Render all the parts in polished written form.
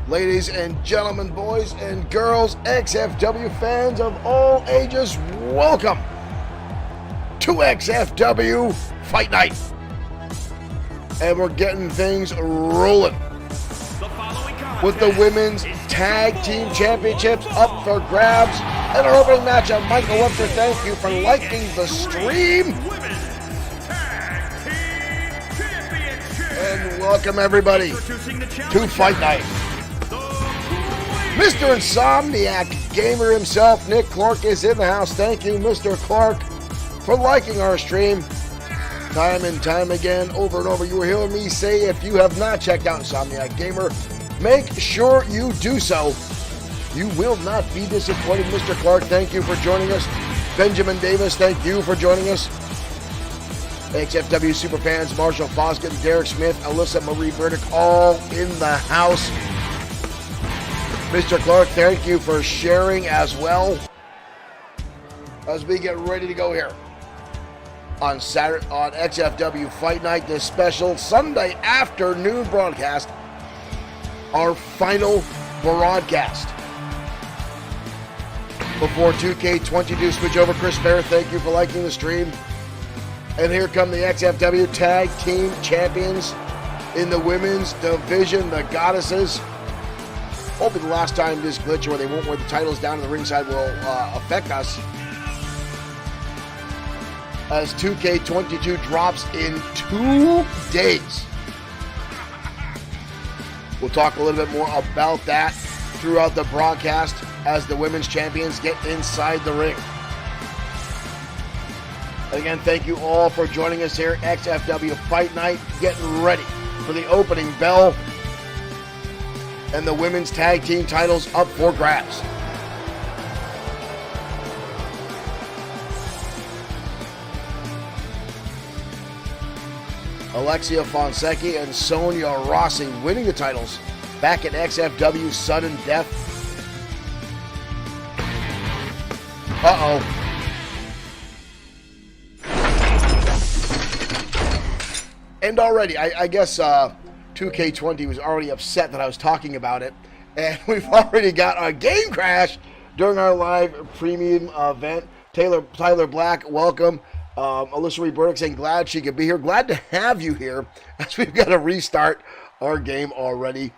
Ladies and gentlemen, boys and girls, XFW fans of all ages, welcome to XFW Fight Night. And we're getting things rolling with the Women's Tag Team Championships up for grabs. And our opening matchup, Michael Webster, thank you for liking the stream. And welcome everybody to Fight Night. Mr. Insomniac Gamer himself, Nick Clark, is in the house. Thank you, Mr. Clark, for liking our stream. Time and time again, over and over, you will hear me say, if you have not checked out Insomniac Gamer, make sure you do so. You will not be disappointed. Mr. Clark, thank you for joining us. Benjamin Davis, thank you for joining us. XFW Superfans, Marshall Foskett, Derek Smith, Alyssa Marie Burdick, all in the house. Mr. Clark, thank you for sharing as well as we get ready to go here on Saturday on XFW Fight Night, this special Sunday afternoon broadcast, our final broadcast before 2K22 switch over. Chris Fair, thank you for liking the stream. And here come the XFW Tag Team Champions in the women's division, the Goddesses. Hopefully the last time this glitch where they won't wear the titles down to the ringside will affect us, as 2K22 drops in 2 days. We'll talk a little bit more about that throughout the broadcast as the women's champions get inside the ring. Again, thank you all for joining us here at XFW Fight Night, getting ready for the opening bell and the women's tag team titles up for grabs. Alexia Fonseca and Sonia Rossi winning the titles back at XFW Sudden Death. Uh-oh. And already, I guess 2K20 was already upset that I was talking about it. And we've already got a game crash during our live premium event. Tyler Black, welcome. Alyssa Reed Burdick saying glad she could be here. Glad to have you here as we've got to restart our game already.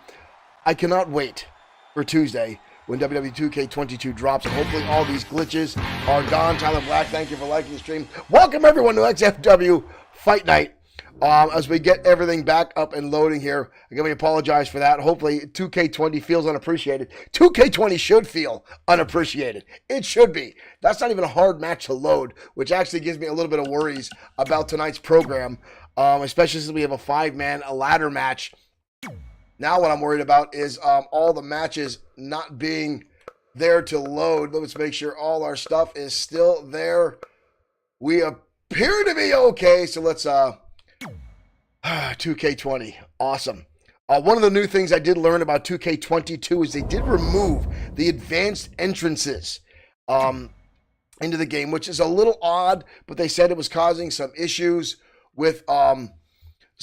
I cannot wait for Tuesday when WWE 2K22 drops, and hopefully all these glitches are gone. Tyler Black, thank you for liking the stream. Welcome everyone to XFW Fight Night. As we get everything back up and loading here, again, we apologize for that. Hopefully 2K20 feels unappreciated. 2K20 should feel unappreciated. It should be. That's not even a hard match to load, which actually gives me a little bit of worries about tonight's program, especially since we have a 5-man ladder match. Now what I'm worried about is all the matches not being there to load. Let's make sure all our stuff is still there. We appear to be okay, so let's 2K20, awesome. One of the new things I did learn about 2K22 is they did remove the advanced entrances into the game, which is a little odd, but they said it was causing some issues with some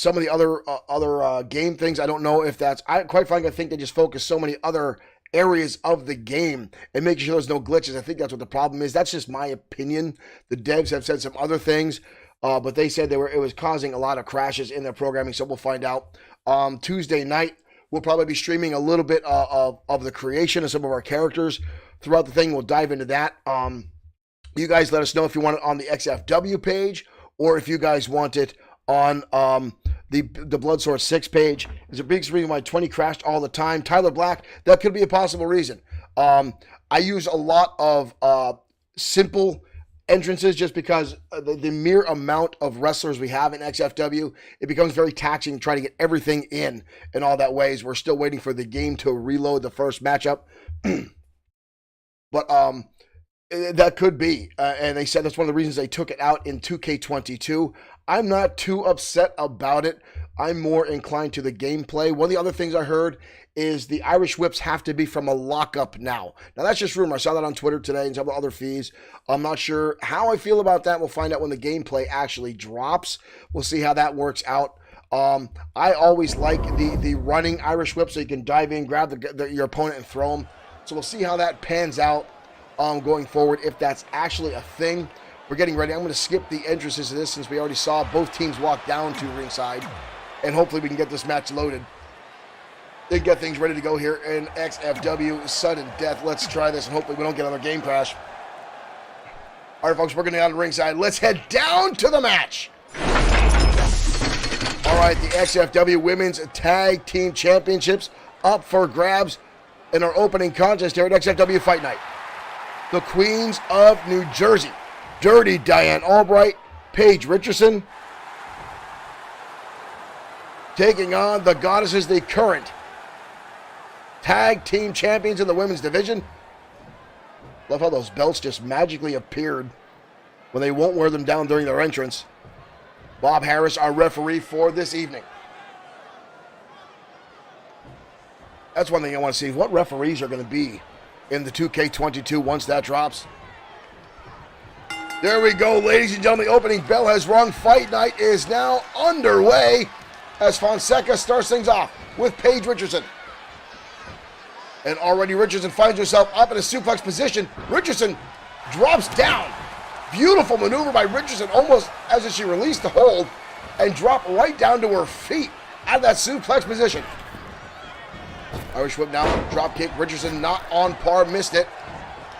of the other game things. I don't know if that's, quite frankly, I think they just focus so many other areas of the game and making sure there's no glitches. I think that's what the problem is. That's just my opinion. The devs have said some other things. But they said it was causing a lot of crashes in their programming, so we'll find out. Tuesday night, we'll probably be streaming a little bit of the creation of some of our characters throughout the thing. We'll dive into that. You guys let us know if you want it on the XFW page or if you guys want it on the Bloodsword6 page. There's a big reason why 20 crashed all the time. Tyler Black, that could be a possible reason. I use a lot of simple entrances just because the mere amount of wrestlers we have in XFW, it becomes very taxing to try to get everything in all that ways. We're still waiting for the game to reload the first matchup. But that could be. And they said that's one of the reasons they took it out in 2K22. I'm not too upset about it. I'm more inclined to the gameplay. One of the other things I heard is the Irish whips have to be from a lockup now. Now, that's just rumor. I saw that on Twitter today and several other feeds. I'm not sure how I feel about that. We'll find out when the gameplay actually drops. We'll see how that works out. I always like the running Irish whip, so you can dive in, grab your opponent, and throw them. So we'll see how that pans out going forward, if that's actually a thing. We're getting ready. I'm going to skip the entrances to this since we already saw both teams walk down to ringside, and hopefully we can get this match loaded. They get things ready to go here in XFW Sudden Death. Let's try this, and hopefully we don't get another game crash. All right, folks, we're going to get on the ringside. Let's head down to the match. All right, the XFW Women's Tag Team Championships up for grabs in our opening contest here at XFW Fight Night. The Queens of New Jersey, Dirty Diane Albright, Paige Richardson, taking on the Goddesses, the current Tag Team Champions in the women's division. Love how those belts just magically appeared when they won't wear them down during their entrance. Bob Harris, our referee for this evening. That's one thing I want to see. What referees are going to be in the 2K22 once that drops. There we go, ladies and gentlemen. The opening bell has rung. Fight Night is now underway as Fonseca starts things off with Paige Richardson. And already Richardson finds herself up in a suplex position. Richardson drops down. Beautiful maneuver by Richardson, almost as if she released the hold and dropped right down to her feet out of that suplex position. Irish whip now, drop kick. Richardson not on par, missed it.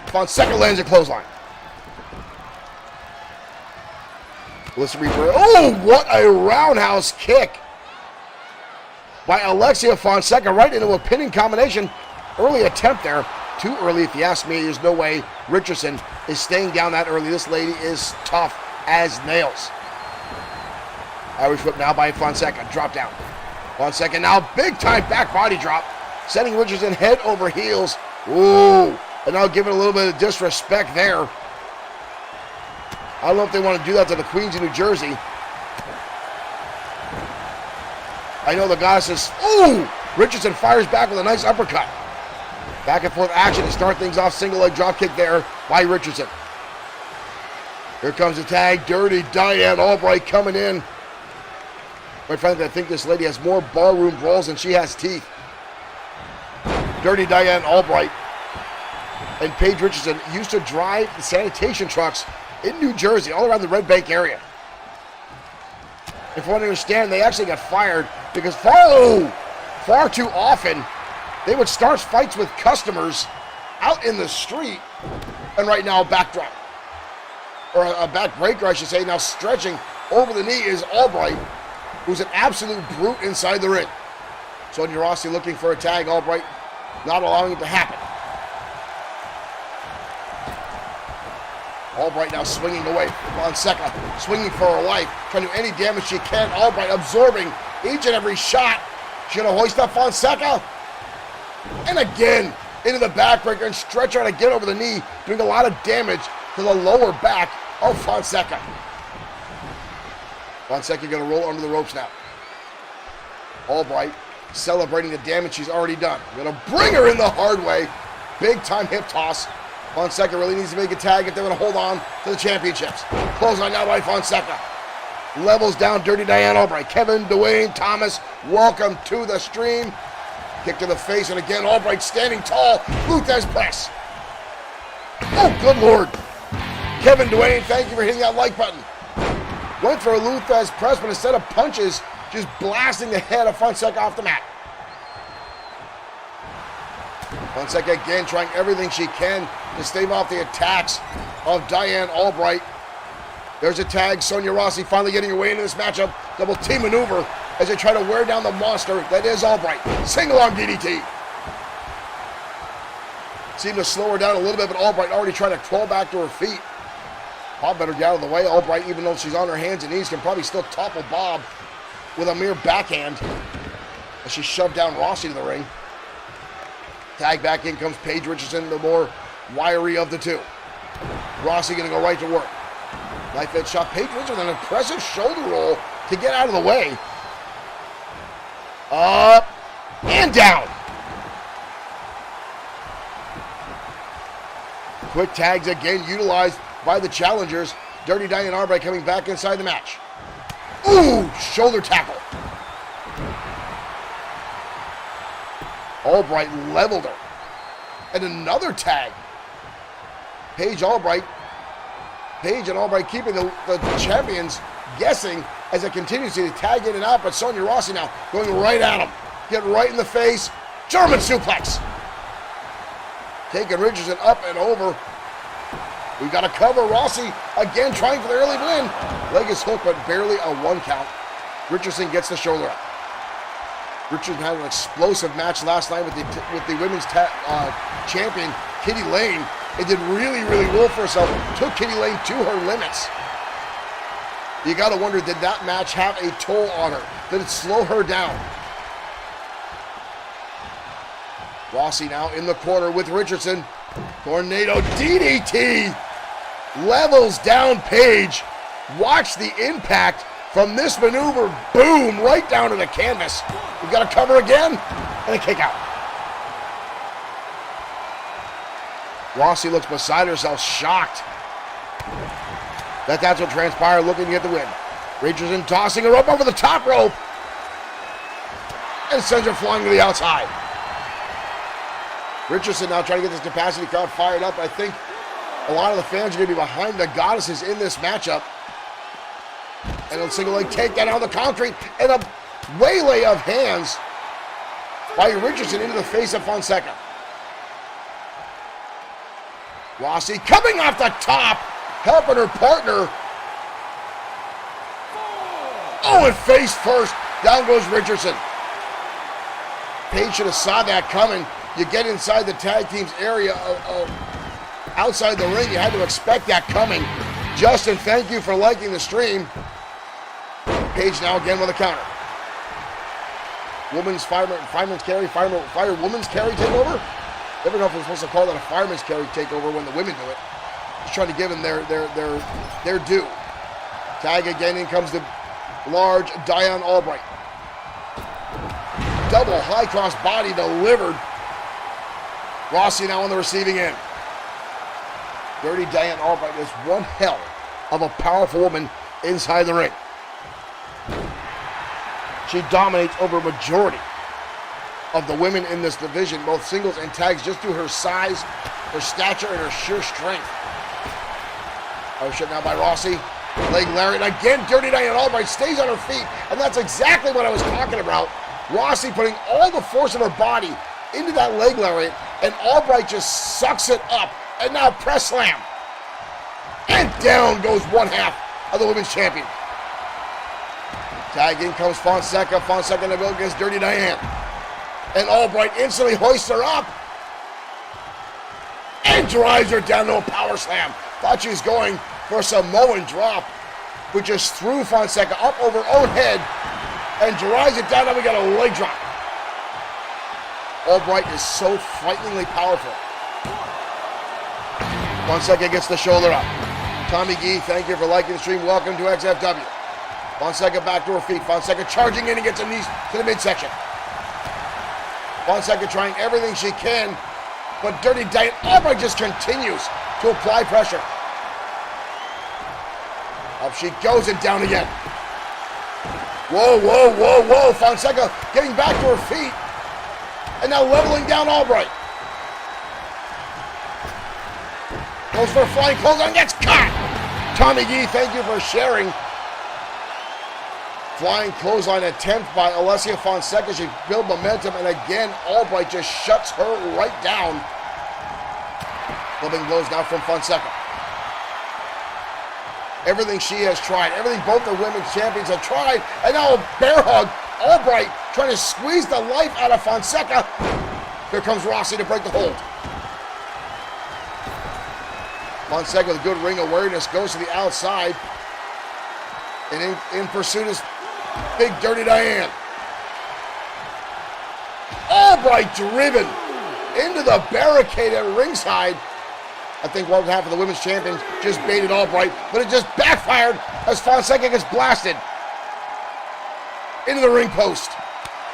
Fonseca lands a clothesline. Listen, oh, what a roundhouse kick by Alexia Fonseca right into a pinning combination. Early attempt there. Too early, if you ask me. There's no way Richardson is staying down that early. This lady is tough as nails. Irish whip now by Fonseca. Drop down. Fonseca now big time back body drop, sending Richardson head over heels. Ooh, and now giving a little bit of disrespect there. I don't know if they want to do that to the Queens of New Jersey. I know the Goddesses. Ooh, Richardson fires back with a nice uppercut. Back and forth action to start things off. Single leg drop kick there by Richardson. Here comes the tag. Dirty Diane Albright coming in. Quite frankly, I think this lady has more barroom brawls than she has teeth. Dirty Diane Albright and Paige Richardson used to drive the sanitation trucks in New Jersey, all around the Red Bank area. If you want to understand, they actually got fired because far too often they would start fights with customers out in the street, and right now a backdrop, or a back breaker, I should say. Now stretching over the knee is Albright, who's an absolute brute inside the ring. Sonia Rossi looking for a tag. Albright not allowing it to happen. Albright now swinging away. Fonseca swinging for her life, trying to do any damage she can. Albright absorbing each and every shot. She's going to hoist up Fonseca. And again, into the backbreaker and stretch trying to get over the knee, doing a lot of damage to the lower back of Fonseca. Fonseca going to roll under the ropes now. Albright celebrating the damage she's already done. Going to bring her in the hard way. Big time hip toss. Fonseca really needs to make a tag if they want to hold on to the championships. Clothesline now by Fonseca. Levels down Dirty Diane Albright. Kevin, Dwayne, Thomas, welcome to the stream. Kick to the face, and again, Albright standing tall. Luthez press. Oh, good Lord. Kevin Dwayne, thank you for hitting that like button. Went for a Luthez press, but instead of punches, just blasting the head of Fonseca off the mat. Fonseca again trying everything she can to stave off the attacks of Diane Albright. There's a tag. Sonia Rossi finally getting her way into this matchup. Double team maneuver as they try to wear down the monster that is Albright. Single arm DDT. Seemed to slow her down a little bit, but Albright already trying to crawl back to her feet. Bob better get out of the way. Albright, even though she's on her hands and knees, can probably still topple Bob with a mere backhand as she shoved down Rossi to the ring. Tag back in comes Paige Richardson, the more wiry of the two. Rossi going to go right to work. Knife edge shot. Paige Richardson, an impressive shoulder roll to get out of the way. Up and down. Quick tags again utilized by the challengers. Dirty Diane Albright coming back inside the match. Ooh, shoulder tackle. Albright leveled her. And another tag. Paige and Albright keeping the champions guessing as it continues to tag in and out, but Sonya Rossi now going right at him. Get right in the face. German suplex. Taking Richardson up and over. We've got to cover. Rossi again trying for the early win. Leg is hooked, but barely a 1 count. Richardson gets the shoulder up. Richardson had an explosive match last night with the women's champion, Kitty Lane. It did really, really well for herself. Took Kitty Lane to her limits. You got to wonder, did that match have a toll on her? Did it slow her down? Rossi now in the corner with Richardson. Tornado DDT levels down Paige. Watch the impact from this maneuver. Boom, right down to the canvas. We've got to cover again, and a kick out. Rossi looks beside herself, shocked. That's what transpired, looking to get the win. Richardson tossing her up over the top rope, and sends her flying to the outside. Richardson now trying to get this capacity crowd fired up. I think a lot of the fans are going to be behind the Goddesses in this matchup. And a single leg takedown on the concrete, and a waylay of hands by Richardson into the face of Fonseca. Rossi coming off the top, helping her partner. Oh, and face first. Down goes Richardson. Paige should have saw that coming. You get inside the tag team's area outside the ring. You had to expect that coming. Justin, thank you for liking the stream. Paige now again with a counter. Women's fireman's carry, women's carry takeover. Never know if we're supposed to call that a fireman's carry takeover when the women do it. Just trying to give them their due. Tag again, in comes the large Diane Albright. Double high cross body delivered. Rossi now on the receiving end. Dirty Diane Albright is one hell of a powerful woman inside the ring. She dominates over a majority of the women in this division, both singles and tags, just through her size, her stature, and her sheer strength. Oh shit, now by Rossi. Leg lariat again. Dirty Diane Albright stays on her feet, and that's exactly what I was talking about. Rossi putting all the force of her body into that leg lariat, and Albright just sucks it up. And now press slam. And down goes one half of the women's champion. Tag in comes Fonseca. Fonseca in the middle against Dirty Diane. And Albright instantly hoists her up. And drives her down to a power slam. Thought she was going for a Samoan drop, but just threw Fonseca up over her own head and drives it down. Now we got a leg drop. Albright is so frighteningly powerful. Fonseca gets the shoulder up. Tommy Gee, thank you for liking the stream. Welcome to XFW. Fonseca back to her feet. Fonseca charging in and gets a knee to the midsection. Fonseca trying everything she can, but Dirty Diane Albright just continues to apply pressure. Up she goes and down again. Whoa, whoa, whoa, whoa. Fonseca getting back to her feet and now leveling down Albright. Goes for a flying clothesline, gets caught. Tommy Gee, thank you for sharing. Flying clothesline attempt by Alessia Fonseca. She built momentum, and again, Albright just shuts her right down. Flipping blows now from Fonseca. Everything she has tried, everything both the women's champions have tried, and now a bear hug. Albright trying to squeeze the life out of Fonseca. Here comes Rossi to break the hold. Fonseca with good ring awareness goes to the outside. And in pursuit is Big Dirty Diane. Albright driven into the barricade at ringside. I think one half of the women's champions just baited Albright, but it just backfired as Fonseca gets blasted into the ring post.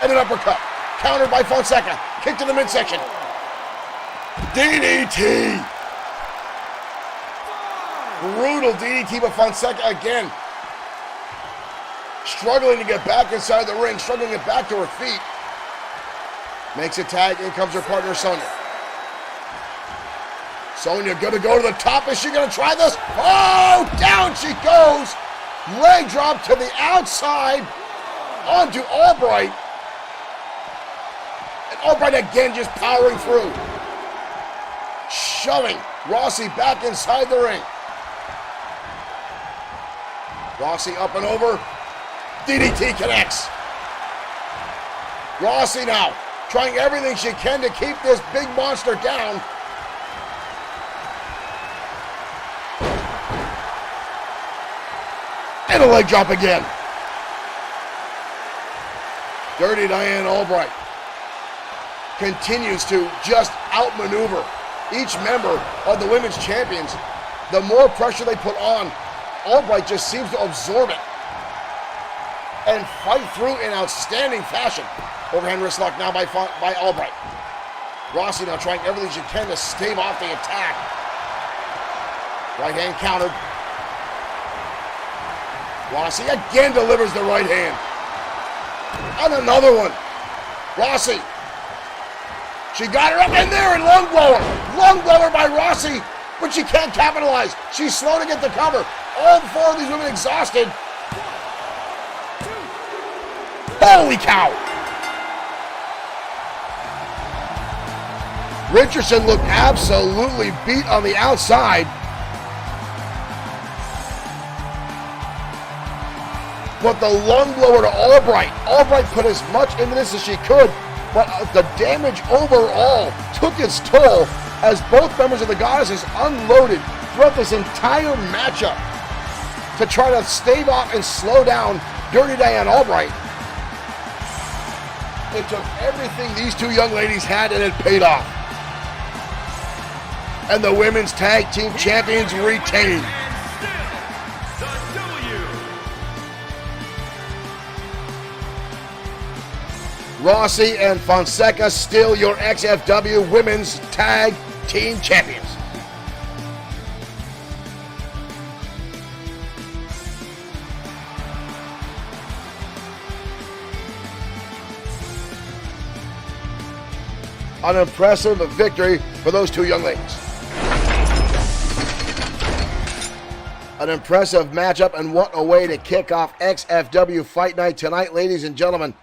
And an uppercut. Countered by Fonseca. Kick to the midsection. DDT. Brutal DDT by Fonseca again. Struggling to get back inside the ring, struggling to get back to her feet. Makes a tag. In comes her partner, Sonya. Sonya gonna go to the top. Is she gonna try this? Oh, down she goes. Leg drop to the outside onto Albright. And Albright again just powering through. Shoving Rossi back inside the ring. Rossi up and over. DDT connects. Rossi now trying everything she can to keep this big monster down. And a leg drop again. Dirty Diane Albright continues to just outmaneuver each member of the women's champions. The more pressure they put on, Albright just seems to absorb it and fight through in outstanding fashion. Overhand wrist lock now by Albright. Rossi now trying everything she can to stave off the attack. Right hand countered. Rossi again delivers the right hand. And another one. Rossi. She got her up in there and lung blower. Lung blower by Rossi, but she can't capitalize. She's slow to get the cover. All four of these women exhausted. Holy cow! Richardson looked absolutely beat on the outside. But the lung blower to Albright. Albright put as much into this as she could, but the damage overall took its toll as both members of the Goddesses unloaded throughout this entire matchup to try to stave off and slow down Dirty Diane Albright. It took everything these two young ladies had, and it paid off. And the women's tag team champions retain. Rossi and Fonseca still your XFW Women's Tag Team Champions. An impressive victory for those two young ladies. An impressive matchup, and what a way to kick off XFW Fight Night tonight, ladies and gentlemen.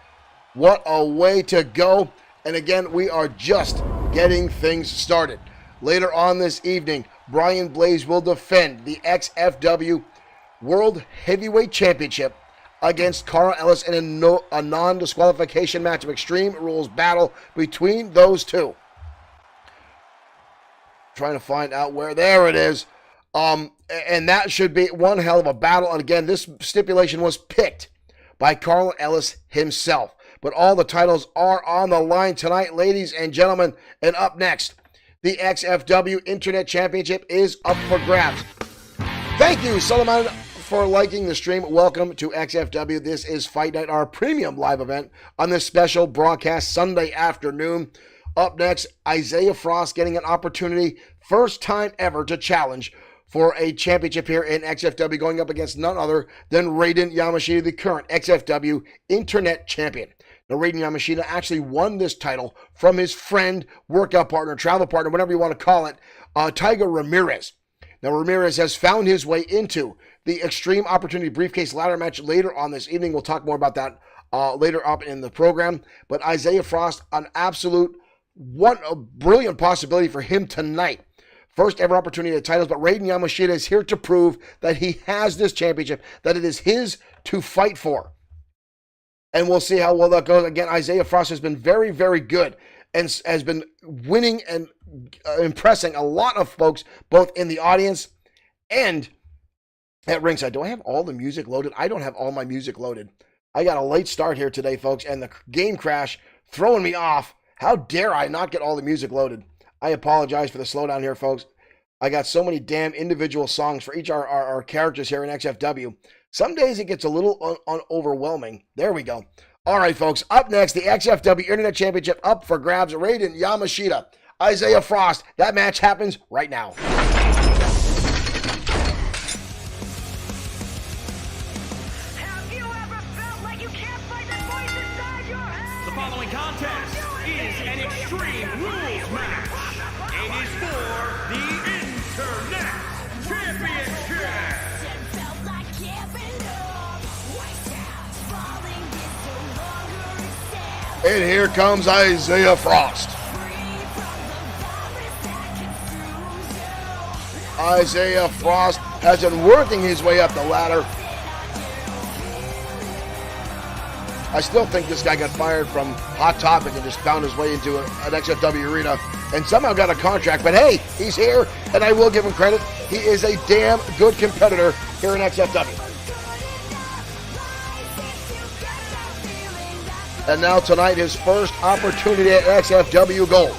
What a way to go. And again, we are just getting things started. Later on this evening, Brian Blaze will defend the XFW World Heavyweight Championship against Carl Ellis in a non-disqualification match of Extreme Rules battle between those two. Trying to find out where. There it is. And that should be one hell of a battle. And again, this stipulation was picked by Carl Ellis himself. But all the titles are on the line tonight, ladies and gentlemen. And up next, the XFW Internet Championship is up for grabs. Thank you, Solomon, for liking the stream. Welcome to XFW. This is Fight Night, our premium live event on this special broadcast Sunday afternoon. Up next, Isaiah Frost getting an opportunity, first time ever, to challenge for a championship here in XFW, going up against none other than Raiden Yamashita, the current XFW Internet Champion. Now, Raiden Yamashita actually won this title from his friend, workout partner, travel partner, whatever you want to call it, Tiger Ramirez. Now, Ramirez has found his way into the Extreme Opportunity Briefcase ladder match later on this evening. We'll talk more about that later up in the program. But Isaiah Frost, an absolute, what a brilliant possibility for him tonight. First ever opportunity at titles, but Raiden Yamashita is here to prove that he has this championship, that it is his to fight for. And we'll see how well that goes. Again, Isaiah Frost has been very, very good and has been winning and impressing a lot of folks, both in the audience and at ringside. Do I have all the music loaded? I don't have all my music loaded. I got a late start here today, folks, and the game crash throwing me off. How dare I not get all the music loaded? I apologize for the slowdown here, folks. I got so many damn individual songs for each of our characters here in XFW. Some days it gets a little overwhelming. There we go. All right, folks. Up next, the XFW Internet Championship up for grabs. Raiden Yamashita, Isaiah Frost. That match happens right now. Have you ever felt like you can't fight the voice inside your head? The following contest is an Extreme Rules match. It is for the Internet Championship. And here comes Isaiah Frost. Isaiah Frost has been working his way up the ladder. I still think this guy got fired from Hot Topic and just found his way into an XFW arena and somehow got a contract. But hey, he's here, and I will give him credit. He is a damn good competitor here in XFW. And now tonight, his first opportunity at XFW Gold.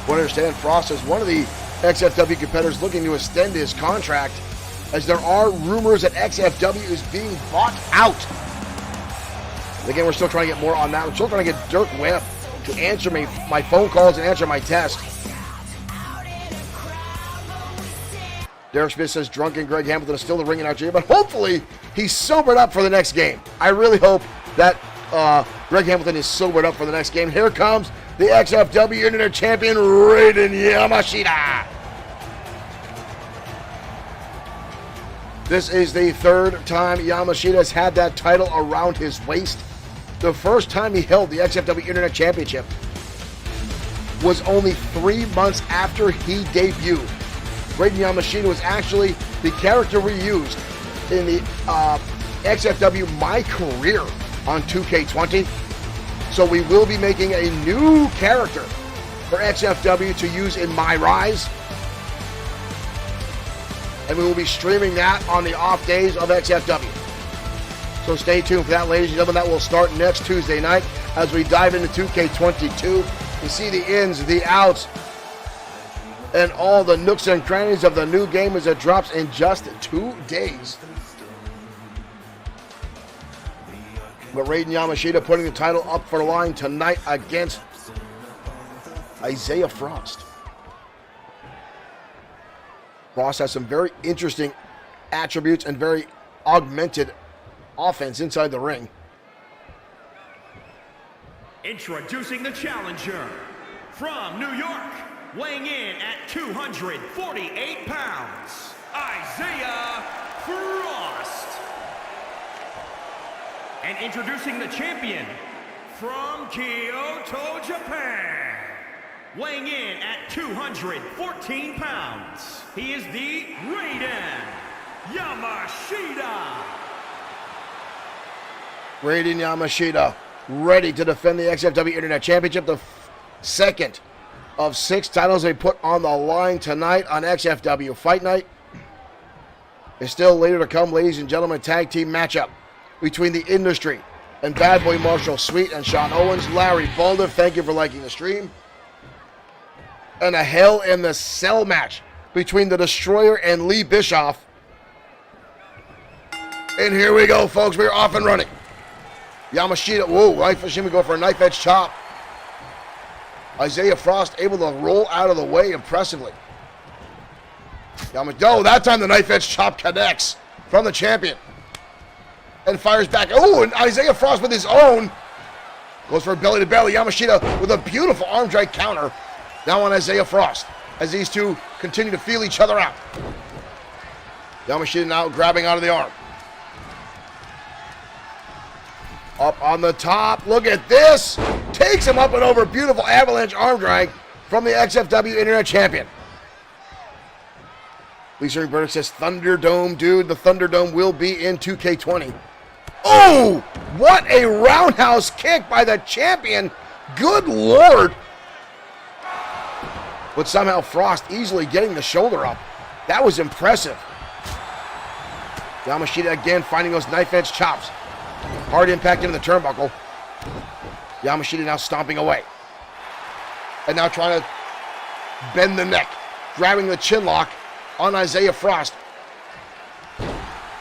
We understand Frost is one of the XFW competitors looking to extend his contract, as there are rumors that XFW is being bought out. Again, we're still trying to get more on that. We're still trying to get Dirk Webb to answer my phone calls and answer my text. Derek Smith says drunken Greg Hamilton is still the ring announcer, but hopefully he's sobered up for the next game. I really hope that Greg Hamilton is sobered up for the next game. Here comes the XFW Internet Champion, Raiden Yamashita. This is the third time Yamashita has had that title around his waist. The first time he held the XFW Internet Championship was only 3 months after he debuted. Raiden Yamashita was actually the character we used in the XFW My Career on 2K20. So we will be making a new character for XFW to use in My Rise. And we will be streaming that on the off days of XFW. So stay tuned for that, ladies and gentlemen. That will start next Tuesday night as we dive into 2K22 to see the ins, the outs, and all the nooks and crannies of the new game as it drops in just 2 days. But Raiden Yamashita putting the title up for the line tonight against Isaiah Frost. Frost has some very interesting attributes and very augmented offense inside the ring. Introducing the challenger from New York, weighing in at 248 pounds, Isaiah Frost. And introducing the champion from Kyoto, Japan, weighing in at 214 pounds, he is the Raiden Yamashita. Raiden Yamashita ready to defend the XFW Internet Championship, the second of 6 titles they put on the line tonight on XFW Fight Night. It's still later to come, ladies and gentlemen, tag team matchup between the Industry and Bad Boy Marshall Sweet and Sean Owens. Larry Bolden, thank you for liking the stream. And a Hell in the Cell match between the Destroyer and Lee Bischoff. And here we go, folks. We're off and running. Yamashita, whoa, knife edge, we go for a knife edge chop. Isaiah Frost able to roll out of the way impressively. Oh, that time the knife edge chop connects from the champion. And fires back. Oh, and Isaiah Frost with his own. Goes for a belly to belly. Yamashita with a beautiful arm drag counter. Now on Isaiah Frost as these two continue to feel each other out. Yamashita now grabbing out of the arm. Up on the top. Look at this. Takes him up and over. Beautiful avalanche arm drag from the XFW Internet Champion. Lisa Burdick says Thunderdome, dude. The Thunderdome will be in 2K20. Oh, what a roundhouse kick by the champion. Good Lord. But somehow Frost easily getting the shoulder up. That was impressive. Yamashita again finding those knife edge chops. Hard impact into the turnbuckle. Yamashita now stomping away. And now trying to bend the neck. Grabbing the chin lock on Isaiah Frost.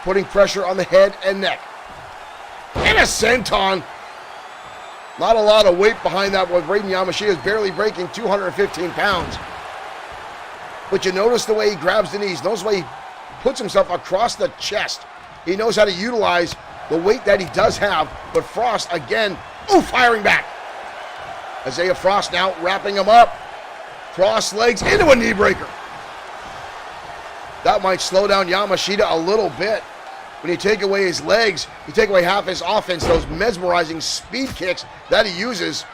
Putting pressure on the head and neck. And a senton. Not a lot of weight behind that with Raiden Yamashita is barely breaking 215 pounds. But you notice the way he grabs the knees. Notice the way he puts himself across the chest. He knows how to utilize the weight that he does have, but Frost again, firing back. Isaiah Frost now wrapping him up. Cross legs into a knee breaker. That might slow down Yamashita a little bit. When you take away his legs, you take away half his offense, those mesmerizing speed kicks that he uses.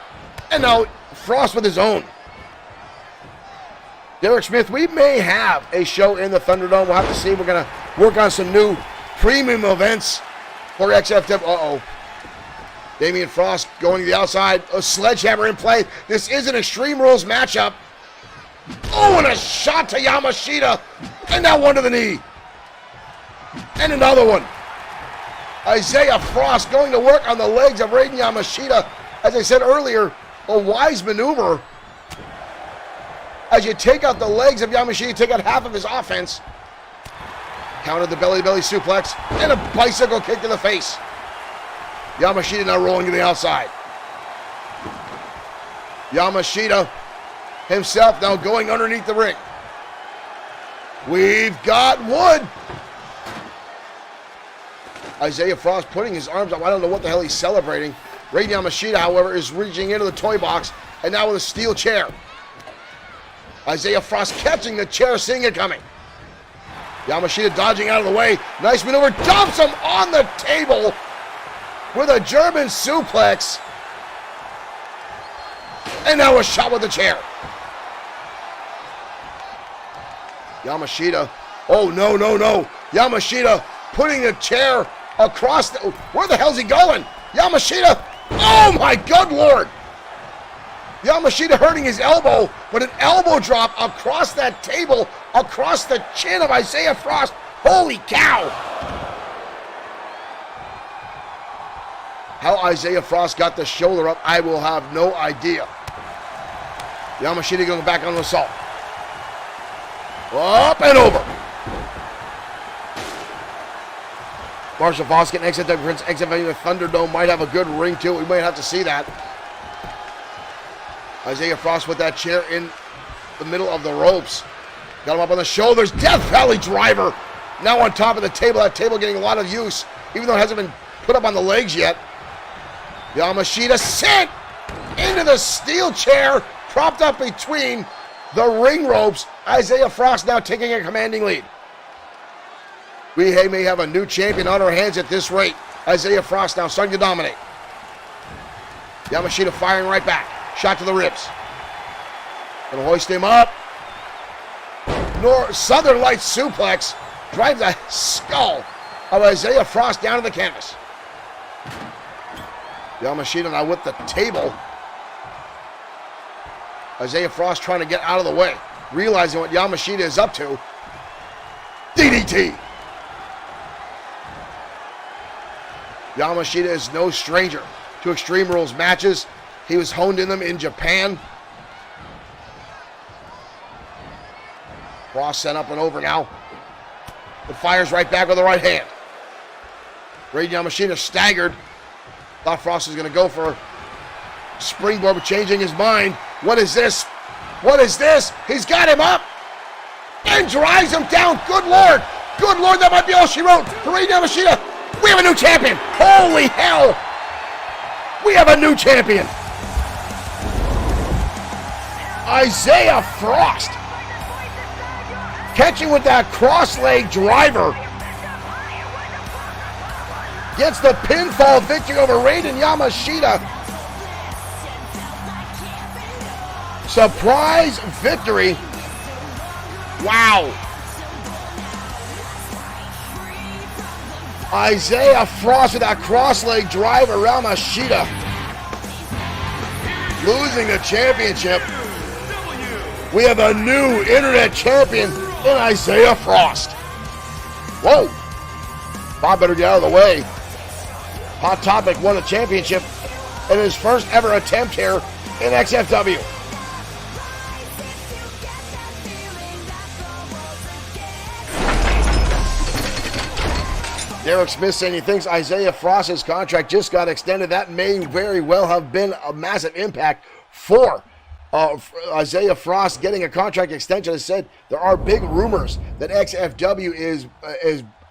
And now Frost with his own. Derek Smith, we may have a show in the Thunderdome. We'll have to see. We're going to work on some new premium events for XFW. Damian Frost going to the outside. A sledgehammer in play. This is an Extreme Rules matchup. And a shot to Yamashita. And now one to the knee. And another one. Isaiah Frost going to work on the legs of Raiden Yamashita. As I said earlier, a wise maneuver. As you take out the legs of Yamashita, you take out half of his offense. Countered the belly-to-belly suplex. And a bicycle kick to the face. Yamashita now rolling to the outside. Yamashita himself now going underneath the ring. We've got wood. Isaiah Frost putting his arms up. I don't know what the hell he's celebrating. Raiden Yamashita, however, is reaching into the toy box and now with a steel chair. Isaiah Frost catching the chair, seeing it coming. Yamashita dodging out of the way. Nice maneuver. Dumps him on the table with a German suplex. And now a shot with the chair. Yamashita. Oh, no. Yamashita putting the chair across the... Where the hell's he going? Yamashita. Oh, my good Lord. Yamashita hurting his elbow, but an elbow drop across that table, across the chin of Isaiah Frost. Holy cow. How Isaiah Frost got the shoulder up, I will have no idea. Yamashita going back on the assault. Up and over. Marshall Foskett and XFW Thunderdome might have a good ring to it. We might have to see that. Isaiah Frost with that chair in the middle of the ropes. Got him up on the shoulders. Death Valley driver. Now on top of the table. That table getting a lot of use, even though it hasn't been put up on the legs yet. Yamashita sent into the steel chair, propped up between the ring ropes. Isaiah Frost now taking a commanding lead. We may have a new champion on our hands at this rate. Isaiah Frost now starting to dominate. Yamashita firing right back. Shot to the ribs. Gonna hoist him up. Southern Lights suplex drives the skull of Isaiah Frost down to the canvas. Yamashita now with the table. Isaiah Frost trying to get out of the way, realizing what Yamashita is up to. DDT. Yamashita is no stranger to Extreme Rules matches. He was honed in them in Japan. Frost sent up and over now. But fires right back with the right hand. Raiden Yamashita staggered. Thought Frost was going to go for a springboard, but changing his mind. What is this? What is this? He's got him up and drives him down. Good Lord. Good Lord, that might be all she wrote. For Raiden Yamashita, we have a new champion. Holy hell. We have a new champion. Isaiah Frost catching with that cross-leg driver. Gets the pinfall victory over Raiden Yamashita. Surprise victory. Wow. Isaiah Frost with that cross-leg driver, Yamashita losing the championship. We have a new internet champion in Isaiah Frost. Whoa. Bob better get out of the way. Hot Topic won a championship in his first ever attempt here in XFW. Derek Smith saying he thinks Isaiah Frost's contract just got extended. That may very well have been a massive impact for Isaiah Frost getting a contract extension has said there are big rumors that XFW is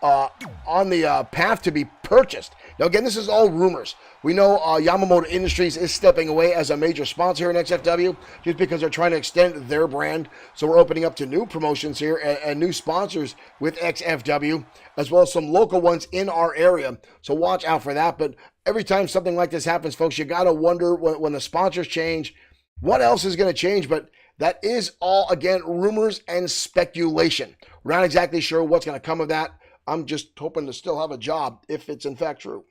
on the path to be purchased. Now, again, this is all rumors. We know Yamamoto Industries is stepping away as a major sponsor here in XFW just because they're trying to extend their brand. So we're opening up to new promotions here and new sponsors with XFW, as well as some local ones in our area. So watch out for that. But every time something like this happens, folks, you got to wonder when the sponsors change, what else is going to change? But that is all, again, rumors and speculation. We're not exactly sure what's going to come of that. I'm just hoping to still have a job if it's in fact true.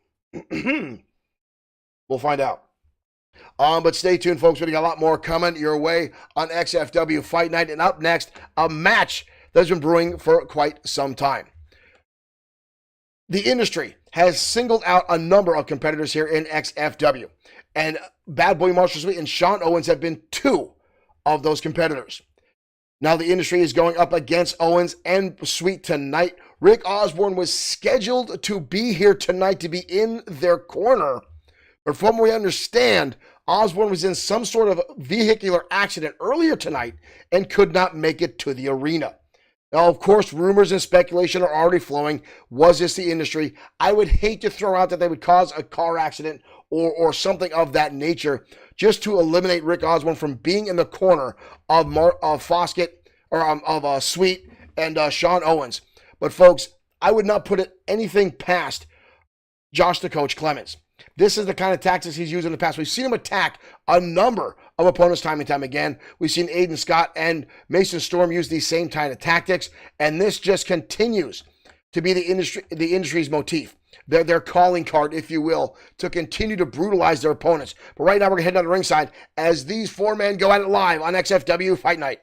We'll find out. But stay tuned, folks. We got a lot more coming your way on XFW Fight Night. And up next, a match that's been brewing for quite some time. The industry has singled out a number of competitors here in XFW. And Bad Boy Marshall Sweet and Sean Owens have been two of those competitors. Now the industry is going up against Owens and Sweet tonight. Rick Osborne was scheduled to be here tonight to be in their corner. But from what we understand, Osborne was in some sort of vehicular accident earlier tonight and could not make it to the arena. Now, of course, rumors and speculation are already flowing. Was this the industry? I would hate to throw out that they would cause a car accident or something of that nature just to eliminate Rick Osborne from being in the corner of Foskett or of Sweet and Sean Owens. But folks, I would not put anything past Josh the Coach Clemens. This is the kind of tactics he's used in the past. We've seen him attack a number of opponents time and time again. We've seen Aiden Scott and Mason Storm use these same kind of tactics, and this just continues to be the industry's motif. Their calling card, if you will, to continue to brutalize their opponents. But right now we're going to head down the ringside as these four men go at it live on XFW Fight Night.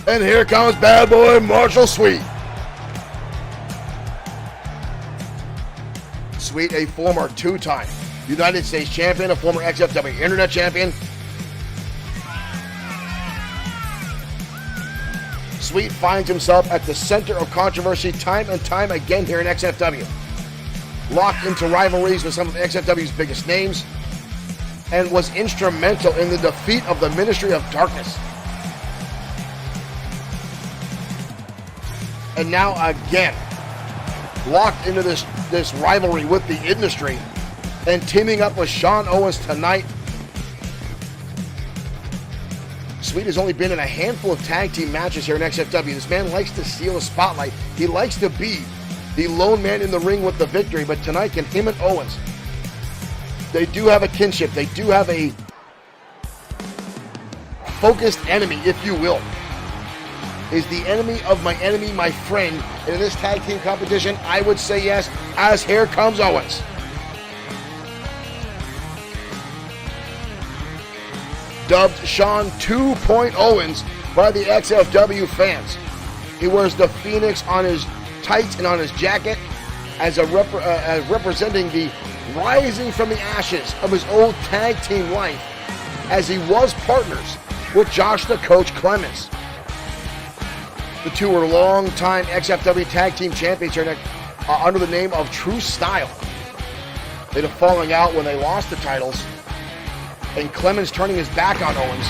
And here comes Bad Boy Marshall Sweet. Sweet, a former two-time United States champion, a former XFW Internet champion. Sweet finds himself at the center of controversy time and time again here in XFW. Locked into rivalries with some of XFW's biggest names, and was instrumental in the defeat of the Ministry of Darkness. And now again, locked into this rivalry with the industry and teaming up with Sean Owens tonight. Sweet has only been in a handful of tag team matches here in XFW. This man likes to steal a spotlight. He likes to be the lone man in the ring with the victory, but tonight can him and Owens, they do have a kinship. They do have a focused enemy, if you will. Is the enemy of my enemy my friend? And in this tag team competition, I would say yes, as here comes Owens. Dubbed Sean 2.0 Owens by the XFW fans. He wears the phoenix on his tights and on his jacket as representing the rising from the ashes of his old tag team life as he was partners with Josh the Coach Clemens. The two were long-time XFW Tag Team Champions here under the name of True Style. They had a falling out when they lost the titles, and Clemens turning his back on Owens.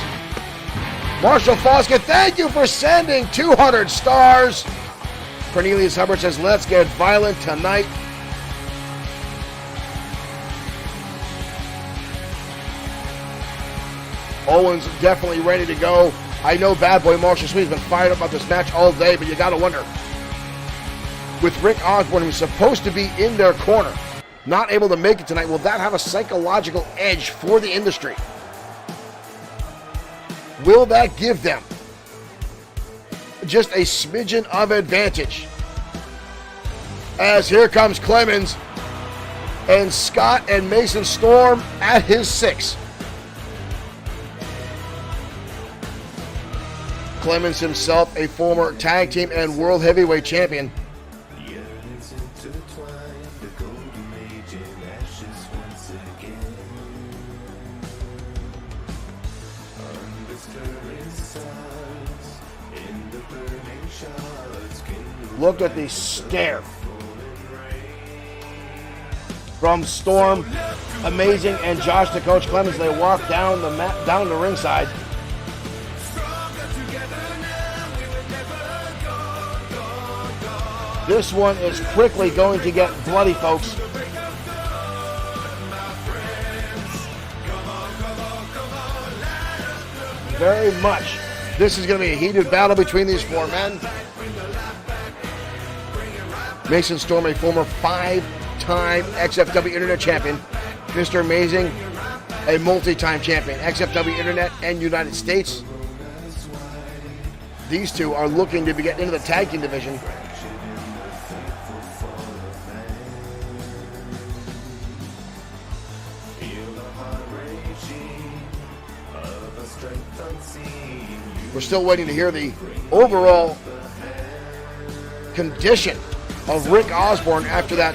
Marshall Foskett, thank you for sending 200 stars. Cornelius Hubbard says, let's get violent tonight. Owens definitely ready to go. I know Bad Boy Marshall Sweet has been fired up about this match all day, but you got to wonder, with Rick Osborne, who's supposed to be in their corner, not able to make it tonight, will that have a psychological edge for the industry? Will that give them just a smidgen of advantage? As here comes Clemens and Scott and Mason Storm at his 6. Clemens himself, a former tag team and world heavyweight champion. Look at the stare from Storm, Amazing, and Josh to Coach Clemens. They walk down the down the ringside. This one is quickly going to get bloody, folks. Very much. This is going to be a heated battle between these four men. Mason Storm, a former 5-time XFW Internet champion. Mr. Amazing, a multi-time champion, XFW Internet and United States. These two are looking to be getting into the tag team division. We're still waiting to hear the overall condition of Rick Osborne after that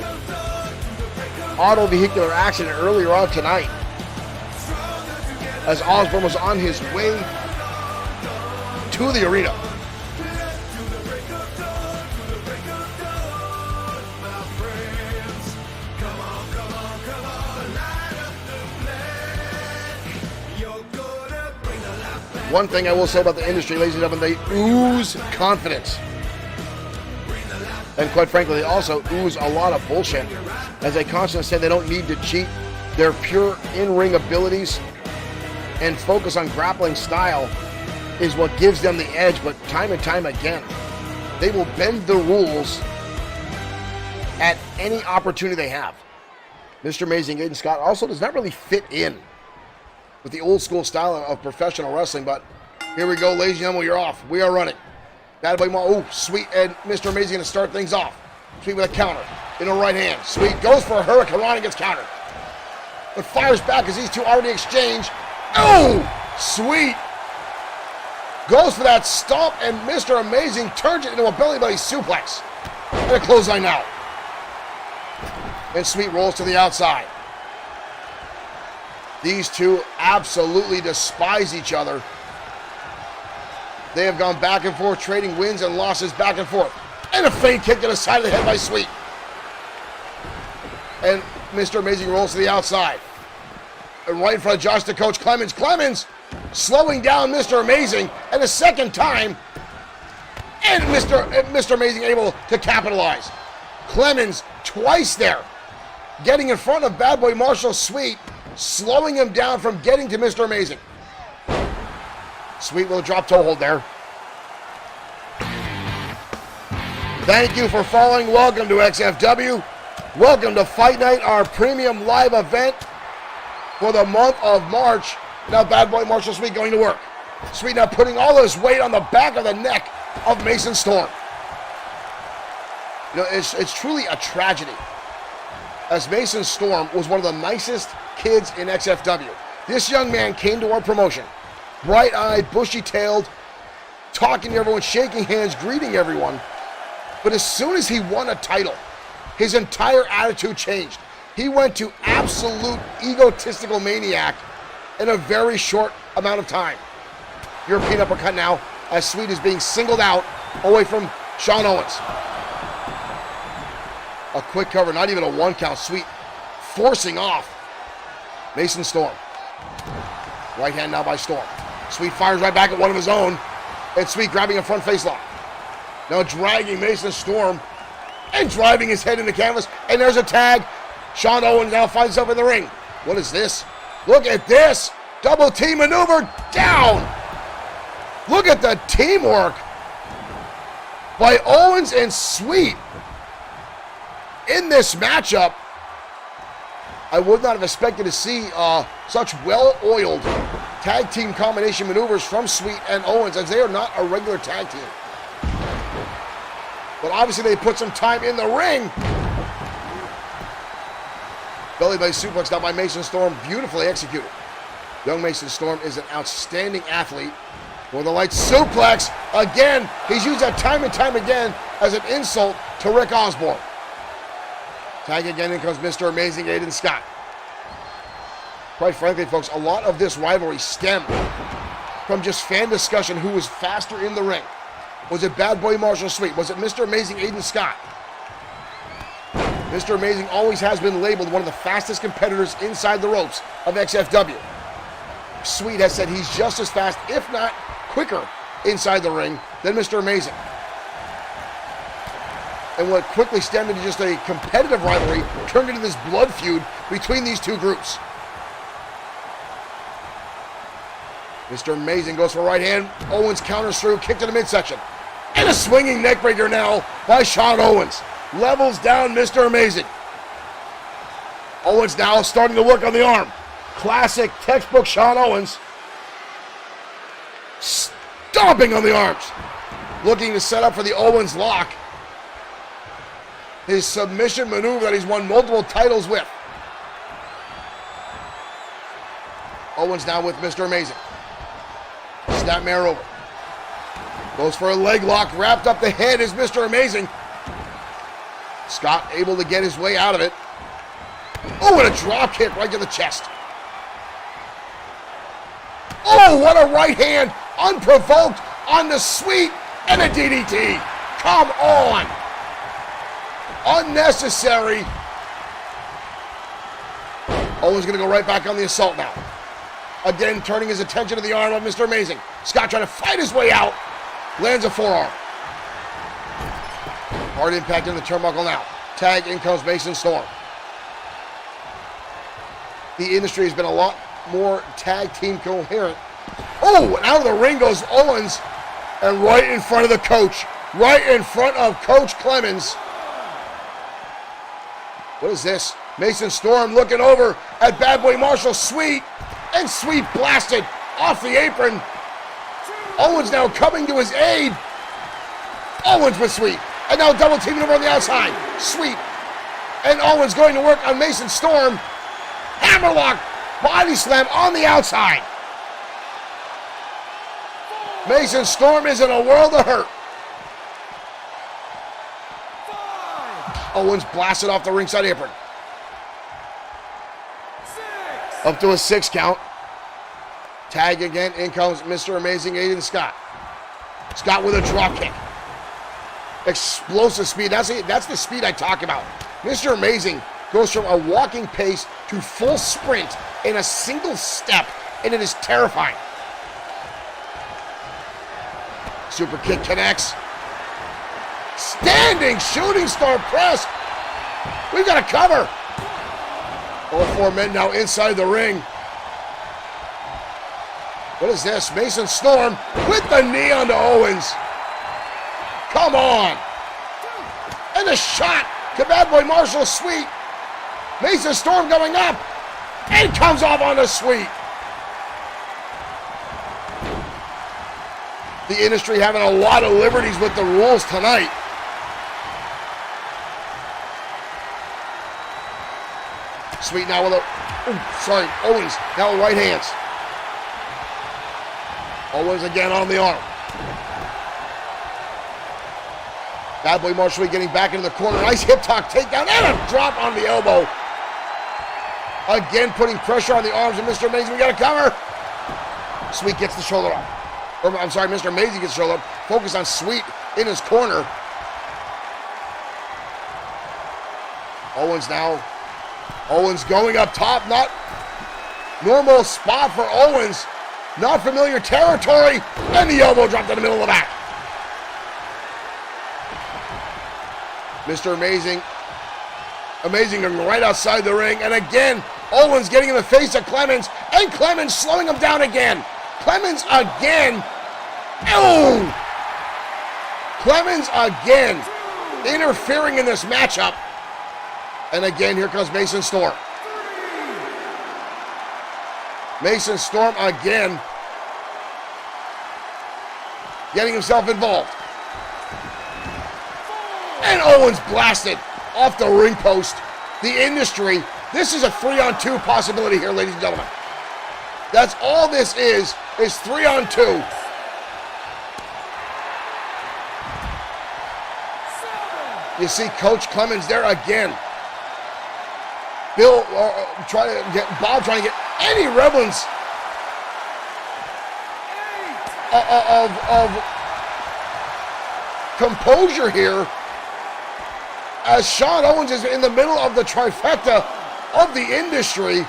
auto vehicular accident earlier on tonight, as Osborne was on his way to the arena. One thing I will say about the industry, ladies and gentlemen, they ooze confidence. And quite frankly, they also ooze a lot of bullshit. As they constantly say, they don't need to cheat. Their pure in-ring abilities and focus on grappling style is what gives them the edge. But time and time again, they will bend the rules at any opportunity they have. Mr. Amazing Aiden Scott also does not really fit in with the old school style of professional wrestling, but here we go, ladies and gentlemen, you're off. We are running. Bad Boy Mo, oh, Sweet and Mr. Amazing going to start things off. Sweet with a counter in a right hand. Sweet goes for a hurricane and gets countered, but fires back as these two already exchange. Oh, Sweet goes for that stomp, and Mr. Amazing turns it into a belly-to-belly suplex. And a clothesline now. And Sweet rolls to the outside. These two absolutely despise each other. They have gone back and forth, trading wins and losses back and forth. And a feint kick to the side of the head by Sweet. And Mr. Amazing rolls to the outside. And right in front of Josh to Coach Clemens. Clemens slowing down Mr. Amazing, and a second time. And Mr. Amazing able to capitalize. Clemens twice there, getting in front of Bad Boy Marshall Sweet, slowing him down from getting to Mr. Amazing. Sweet with a drop toe hold there. Thank you for following. Welcome to XFW. Welcome to Fight Night, our premium live event for the month of March. Now Bad Boy Marshall Sweet going to work. Sweet now putting all his weight on the back of the neck of Mason Storm. You know, it's truly a tragedy, as Mason Storm was one of the nicest kids in XFW. This young man came to our promotion, bright-eyed, bushy-tailed, talking to everyone, shaking hands, greeting everyone. But as soon as he won a title, his entire attitude changed. He went to absolute egotistical maniac in a very short amount of time. European uppercut now, as Sweet is being singled out away from Sean Owens. A quick cover, not even a one count. Sweet forcing off Mason Storm. Right hand now by Storm. Sweet fires right back at one of his own, and Sweet grabbing a front face lock. Now dragging Mason Storm and driving his head in the canvas, and there's a tag. Sean Owens now finds himself in the ring. What is this? Look at this. Double team maneuver down. Look at the teamwork by Owens and Sweet in this matchup. I would not have expected to see such well-oiled tag team combination maneuvers from Sweet and Owens, as they are not a regular tag team. But obviously they put some time in the ring. Belly belly suplex now by Mason Storm, beautifully executed. Young Mason Storm is an outstanding athlete. Northern Light suplex again. He's used that time and time again as an insult to Rick Osborne. Tag again, in comes Mr. Amazing Aiden Scott. Quite frankly, folks, a lot of this rivalry stemmed from just fan discussion who was faster in the ring. Was it Bad Boy Marshall Sweet? Was it Mr. Amazing Aiden Scott? Mr. Amazing always has been labeled one of the fastest competitors inside the ropes of XFW. Sweet has said he's just as fast, if not quicker, inside the ring than Mr. Amazing. And what quickly stemmed into just a competitive rivalry turned into this blood feud between these two groups. Mr. Amazing goes for a right hand. Owens counters through, kick to the midsection. And a swinging neckbreaker now by Sean Owens. Levels down Mr. Amazing. Owens now starting to work on the arm. Classic textbook Sean Owens. Stomping on the arms. Looking to set up for the Owens lock. His submission maneuver that he's won multiple titles with. Owens now with Mr. Amazing. Snapmare over. Goes for a leg lock. Wrapped up the head is Mr. Amazing. Scott able to get his way out of it. Oh, and a drop kick right to the chest. Oh, what a right hand. Unprovoked on the Sweet and a DDT. Come on. Unnecessary. Owens going to go right back on the assault now. Again, turning his attention to the arm of Mr. Amazing. Scott trying to fight his way out. Lands a forearm. Hard impact in the turnbuckle now. Tag, in comes Mason Storm. The industry has been a lot more tag team coherent. Oh, and out of the ring goes Owens. And right in front of the coach. Right in front of Coach Clemens. What is this? Mason Storm looking over at Bad Boy Marshall Sweet. And Sweet blasted off the apron. Owens now coming to his aid. Owens with Sweet. And now double teaming over on the outside. Sweet. And Owens going to work on Mason Storm. Hammerlock. Body slam on the outside. Mason Storm is in a world of hurt. Owens blasted off the ringside apron. Up to a 6 count. Tag again. In comes Mr. Amazing Aiden Scott. Scott with a drop kick. Explosive speed. That's the speed I talk about. Mr. Amazing goes from a walking pace to full sprint in a single step, and it is terrifying. Super kick connects. Standing shooting star press. We've got a cover. All 4 men now inside the ring. What is this? Mason Storm with the knee onto Owens. Come on. And a shot to Bad Boy Marshall Sweet. Mason Storm going up. And comes off on the Sweet. The industry having a lot of liberties with the rules tonight. Sweet now with Owens now with right hands. Owens again on the arm. Bad Boy Marshall getting back into the corner. Nice hip tock takedown and a drop on the elbow. Again putting pressure on the arms of Mr. Amazing. We got a cover. Sweet gets the shoulder up. Or, I'm sorry, Mr. Amazing gets the shoulder up. Focus on Sweet in his corner. Owens now. Owens going up top. Not normal spot for Owens. Not familiar territory. And the elbow dropped in the middle of the back. Mr. Amazing. Amazing right outside the ring. And again, Owens getting in the face of Clemens. And Clemens slowing him down again. Clemens again. Oh! Clemens again interfering in this matchup. And again, here comes Mason Storm. Mason Storm again getting himself involved. And Owens blasted off the ring post. The industry, this is a 3-on-2 possibility here, ladies and gentlemen. That's all this is 3-on-2. You see Coach Clemens there again. Bob trying to get any relevance composure here as Sean Owens is in the middle of the trifecta of the industry.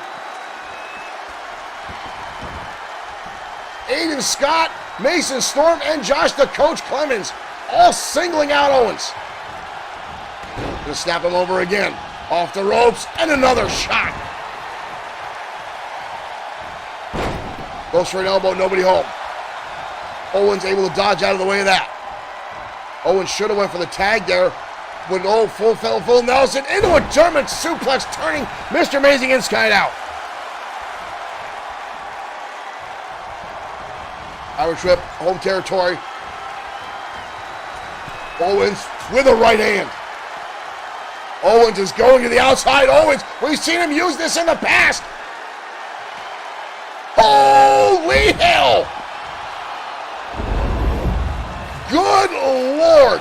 Aiden Scott, Mason Storm, and Josh the Coach Clemens all singling out Owens. Gonna snap him over again. Off the ropes, and another shot. Goes for an elbow, nobody home. Owens able to dodge out of the way of that. Owens should have went for the tag there. But full Nelson into a German suplex, turning Mr. Amazing inside out. Irish whip, home territory. Owens with a right hand. Owens is going to the outside. Owens, we've seen him use this in the past. Holy hell! Good Lord!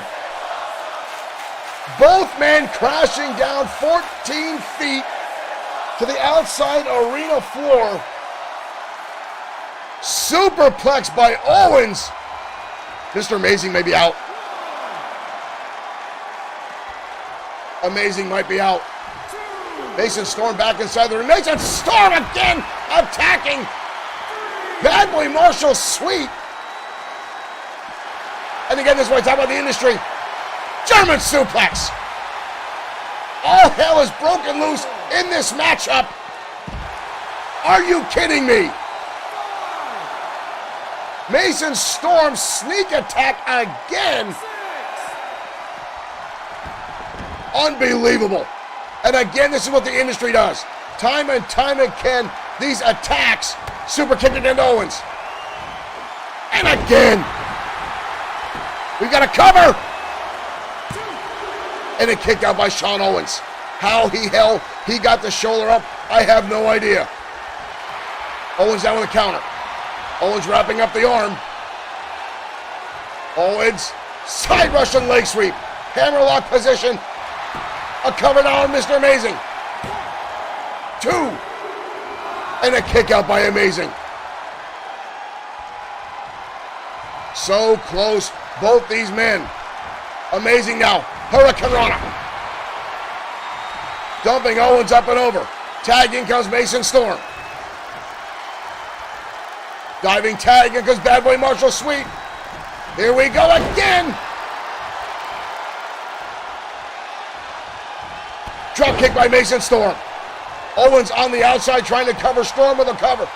Both men crashing down 14 feet to the outside arena floor. Superplex by Owens. Mr. Amazing may be out. Amazing might be out. Mason Storm back inside the ring. Mason Storm again attacking Bad Boy Marshall Sweet. And again, this is what I talk about the industry. German suplex. All hell is broken loose in this matchup. Are you kidding me? Mason Storm sneak attack again. Unbelievable. And again, this is what the industry does. Time and time again, these attacks. Super kicking into Owens. And again. We got a cover. And a kick out by Sean Owens. How he got the shoulder up, I have no idea. Owens down with a counter. Owens wrapping up the arm. Owens, side Russian leg sweep. Hammerlock position. A cover now on Mr. Amazing. 2. And a kick out by Amazing. So close, both these men. Amazing now. Hurricane Rana. Dumping Owens up and over. Tag in comes Mason Storm. Diving tag in comes Bad Boy Marshall Sweet. Here we go again. Drop kick by Mason Storm. Owens on the outside trying to cover Storm with a cover.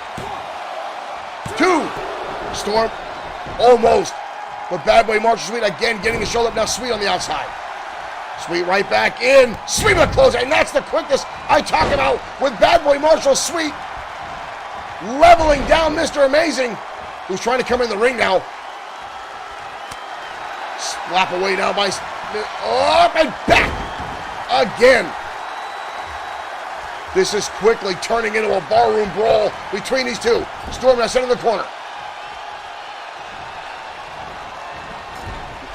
2. Storm almost. But Bad Boy Marshall Sweet again getting the shoulder up. Now Sweet on the outside. Sweet right back in. Sweet with a close. And that's the quickness I talk about with Bad Boy Marshall Sweet. Leveling down Mr. Amazing, who's trying to come in the ring now. Slap away now by up and back again. This is quickly turning into a barroom brawl between these two. Storm now center of the corner.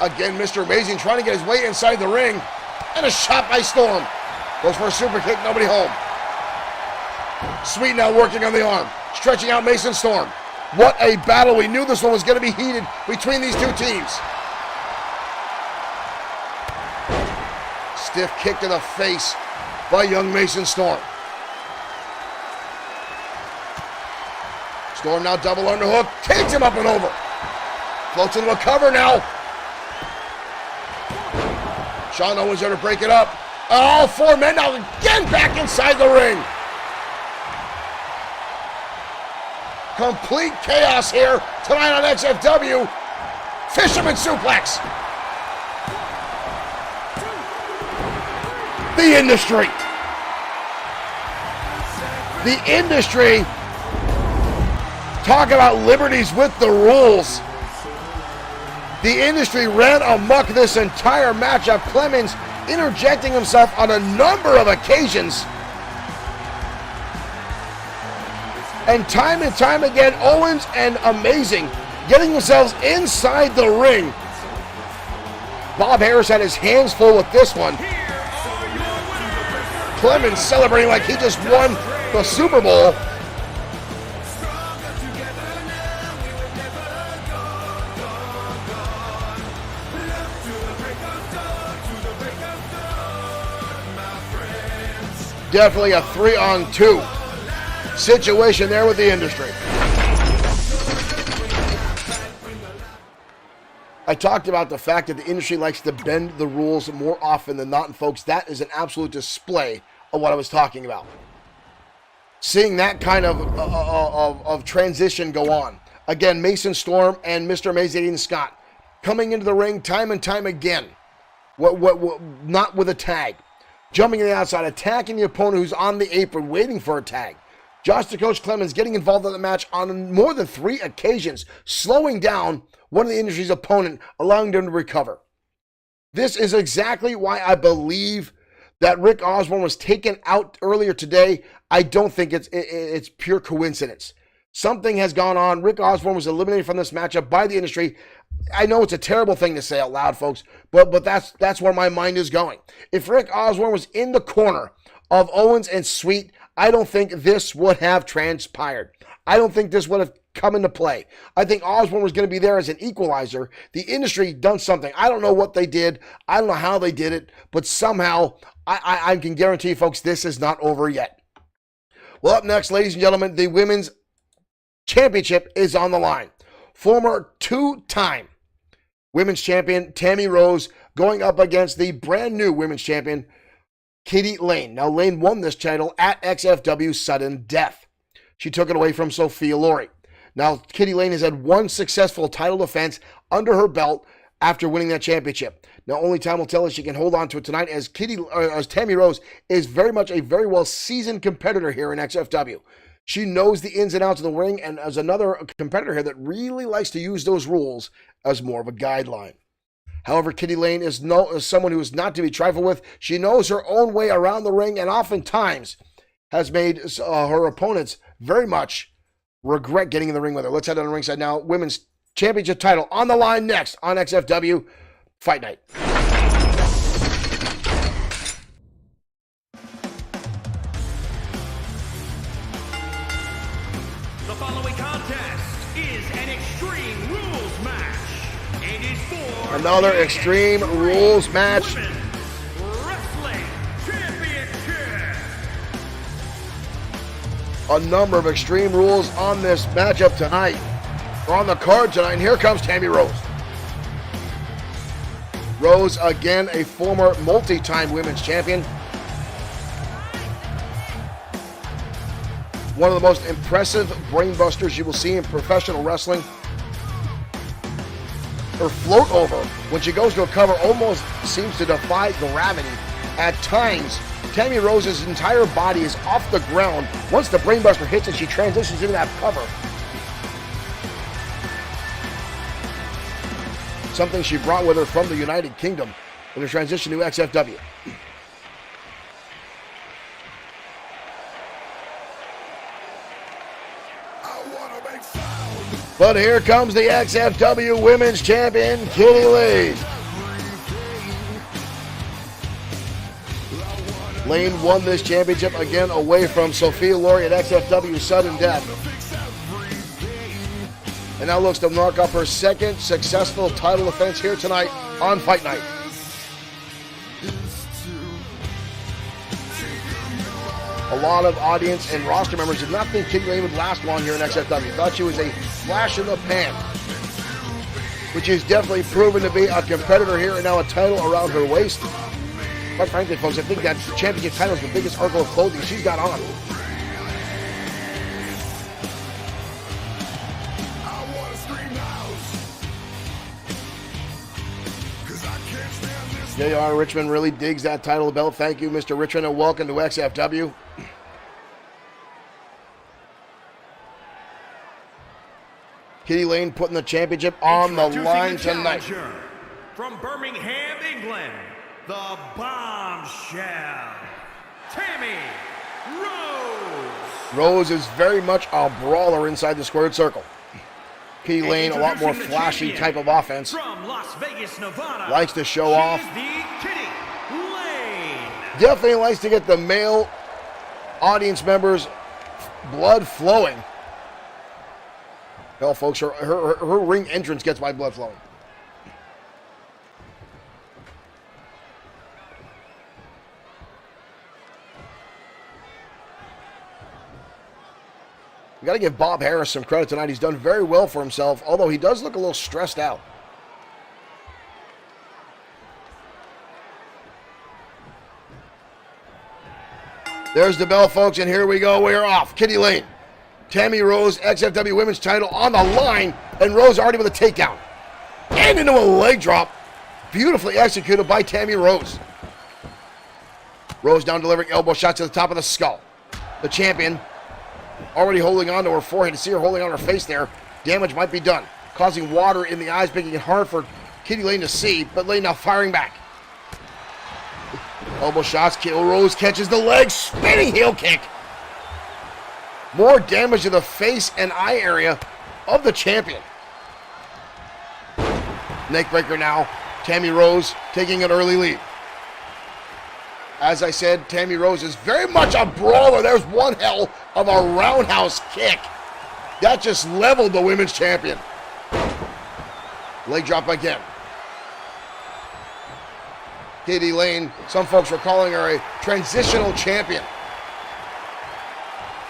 Again, Mr. Amazing trying to get his way inside the ring. And a shot by Storm. Goes for a super kick, nobody home. Sweet now working on the arm. Stretching out Mason Storm. What a battle. We knew this one was going to be heated between these two teams. Stiff kick to the face by young Mason Storm. Storm now double underhook. Takes him up and over. Floats into a cover now. Sean Owens there to break it up. All 4 men now again back inside the ring. Complete chaos here tonight on XFW. Fisherman suplex. The industry. The industry. Talk about liberties with the rules. The industry ran amok this entire matchup. Clemens interjecting himself on a number of occasions. And time again, Owens and Amazing getting themselves inside the ring. Bob Harris had his hands full with this one. Clemens celebrating like he just won the Super Bowl. Definitely a 3-on-2 situation there with the industry. I talked about the fact that the industry likes to bend the rules more often than not, and folks, that is an absolute display of what I was talking about. Seeing that kind of transition go on. Again, Mason Storm and Mr. Amazing Scott coming into the ring time and time again. Not with a tag. Jumping to the outside, attacking the opponent who's on the apron, waiting for a tag. Josh the Coach Clemens getting involved in the match on more than 3 occasions, slowing down one of the industry's opponent, allowing them to recover. This is exactly why I believe that Rick Osborne was taken out earlier today. I don't think it's pure coincidence. Something has gone on. Rick Osborne was eliminated from this matchup by the industry. I know it's a terrible thing to say out loud, folks, but that's where my mind is going. If Rick Osborne was in the corner of Owens and Sweet, I don't think this would have transpired. I don't think this would have come into play. I think Osborne was going to be there as an equalizer. The industry done something. I don't know what they did. I don't know how they did it, but somehow I can guarantee you, folks, this is not over yet. Well, up next, ladies and gentlemen, the Women's Championship is on the line. Former 2-time Women's Champion Tammy Rose going up against the brand new Women's Champion Katie Lane. Now, Lane won this title at XFW Sudden Death. She took it away from Sophia Laurie. Now, Katie Lane has had 1 successful title defense under her belt after winning that championship. Now, only time will tell if she can hold on to it tonight, as Tammy Rose is very much a very well-seasoned competitor here in XFW. She knows the ins and outs of the ring, and as another competitor here that really likes to use those rules as more of a guideline. However, Katie Lane is someone who is not to be trifled with. She knows her own way around the ring, and oftentimes has made her opponents very much regret getting in the ring with her. Let's head on the ringside now. Women's Championship title on the line next on XFW Fight Night. The following contest is an Extreme Rules match. It is for another Extreme Rules match. Women's Wrestling Championship. A number of Extreme Rules on this matchup tonight. We're on the card tonight, and here comes Tammy Rose. Rose, again, a former multi-time women's champion. One of the most impressive brainbusters you will see in professional wrestling. Her float over, when she goes to a cover, almost seems to defy gravity. At times, Tammy Rose's entire body is off the ground. Once the brainbuster hits and she transitions into that cover. Something she brought with her from the United Kingdom in her transition to XFW. But here comes the XFW Women's Champion, Katie Lane. Lane won this championship again away from Sophia Laurie at XFW Sudden Death. And now looks to mark up her 2nd successful title defense here tonight on Fight Night. A lot of audience and roster members did not think Katie Lane would last long here in XFW. Thought she was a flash in the pan, which is definitely proven to be a competitor here, and now a title around her waist. Quite frankly, folks, I think that championship title is the biggest article of clothing she's got on. JR Richmond really digs that title belt. Thank you, Mr. Richmond, and welcome to XFW. Katie Lane putting the championship on the line tonight. From Birmingham, England, the Bombshell, Tammy Rose. Rose is very much a brawler inside the squared circle. Katie Lane, a lot more flashy type of offense. From Las Vegas, Nevada, likes to show off. the Katie Lane. Definitely likes to get the male audience members' blood flowing. Hell, folks, her ring entrance gets my blood flowing. We got to give Bob Harris some credit tonight. He's done very well for himself, although he does look a little stressed out. There's the bell, folks, and here we go. We're off. Kitty Lane. Tammy Rose, XFW Women's title on the line, and Rose already with a takedown. And into a leg drop. Beautifully executed by Tammy Rose. Rose down delivering elbow shots to the top of the skull. The champion already holding on to her forehead. You see her holding on her face there. Damage might be done. Causing water in the eyes, making it hard for Kitty Lane to see. But Lane now firing back. Elbow shots. Rose catches the leg. Spinning heel kick. More damage to the face and eye area of the champion. Neckbreaker now. Tammy Rose taking an early lead. As I said, Tammy Rose is very much a brawler. There's one hell of a roundhouse kick. That just leveled the women's champion. Leg drop again. Kitty Lane, some folks were calling her a transitional champion.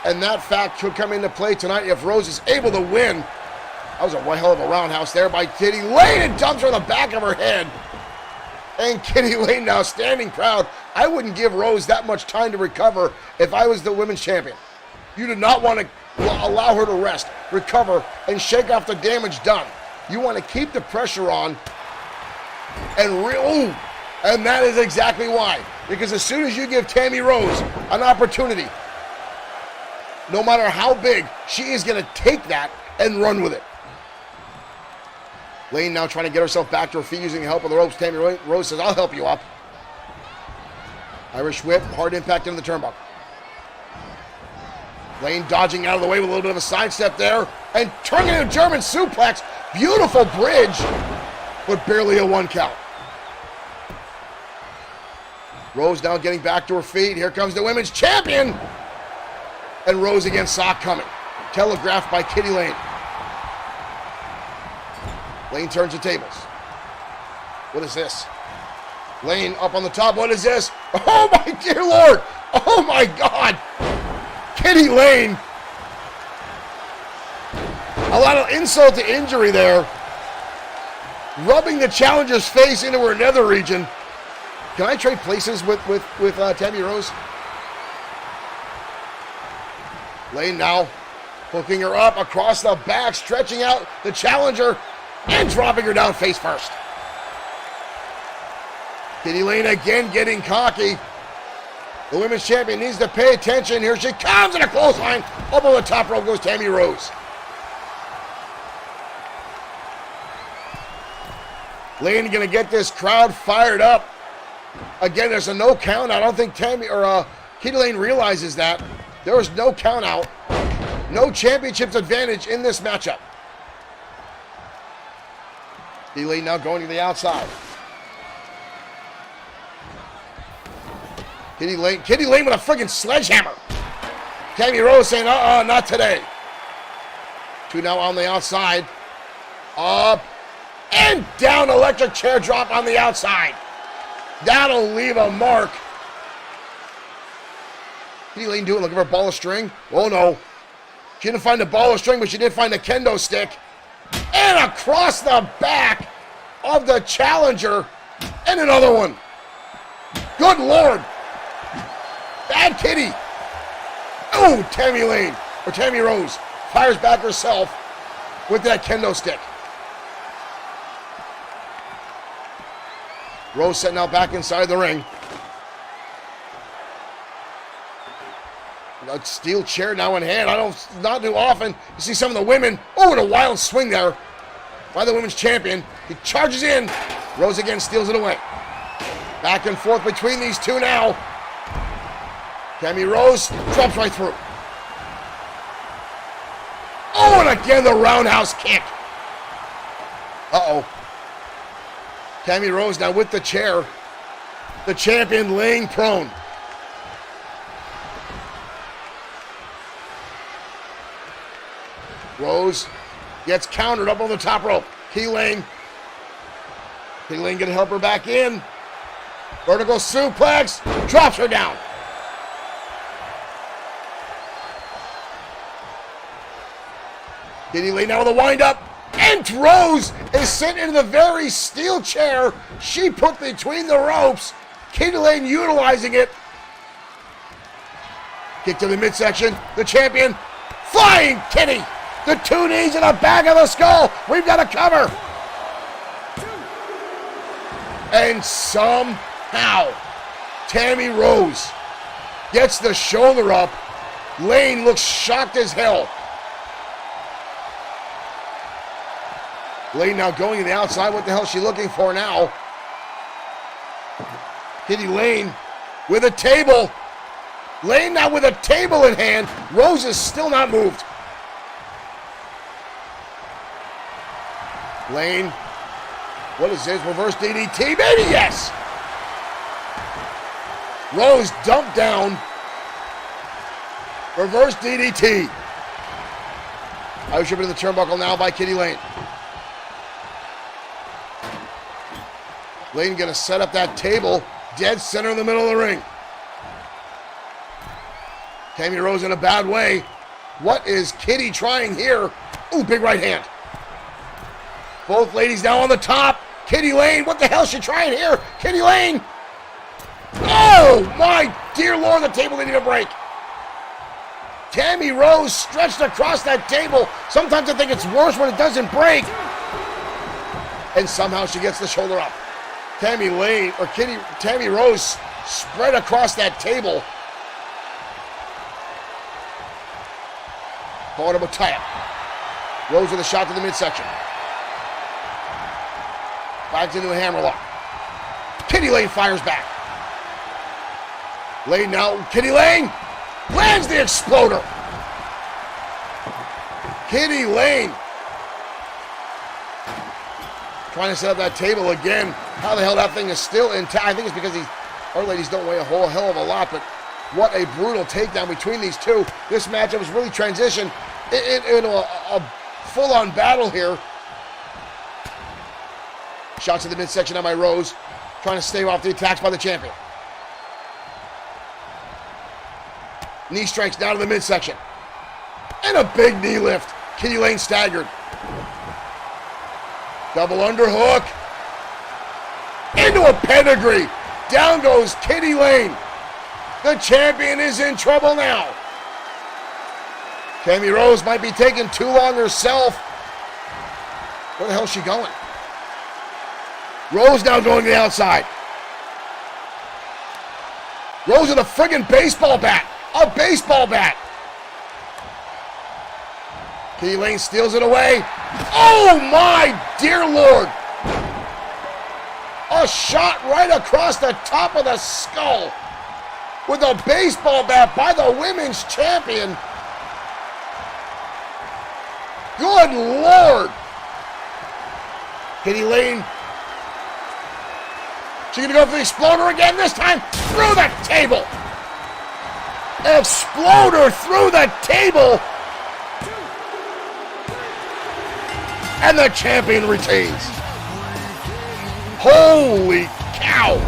And that fact could come into play tonight if Rose is able to win. That was a hell of a roundhouse there by Kitty Lane, and dumps her on the back of her head. And Kitty Lane now standing proud. I wouldn't give Rose that much time to recover if I was the women's champion. You do not want to allow her to rest, recover, and shake off the damage done. You want to keep the pressure on. And that is exactly why. Because as soon as you give Tammy Rose an opportunity, no matter how big, she is going to take that and run with it. Lane now trying to get herself back to her feet using the help of the ropes. Tammy Rose says, I'll help you up. Irish whip, hard impact into the turnbuckle. Lane dodging out of the way with a little bit of a sidestep there. And turning into a German suplex. Beautiful bridge, but barely a 1 count. Rose now getting back to her feet. Here comes the women's champion. And Rose again saw coming. Telegraphed by Kitty Lane. Lane turns the tables. What is this? Lane up on the top. What is this? Oh my dear Lord! Oh my God! Kitty Lane. A lot of insult to injury there. Rubbing the challenger's face into her nether region. Can I trade places with Tammy Rose? Lane now hooking her up across the back, stretching out the challenger and dropping her down face first. Kitty Lane again getting cocky. The women's champion needs to pay attention. Here she comes in a clothesline. Up on the top rope goes Tammy Rose. Lane gonna get this crowd fired up. Again, there's a no count. I don't think Kitty Lane realizes that. There was no count out. No championships advantage in this matchup. Kitty Lane now going to the outside. Kitty Lane with a friggin' sledgehammer. Tammy Rose saying, not today. 2 now on the outside. Up and down, electric chair drop on the outside. That'll leave a mark. Kitty Lane doing, looking for a ball of string. Oh no. She didn't find a ball of string, but she did find a kendo stick. And across the back of the challenger. And another one. Good Lord. Bad Kitty. Oh, Tammy Rose fires back herself with that kendo stick. Rose setting out back inside the ring. A steel chair now in hand. Not too often you see some of the women. Oh, and a wild swing there by the women's champion. He charges in. Rose again steals it away. Back and forth between these two now. Tammy Rose drops right through. Oh, and again the roundhouse kick. Uh-oh. Tammy Rose now with the chair. The champion laying prone. Rose gets countered up on the top rope. Kitty Lane gonna help her back in. Vertical suplex. Drops her down. Kitty Lane now with a wind-up. And Rose is sitting in the very steel chair she put between the ropes. Kitty Lane utilizing it. Kick to the midsection. The champion. Flying Kitty. The 2 knees in the back of the skull. We've got a cover. And somehow, Tammy Rose gets the shoulder up. Lane looks shocked as hell. Lane now going to the outside. What the hell is she looking for now? Kitty Lane with a table. Lane now with a table in hand. Rose is still not moved. Lane. What is this? Reverse DDT? Maybe yes. Rose dumped down. Reverse DDT. Irish whip into the turnbuckle now by Kitty Lane. Lane gonna set up that table. Dead center in the middle of the ring. Tammy Rose in a bad way. What is Kitty trying here? Ooh, big right hand. Both ladies now on the top. Kitty Lane, what the hell is she trying here? Kitty Lane. Oh, my dear Lord, the table didn't even break. Tammy Rose stretched across that table. Sometimes I think it's worse when it doesn't break. And somehow she gets the shoulder up. Tammy Rose spread across that table. Portable tie-up. Rose with a shot to the midsection. Backs into a hammerlock. Kitty Lane fires back. Lane now. Kitty Lane lands the exploder. Kitty Lane trying to set up that table again. How the hell that thing is still intact? I think it's because our ladies don't weigh a whole hell of a lot, but what a brutal takedown between these two. This matchup has really transitioned into a full-on battle here. Shots to the midsection on by Rose, trying to stave off the attacks by the champion. Knee strikes down to the midsection. And a big knee lift. Kitty Lane staggered. Double underhook. Into a pedigree. Down goes Kitty Lane. The champion is in trouble now. Tammy Rose might be taking too long herself. Where the hell is she going? Rose now going to the outside. Rose with a friggin' baseball bat. A baseball bat. Kitty Lane steals it away. Oh my dear Lord. A shot right across the top of the skull with a baseball bat by the women's champion. Good Lord. Kitty Lane. She's going to go for the exploder again, this time through the table. Exploder through the table. And the champion retains. Holy cow.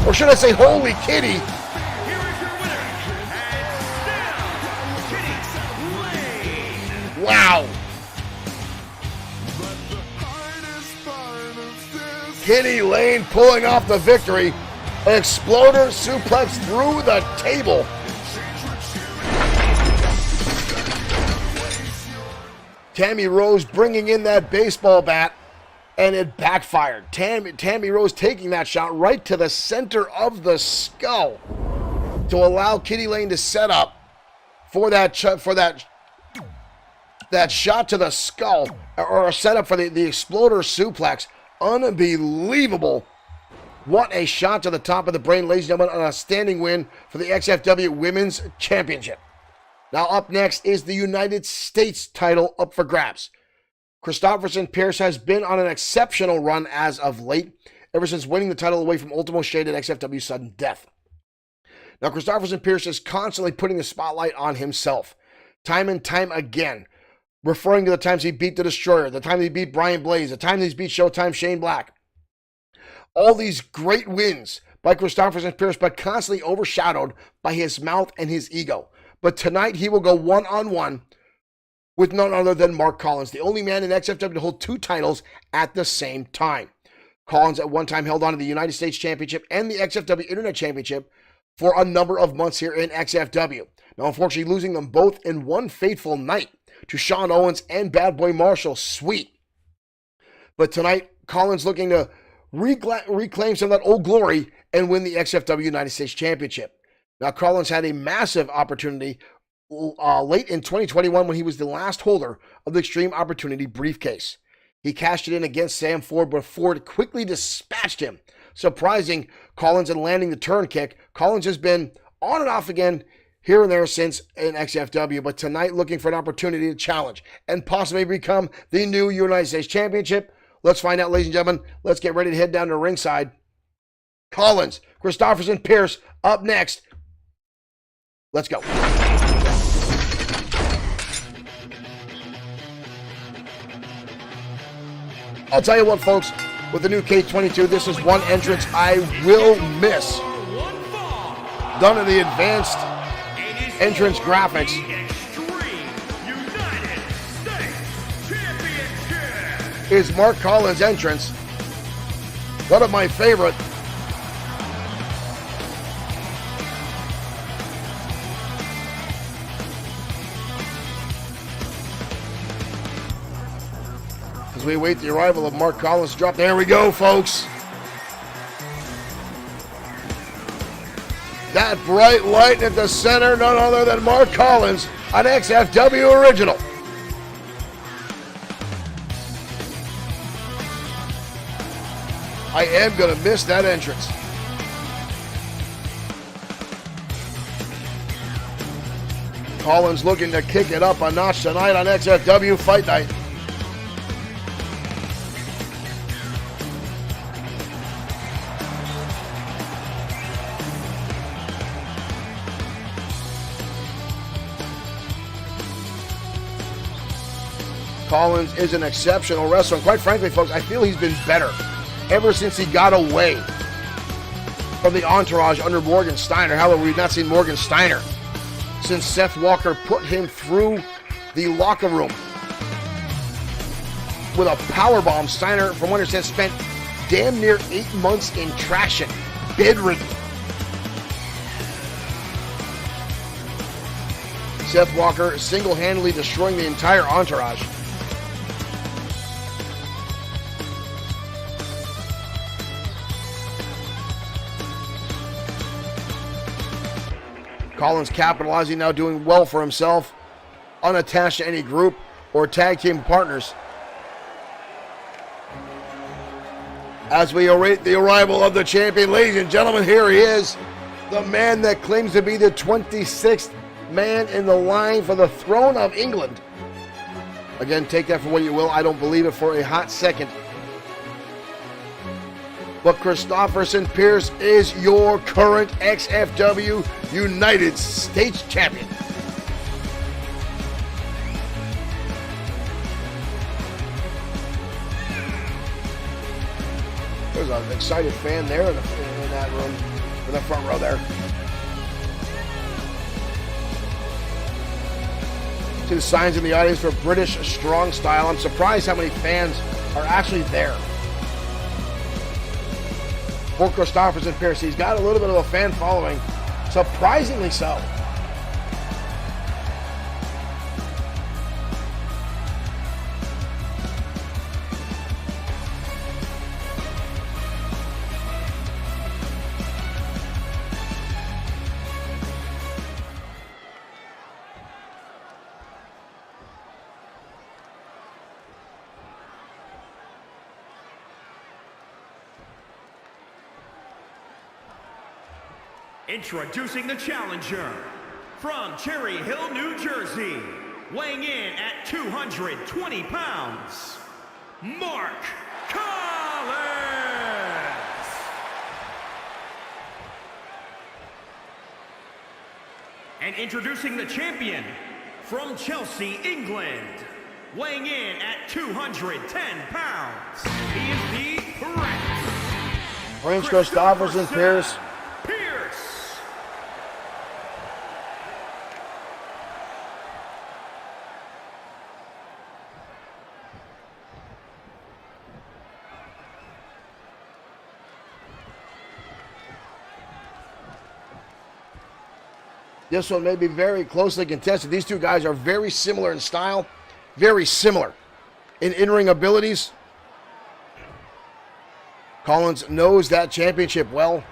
Or should I say holy kitty. Here is your winner, and still, Kitty Lane. Wow. Kitty Lane pulling off the victory. Exploder suplex through the table. Tammy Rose bringing in that baseball bat, and it backfired. Tammy Rose taking that shot right to the center of the skull to allow Kitty Lane to set up for that shot to the skull, or a setup for the exploder suplex. Unbelievable. What a shot to the top of the brain, ladies and gentlemen, on a standing win for the XFW Women's Championship. Now up next is the United States title up for grabs. Christopherson Pierce has been on an exceptional run as of late, ever since winning the title away from Ultimo Shade at XFW Sudden Death. Now Christopherson Pierce is constantly putting the spotlight on himself, time and time again, referring to the times he beat the Destroyer, the time he beat Brian Blaze, the time he's beat Showtime Shane Black. All these great wins by Christopherson Pierce, but constantly overshadowed by his mouth and his ego. But tonight he will go one-on-one with none other than Mark Collins, the only man in XFW to hold 2 titles at the same time. Collins at one time held on to the United States Championship and the XFW Internet Championship for a number of months here in XFW. Now, unfortunately, losing them both in one fateful night to Sean Owens and Bad Boy Marshall. Sweet. But tonight, Collins looking to reclaim some of that old glory and win the XFW United States Championship. Now, Collins had a massive opportunity late in 2021 when he was the last holder of the Extreme Opportunity briefcase. He cashed it in against Sam Ford, but Ford quickly dispatched him, surprising Collins and landing the turn kick. Collins has been on and off again here and there since in XFW, but tonight looking for an opportunity to challenge and possibly become the new United States Championship. Let's find out, ladies and gentlemen. Let's get ready to head down to ringside. Collins, Christopherson, Pierce up next. Let's go. I'll tell you what, folks, with the new K22, this is one entrance I will miss. Done in the advanced entrance graphics. Is Mark Collins' entrance. One of my favorite. As we await the arrival of Mark Collins' drop. There we go, folks. That bright light at the center, none other than Mark Collins, an XFW original. I am going to miss that entrance. Collins looking to kick it up a notch tonight on XFW Fight Night. Collins is an exceptional wrestler. And quite frankly, folks, I feel he's been better ever since he got away from the entourage under Morgan Steiner. However, we've not seen Morgan Steiner since Seth Walker put him through the locker room with a powerbomb. Steiner, from what I understand, spent damn near 8 months in traction, bedridden. Seth Walker single-handedly destroying the entire entourage. Collins capitalizing now, doing well for himself, unattached to any group or tag team partners. As we await the arrival of the champion, ladies and gentlemen, here he is, the man that claims to be the 26th man in the line for the throne of England. Again, take that for what you will. I don't believe it for a hot second. But Christopherson Pierce is your current XFW United States champion. There's an excited fan there in that room, in the front row there. See the signs in the audience for British Strong Style. I'm surprised how many fans are actually there. For Christopherson Pierce, he's got a little bit of a fan following, surprisingly so. Introducing the challenger, from Cherry Hill, New Jersey, weighing in at 220 pounds, Mark Collins. And introducing the champion, from Chelsea, England, weighing in at 210 pounds, he is the Prince Christopherson Pierce. This one may be very closely contested. These two guys are very similar in style, very similar in-ring abilities. Collins knows that championship well.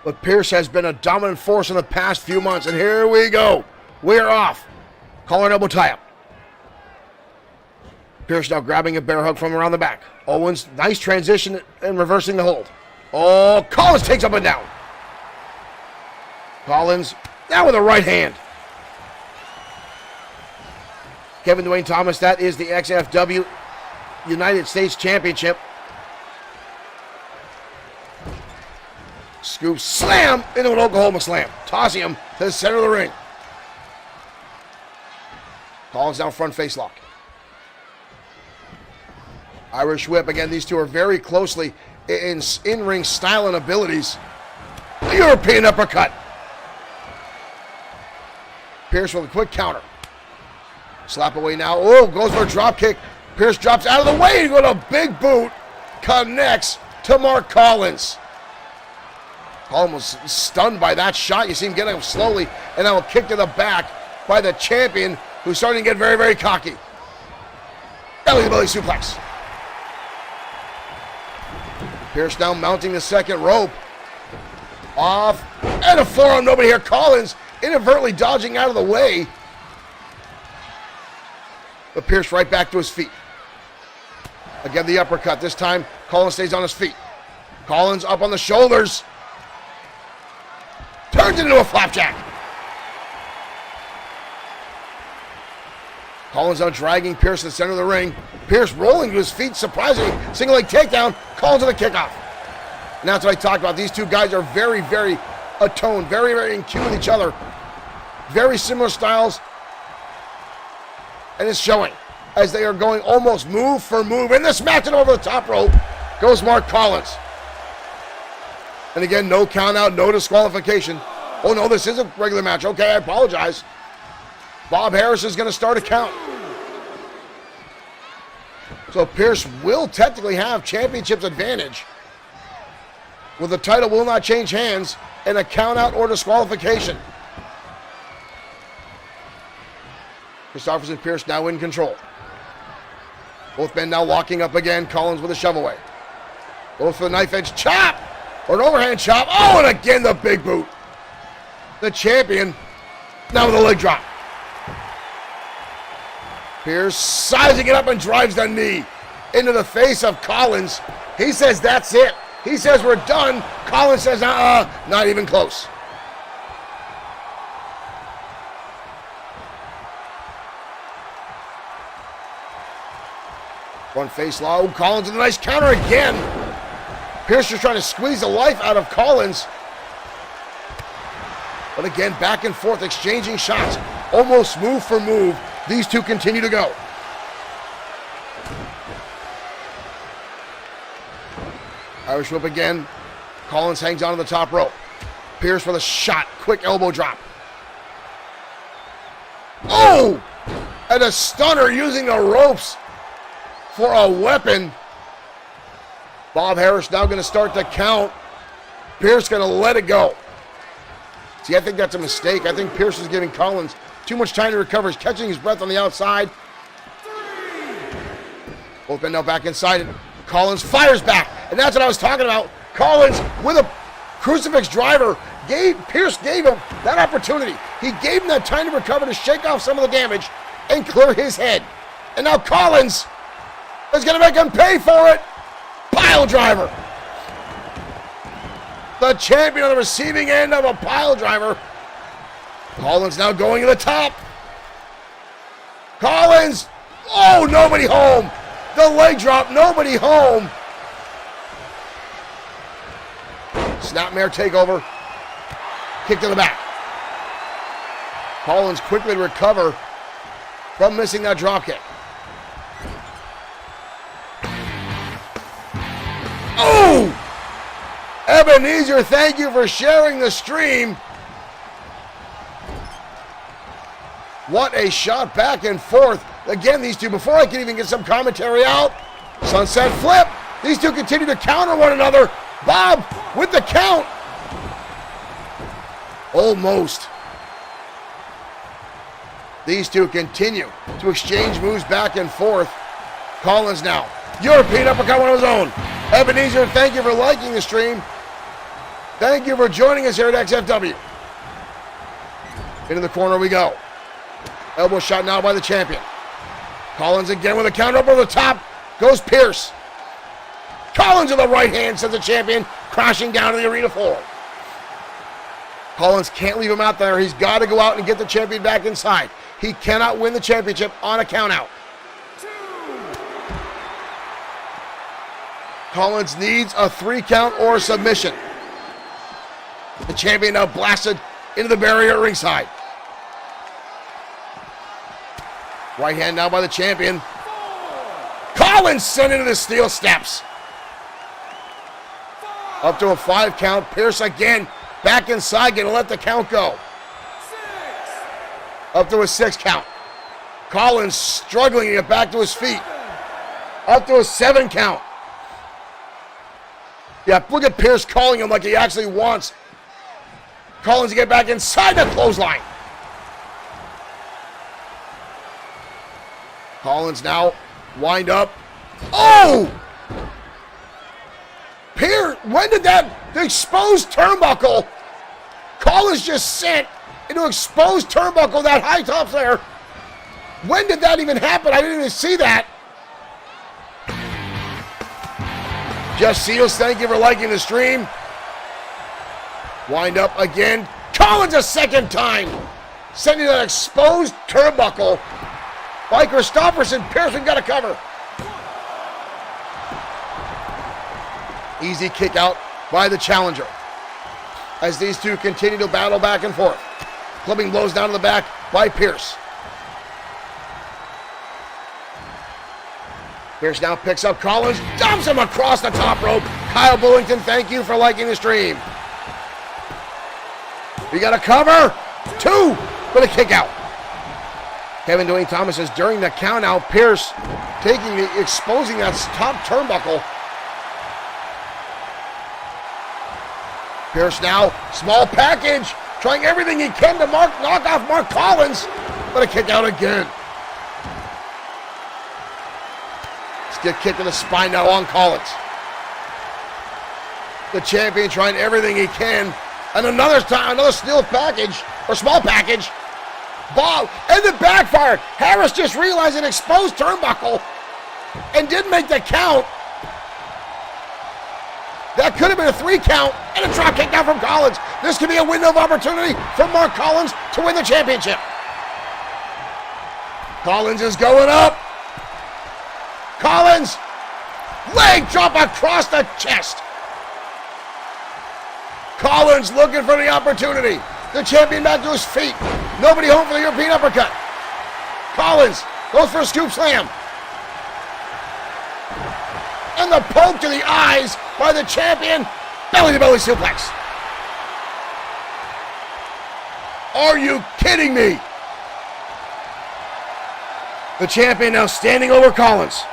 But Pierce has been a dominant force in the past few months. And here we go. We're off. Collar and elbow tie-up. Pierce now grabbing a bear hug from around the back. Owens, nice transition and reversing the hold. Oh, Collins takes up and down. Collins now with a right hand. Kevin Dwayne Thomas, that is the XFW United States Championship. Scoop slam into an Oklahoma slam. Tossing him to the center of the ring. Collins down front face lock. Irish whip. Again, these two are very closely in-ring style and abilities. European uppercut. Pierce with a quick counter. Slap away now. Oh, goes for a drop kick. Pierce drops out of the way. Going a big boot. Connects to Mark Collins. Collins was stunned by that shot. You see him getting up slowly. And now a kick to the back by the champion, who's starting to get very, very cocky. Belly-to-belly suplex. Pierce now mounting the second rope. Off. And a forearm. Nobody here. Collins inadvertently dodging out of the way. But Pierce right back to his feet. Again, the uppercut. This time, Collins stays on his feet. Collins up on the shoulders. Turns into a flapjack. Collins now dragging Pierce to the center of the ring. Pierce rolling to his feet, surprisingly. Single leg takedown. Collins with a kickoff. And that's what I talked about. These two guys are very, very attuned, very, very in tune with each other. Very similar styles. And it's showing as they are going almost move for move. And this match over the top rope goes Mark Collins. And again, no count out, no disqualification. Oh no, this is a regular match. Okay, I apologize. Bob Harris is going to start a count. So Pierce will technically have championship's advantage. Well, the title will not change hands in a count out or disqualification. Christopherson and Pierce now in control. Both men now locking up again. Collins with a shove away. Both for the knife edge chop. Or an overhand chop. Oh, and again the big boot. The champion now with a leg drop. Pierce sizing it up and drives the knee into the face of Collins. He says that's it. He says we're done. Collins says not even close. Front face law. Oh, Collins with a nice counter again. Pierce just trying to squeeze the life out of Collins. But again, back and forth, exchanging shots. Almost move for move. These two continue to go. Irish whip again. Collins hangs onto the top rope. Pierce with a shot. Quick elbow drop. Oh! And a stunner using the ropes for a weapon. Bob Harris now going to start the count. Pierce going to let it go. See, I think that's a mistake. I think Pierce is giving Collins too much time to recover. He's catching his breath on the outside. Both men now back inside. And Collins fires back. And that's what I was talking about. Collins with a crucifix driver. Pierce gave him that opportunity. He gave him that time to recover, to shake off some of the damage and clear his head. And now Collins is going to make him pay for it. Pile driver. The champion on the receiving end of a pile driver. Collins now going to the top. Collins. Oh, nobody home. The leg drop, nobody home. Snapmare takeover. Kick to the back. Collins quickly to recover from missing that drop kick. Oh! Ebenezer, thank you for sharing the stream. What a shot back and forth. Again, these two, before I can even get some commentary out, sunset flip. These two continue to counter one another. Bob with the count. Almost. These two continue to exchange moves back and forth. Collins now. European uppercut, one of his own. Ebenezer, thank you for liking the stream. Thank you for joining us here at XFW. Into the corner we go. Elbow shot now by the champion. Collins again with a counter up over the top. Goes Pierce. Collins with the right hand sends the champion crashing down to the arena floor. Collins can't leave him out there. He's got to go out and get the champion back inside. He cannot win the championship on a countout. Collins needs a 3 count or a submission. The champion now blasted into the barrier at ringside. Right hand now by the champion. Collins sent into the steel steps. Up to a 5 count. Pierce again. Back inside. Gonna let the count go. Up to a 6 count. Collins struggling to get back to his feet. Up to a 7 count. Yeah, look at Pierce calling him like he actually wants Collins to get back inside the clothesline. Collins now wind up. Oh! Pierce, when did the exposed turnbuckle? Collins just sent into exposed turnbuckle, that high top there. When did that even happen? I didn't even see that. Just Seals, thank you for liking the stream. Wind up again. Collins a second time. Sending that exposed turnbuckle by Christopherson. Pearson got a cover. Easy kick out by the challenger. As these two continue to battle back and forth. Clubbing blows down to the back by Pierce. Pierce now picks up Collins, dumps him across the top rope. Kyle Bullington, thank you for liking the stream. We got a cover. 2 for the kick out. Kevin Dwayne Thomas says during the count out, Pierce exposing that top turnbuckle. Pierce now, small package, trying everything he can to knock off Mark Collins, but a kick out again. Get kicked in the spine now on Collins. The champion trying everything he can. And another steel package, or small package. Bob, and it backfired. Harris just realized an exposed turnbuckle and didn't make the count. That could have been a 3 count and a drop kick down from Collins. This could be a window of opportunity for Mark Collins to win the championship. Collins is going up. Collins, leg drop across the chest. Collins looking for the opportunity. The champion back to his feet. Nobody home for the European uppercut. Collins goes for a scoop slam. And the poke to the eyes by the champion. Belly to belly suplex. Are you kidding me? The champion now standing over Collins.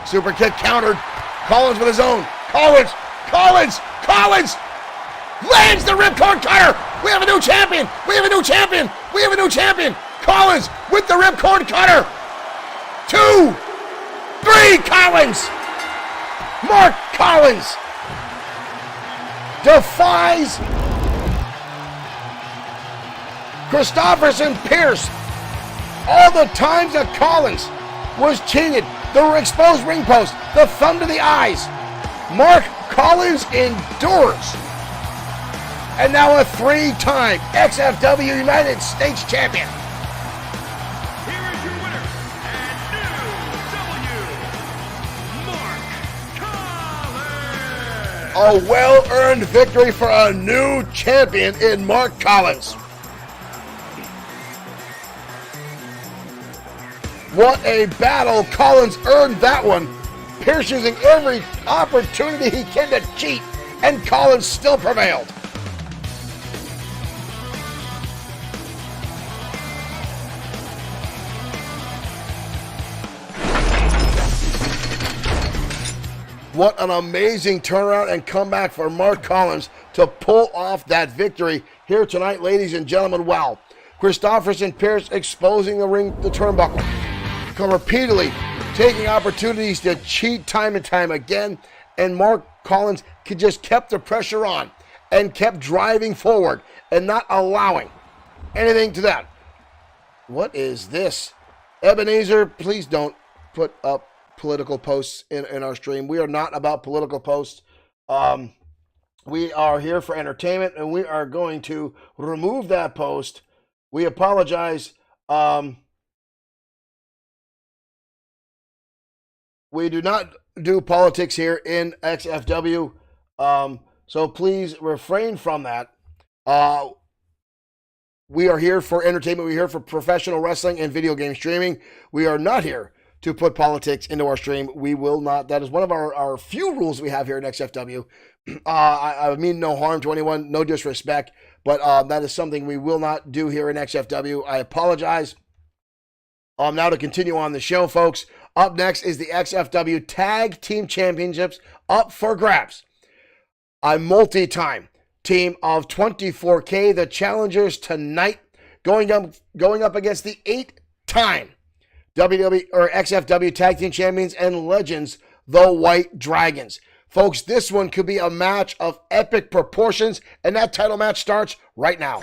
Super kick countered. Collins with his own. Collins lands the ripcord cutter. We have a new champion. Collins with the ripcord cutter. 2, 3, Collins. Mark Collins defies Christopherson Pierce. All the times that Collins was cheated. The exposed ring post, the thumb to the eyes. Mark Collins endures. And now a 3-time XFW United States champion. Here is your winner and new Mark Collins. A well-earned victory for a new champion in Mark Collins. What a battle. Collins earned that one. Pierce using every opportunity he can to cheat, and Collins still prevailed. What an amazing turnaround and comeback for Mark Collins to pull off that victory here tonight, ladies and gentlemen. Wow. Christopherson Pierce exposing the turnbuckle. Repeatedly taking opportunities to cheat time and time again. And Mark Collins just kept the pressure on and kept driving forward and not allowing anything to that. What is this? Ebenezer, please don't put up political posts in our stream. We are not about political posts. We are here for entertainment, and we are going to remove that post. We apologize. We do not do politics here in XFW, so please refrain from that. We are here for entertainment. We're here for professional wrestling and video game streaming. We are not here to put politics into our stream. We will not. That is one of our few rules we have here in XFW. I mean no harm to anyone, no disrespect, but that is something we will not do here in XFW. I apologize. Now to continue on the show, folks. Up next is the XFW Tag Team Championships up for grabs. A multi-time team of 24K, the challengers tonight, going up against the 8-time XFW Tag Team Champions and Legends, the White Dragons. Folks, this one could be a match of epic proportions, and that title match starts right now.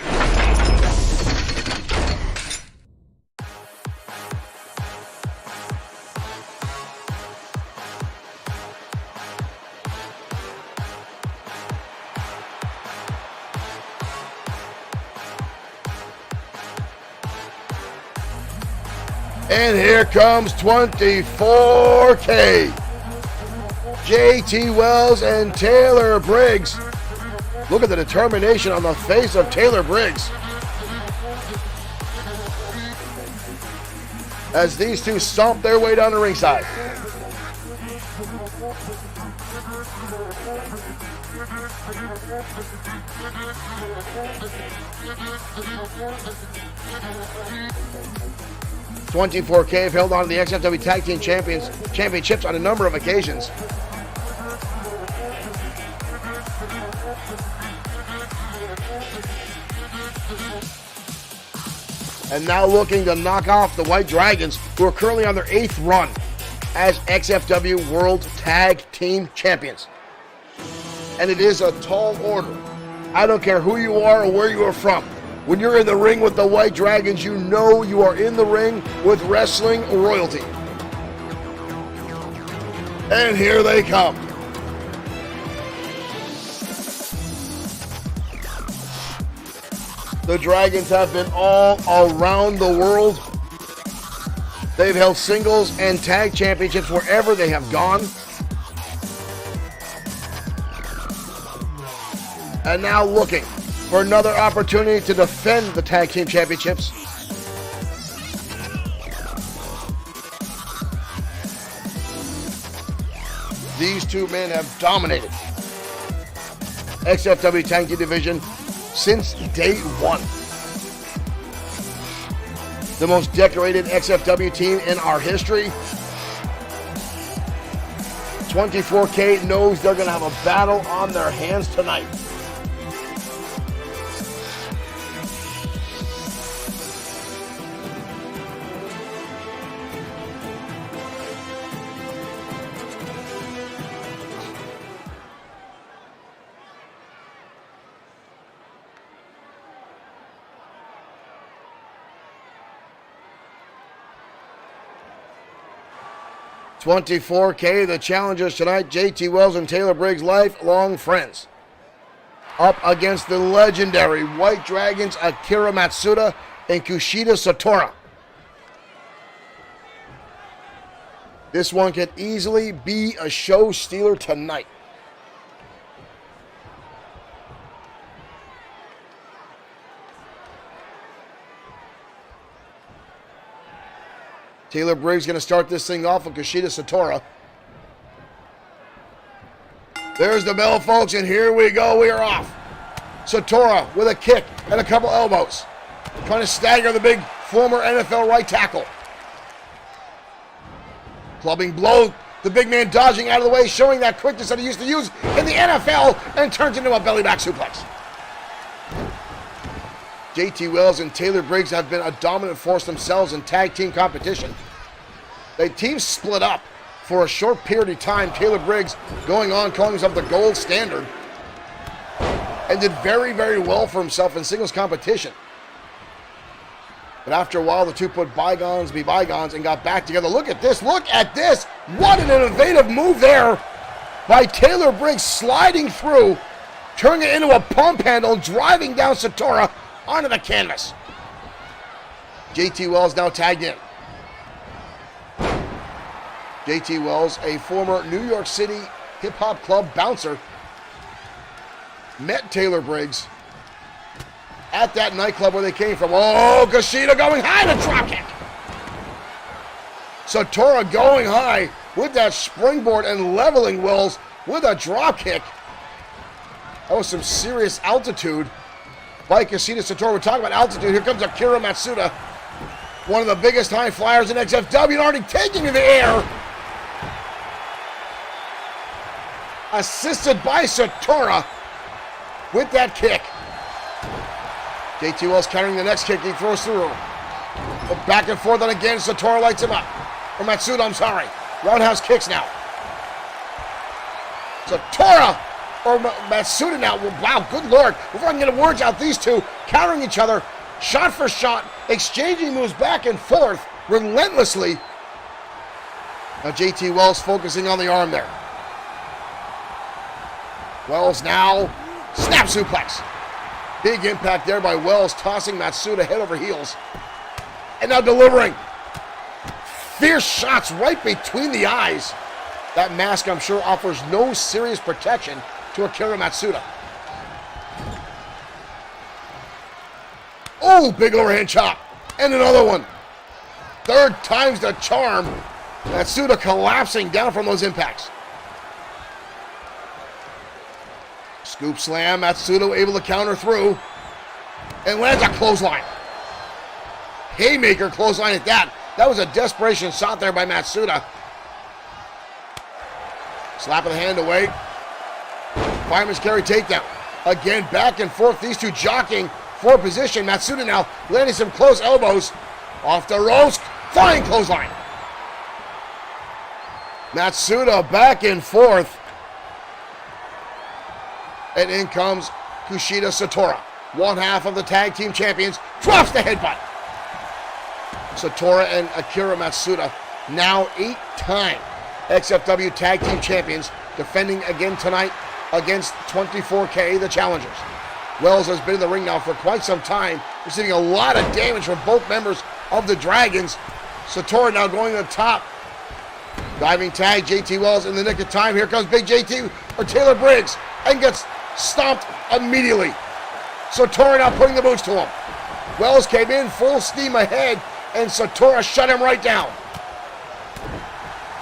And here comes 24K. JT Wells and Taylor Briggs. Look at the determination on the face of Taylor Briggs as these two stomp their way down the ringside. $24K have held on to the XFW Tag Team Championships on a number of occasions. And now looking to knock off the White Dragons, who are currently on their 8th run as XFW World Tag Team Champions. And it is a tall order. I don't care who you are or where you are from. When you're in the ring with the White Dragons, you know you are in the ring with wrestling royalty. And here they come. The Dragons have been all around the world. They've held singles and tag championships wherever they have gone. And now looking for another opportunity to defend the Tag Team Championships. These two men have dominated XFW Tag Team Division since day one. The most decorated XFW team in our history. 24K knows they're going to have a battle on their hands tonight. $24K, the challengers tonight, JT Wells and Taylor Briggs, lifelong friends. Up against the legendary White Dragons, Akira Matsuda and Kushida Satora. This one could easily be a show stealer tonight. Taylor Briggs going to start this thing off with Kushida Satora. There's the bell, folks, and here we go. We are off. Satora with a kick and a couple elbows. Trying to stagger the big former NFL right tackle. Clubbing blow The big man dodging out of the way, showing that quickness that he used to use in the NFL, and turns into a belly back suplex. JT Wells and Taylor Briggs have been a dominant force themselves in tag team competition. The team split up for a short period of time. Taylor Briggs going on calling himself the gold standard and did very, very well for himself in singles competition. But after a while, the two put bygones be bygones and got back together. Look at this. Look at this. What an innovative move there by Taylor Briggs, sliding through, turning it into a pump handle, driving down Satora onto the canvas. JT Wells now tagged in. JT Wells, a former New York City hip-hop club bouncer, met Taylor Briggs at that nightclub where they came from. Oh, Kushida going high, the dropkick. Satora going high with that springboard and leveling Wells with a dropkick. That was some serious altitude by Kushida Satora. We're talking about altitude. Here comes Akira Matsuda, one of the biggest high flyers in XFW, already taking to the air. Assisted by Satora with that kick. JT Wells countering the next kick he throws through. But back and forth, and again, Satora lights him up. Or Matsuda, I'm sorry. Roundhouse kicks now. Satora, or Matsuda now. Wow, good lord. Before I can get words out, these two countering each other, shot for shot, exchanging moves back and forth relentlessly. Now JT Wells focusing on the arm there. Wells now, snap suplex. Big impact there by Wells, tossing Matsuda head over heels. And now delivering fierce shots right between the eyes. That mask, I'm sure, offers no serious protection to Akira Matsuda. Oh, big overhand chop. And another one. Third time's the charm. Matsuda collapsing down from those impacts. Scoop slam, Matsuda able to counter through. And lands a clothesline. Haymaker clothesline at that. That was a desperation shot there by Matsuda. Slap of the hand away. Fireman's carry takedown. Again, back and forth, these two jockeying for position. Matsuda now landing some close elbows. Off the ropes, flying clothesline. Matsuda back and forth. And in comes Kushida Satora. One half of the tag team champions drops the headbutt. Satora and Akira Matsuda, now 8-time XFW tag team champions, defending again tonight against 24K, the challengers. Wells has been in the ring now for quite some time, receiving a lot of damage from both members of the Dragons. Satora now going to the top. Diving tag, JT Wells in the nick of time. Here comes big JT, or Taylor Briggs, and gets stomped immediately. Satora now putting the boots to him. Wells came in full steam ahead, and Satora shut him right down.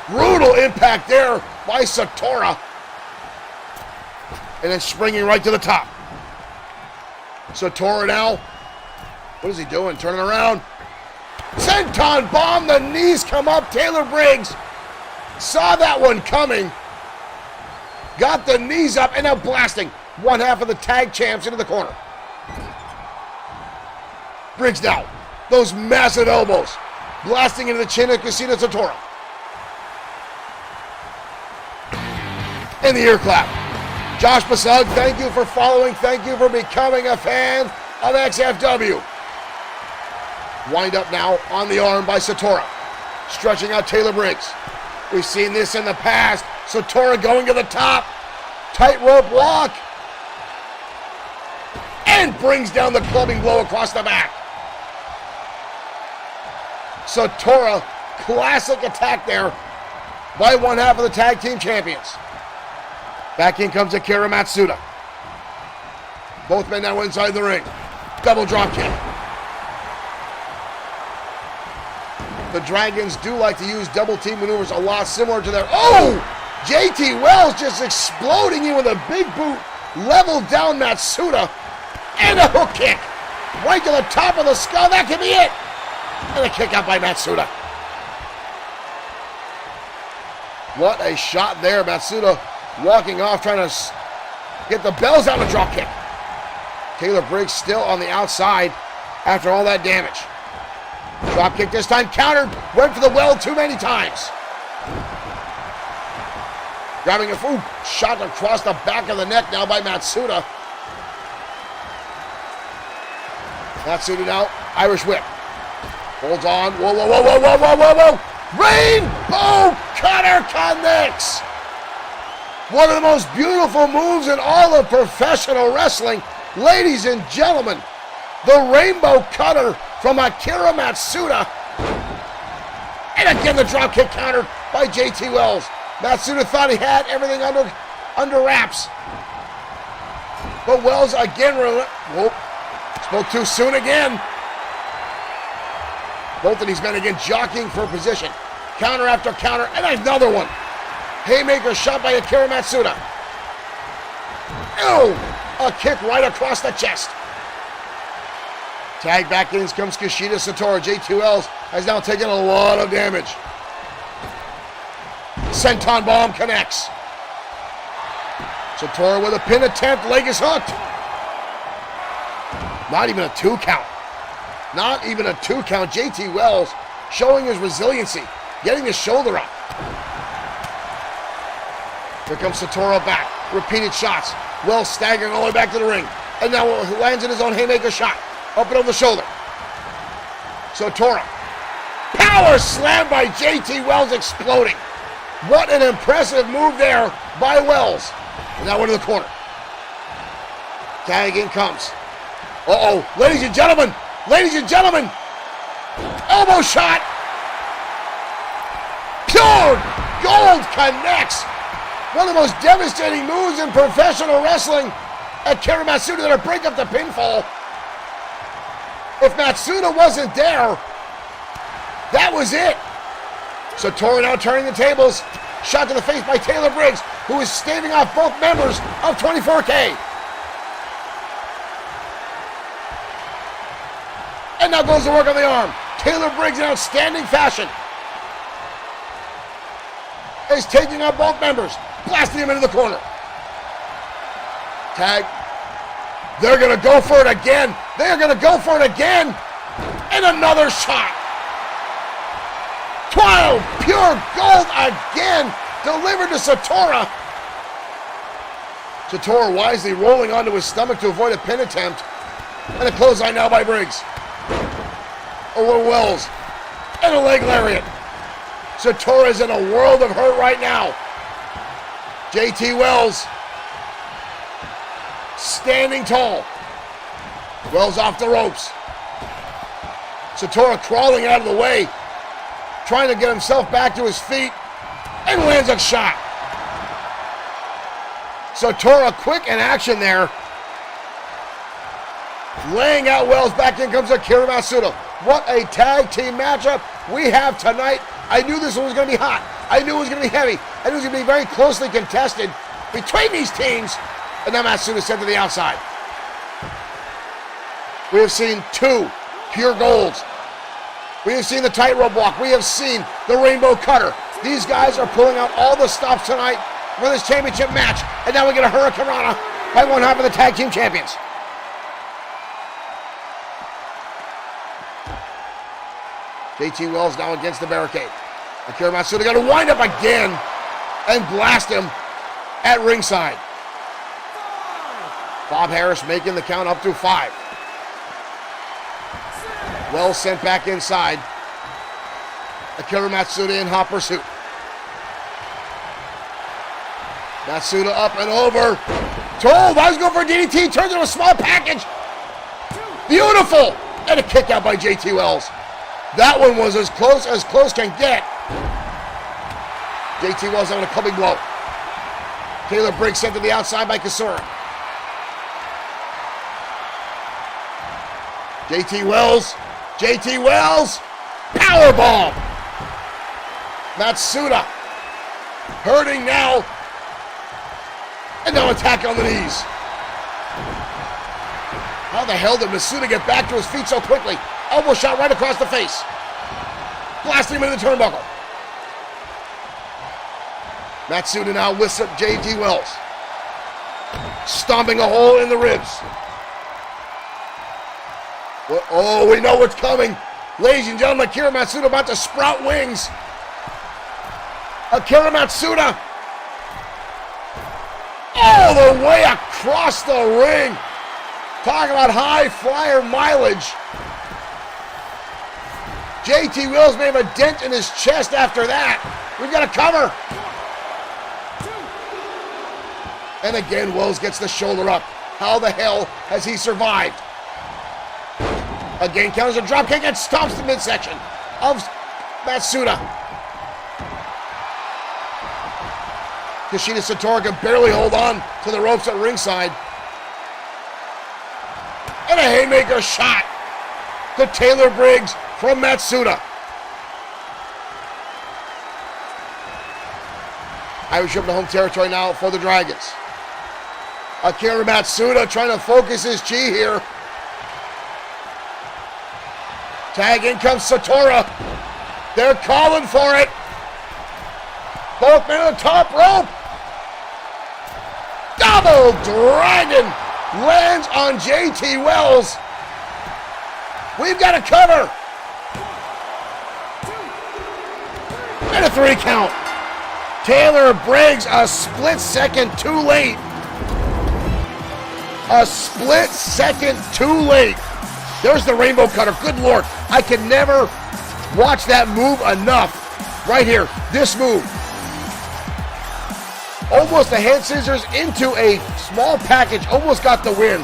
Brutal impact there by Satora. And then springing right to the top. Satora now, what is he doing? Turning around. Senton bomb, the knees come up. Taylor Briggs saw that one coming. Got the knees up and now blasting one half of the tag champs into the corner. Briggs now, those massive elbows, blasting into the chin of Kushida Satora. And the ear clap. Josh Basug, thank you for following. Thank you for becoming a fan of XFW. Wind up now on the arm by Satora. Stretching out Taylor Briggs. We've seen this in the past. Satora going to the top. Tightrope walk. And brings down the clubbing blow across the back. Satora, classic attack there by one half of the tag team champions. Back in comes Akira Matsuda. Both men now inside the ring. Double drop kick. The Dragons do like to use double team maneuvers a lot, similar to their... Oh! JT Wells just exploding in with a big boot. Leveled down Matsuda. And a hook kick. Right to the top of the skull. That could be it. And a kick out by Matsuda. What a shot there. Matsuda walking off, trying to get the bells out of the drop kick. Taylor Briggs still on the outside after all that damage. Drop kick this time, countered, went for the well too many times. Grabbing a shot across the back of the neck now by Matsuda. Matsuda now, Irish whip. Holds on, whoa, whoa, whoa, whoa, whoa, whoa, whoa, whoa. Rainbow cutter connects. One of the most beautiful moves in all of professional wrestling. Ladies and gentlemen, the rainbow cutter from Akira Matsuda. And again, the dropkick countered by JT Wells. Matsuda thought he had everything under wraps. But Wells again, spoke too soon again. Both of these men again jockeying for position. Counter after counter, and another one. Haymaker shot by Akira Matsuda. Oh, a kick right across the chest. Tag back in comes Kushida Satora. JT Wells has now taken a lot of damage. Senton bomb connects. Satora with a pin attempt. Leg is hooked. Not even a 2 count. Not even a 2 count. JT Wells showing his resiliency. Getting his shoulder up. Here comes Satora back. Repeated shots. Wells staggering all the way back to the ring. And now lands in his own haymaker shot. Up and over the shoulder. Satora. Power slam by JT Wells, exploding. What an impressive move there by Wells. And now into the corner. Tag in comes. Uh-oh. Ladies and gentlemen. Ladies and gentlemen. Elbow shot. Pure gold connects. One of the most devastating moves in professional wrestling. Akira Matsuda to break up the pinfall. If Matsuda wasn't there, that was it. Satora now turning the tables. Shot to the face by Taylor Briggs, who is staving off both members of 24K. And now goes to work on the arm. Taylor Briggs in outstanding fashion is taking out both members, blasting him into the corner. Tag. They're going to go for it again. They're going to go for it again. And another shot. 12 pure gold again, delivered to Satora. Satora wisely rolling onto his stomach to avoid a pin attempt. And a clothesline now by Briggs. Over Wells. And a leg lariat. Satora is in a world of hurt right now. JT Wells standing tall. Wells off the ropes. Satora crawling out of the way, trying to get himself back to his feet, and lands a shot. Satora quick in action there. Laying out Wells. Back in comes Akira Matsuda. What a tag team matchup we have tonight. I knew this one was going to be hot. I knew it was going to be heavy. I knew it was going to be very closely contested between these teams. And now Matsuda sent to the outside. We have seen 2 pure golds. We have seen the tightrope walk. We have seen the rainbow cutter. These guys are pulling out all the stops tonight for this championship match. And now we get a Hurricane Rana by one half of the tag team champions. JT Wells now against the barricade. Akira Matsuda got to wind up again and blast him at ringside. Bob Harris making the count up to 5. Wells sent back inside. Akira Matsuda in hot pursuit. Matsuda up and over. Told, I was going for a DDT, turns into a small package. Beautiful! And a kick out by JT Wells. That one was as close can get. JT Wells having a clubbing blow. Taylor Briggs sent to the outside by Kasura. JT Wells, powerbomb. Matsuda hurting now. And now attack on the knees. How the hell did Matsuda get back to his feet so quickly? Elbow shot right across the face. Blasting him into the turnbuckle. Matsuda now lifts up JT Wells. Stomping a hole in the ribs. Oh, we know what's coming. Ladies and gentlemen, Akira Matsuda about to sprout wings. Akira Matsuda all the way across the ring. Talking about high flyer mileage. JT Wills may have a dent in his chest after that. We've got a cover. And again, Wills gets the shoulder up. How the hell has he survived? Again, counters a drop kick and stomps the midsection of Matsuda. Kushida Satora can barely hold on to the ropes at ringside. And a haymaker shot to Taylor Briggs from Matsuda. Irish up to home territory now for the Dragons. Akira Matsuda trying to focus his chi here. Tag in comes Satora. They're calling for it. Both men on the top rope. Double Dragon lands on JT Wells. We've got a cover. And a 3 count. Taylor Briggs a split second too late. A split second too late. There's the rainbow cutter. Good Lord. I can never watch that move enough. Right here. This move. Almost a hand scissors into a small package. Almost got the win.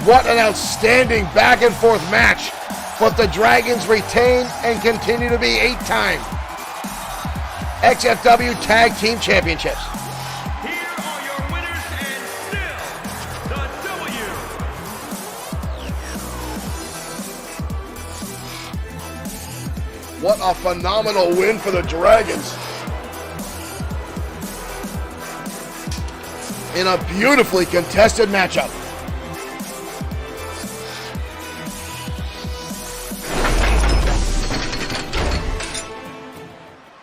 What an outstanding back and forth match. But the Dragons retain and continue to be 8-time XFW Tag Team Championships. Here are your winners and still the W. What a phenomenal win for the Dragons. In a beautifully contested matchup.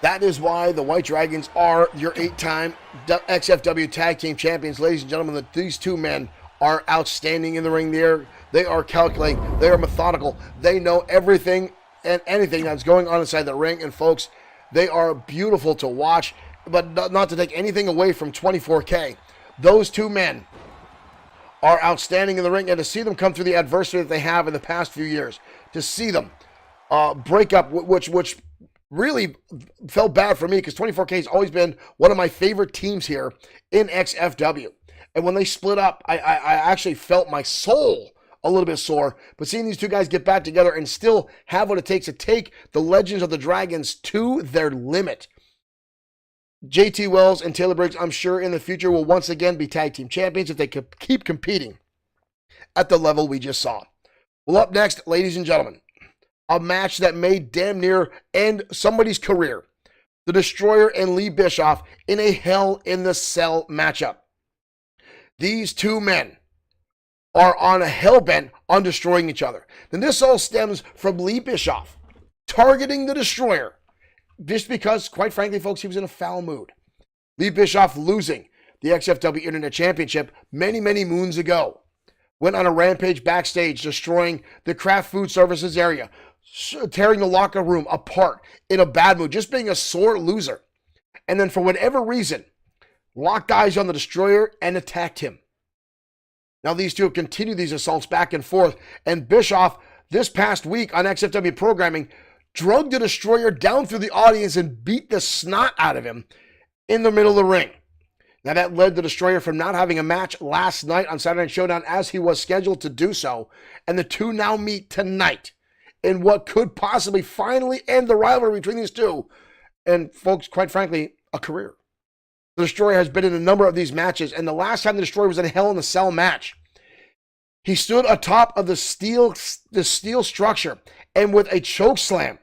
That is why the White Dragons are your 8-time XFW Tag Team Champions. Ladies and gentlemen, these two men are outstanding in the ring. They are calculating. They are methodical. They know everything and anything that's going on inside the ring. And folks, they are beautiful to watch, but not to take anything away from 24K. Those two men are outstanding in the ring, and to see them come through the adversity that they have in the past few years, to see them break up, which really felt bad for me because 24K has always been one of my favorite teams here in XFW. And when they split up, I actually felt my soul a little bit sore. But seeing these two guys get back together and still have what it takes to take the Legends of the Dragons to their limit. JT Wells and Taylor Briggs, I'm sure in the future will once again be tag team champions if they could keep competing at the level we just saw. Well, up next, ladies and gentlemen, a match that may damn near end somebody's career. The Destroyer and Lee Bischoff in a Hell in the Cell matchup. These two men are on a hellbent on destroying each other. Then this all stems from Lee Bischoff targeting the Destroyer. Just because, quite frankly, folks, he was in a foul mood. Lee Bischoff losing the XFW Internet Championship many, many moons ago. Went on a rampage backstage, destroying the craft food services area, tearing the locker room apart in a bad mood, just being a sore loser. And then for whatever reason, locked eyes on the Destroyer and attacked him. Now these two have continued these assaults back and forth, and Bischoff, this past week on XFW programming, drugged the Destroyer down through the audience and beat the snot out of him in the middle of the ring. Now that led the Destroyer from not having a match last night on Saturday Night Showdown as he was scheduled to do so, and the two now meet tonight in what could possibly finally end the rivalry between these two, and folks, quite frankly, a career. The Destroyer has been in a number of these matches, and the last time the Destroyer was in a Hell in a Cell match, he stood atop of the steel structure and with a choke slam,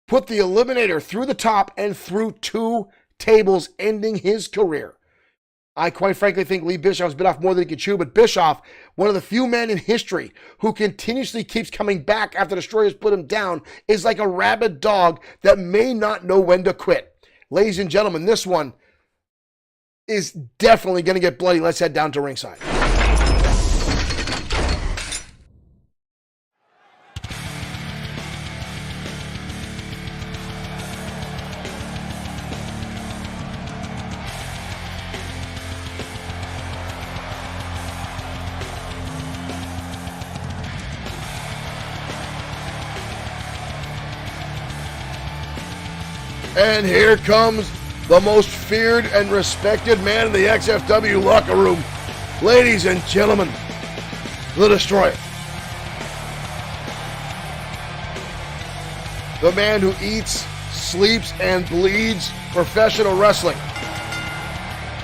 put the Eliminator through the top and through 2 tables, ending his career. I quite frankly think Lee Bischoff's bit off more than he could chew, but Bischoff, one of the few men in history who continuously keeps coming back after Destroyers put him down, is like a rabid dog that may not know when to quit. Ladies and gentlemen, this one is definitely going to get bloody. Let's head down to ringside. And here comes the most feared and respected man in the XFW locker room. Ladies and gentlemen, the Destroyer. The man who eats, sleeps, and bleeds professional wrestling.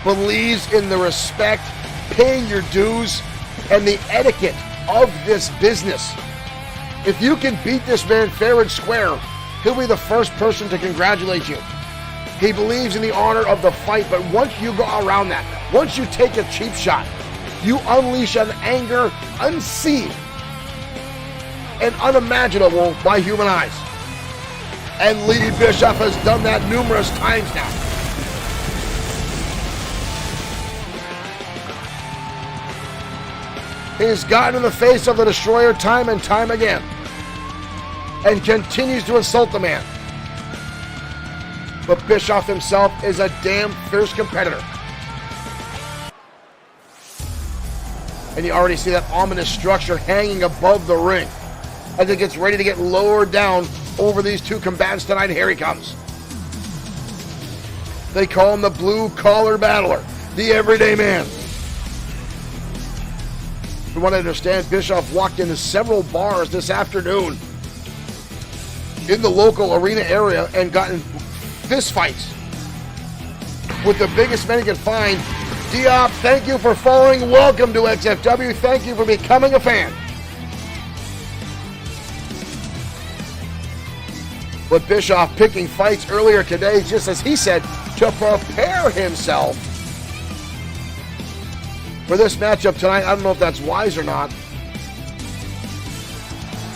Believes in the respect, paying your dues, and the etiquette of this business. If you can beat this man fair and square, he'll be the first person to congratulate you. He believes in the honor of the fight, but once you go around that, once you take a cheap shot, you unleash an anger unseen and unimaginable by human eyes. And Lee Bischoff has done that numerous times now. He's gotten in the face of the Destroyer time and time again, and continues to insult the man. But Bischoff himself is a damn fierce competitor. And you already see that ominous structure hanging above the ring as it gets ready to get lowered down over these two combatants tonight. Here he comes. They call him the blue-collar battler, the everyday man. From what I understand, Bischoff walked into several bars this afternoon in the local arena area and gotten fist fights with the biggest men he could find. Diop, thank you for following. Welcome to XFW. Thank you for becoming a fan. But Bischoff picking fights earlier today, just as he said, to prepare himself for this matchup tonight. I don't know if that's wise or not,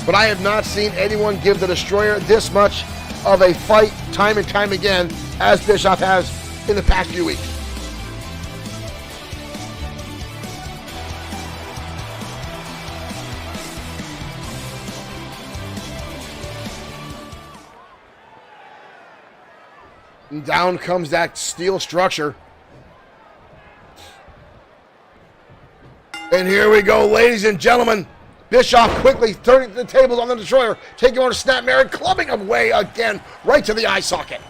but I have not seen anyone give the Destroyer this much of a fight time and time again as Bischoff has in the past few weeks. And down comes that steel structure. And here we go, ladies and gentlemen. Bischoff quickly turning the tables on the Destroyer, taking on a snapmare, clubbing him away again, right to the eye socket.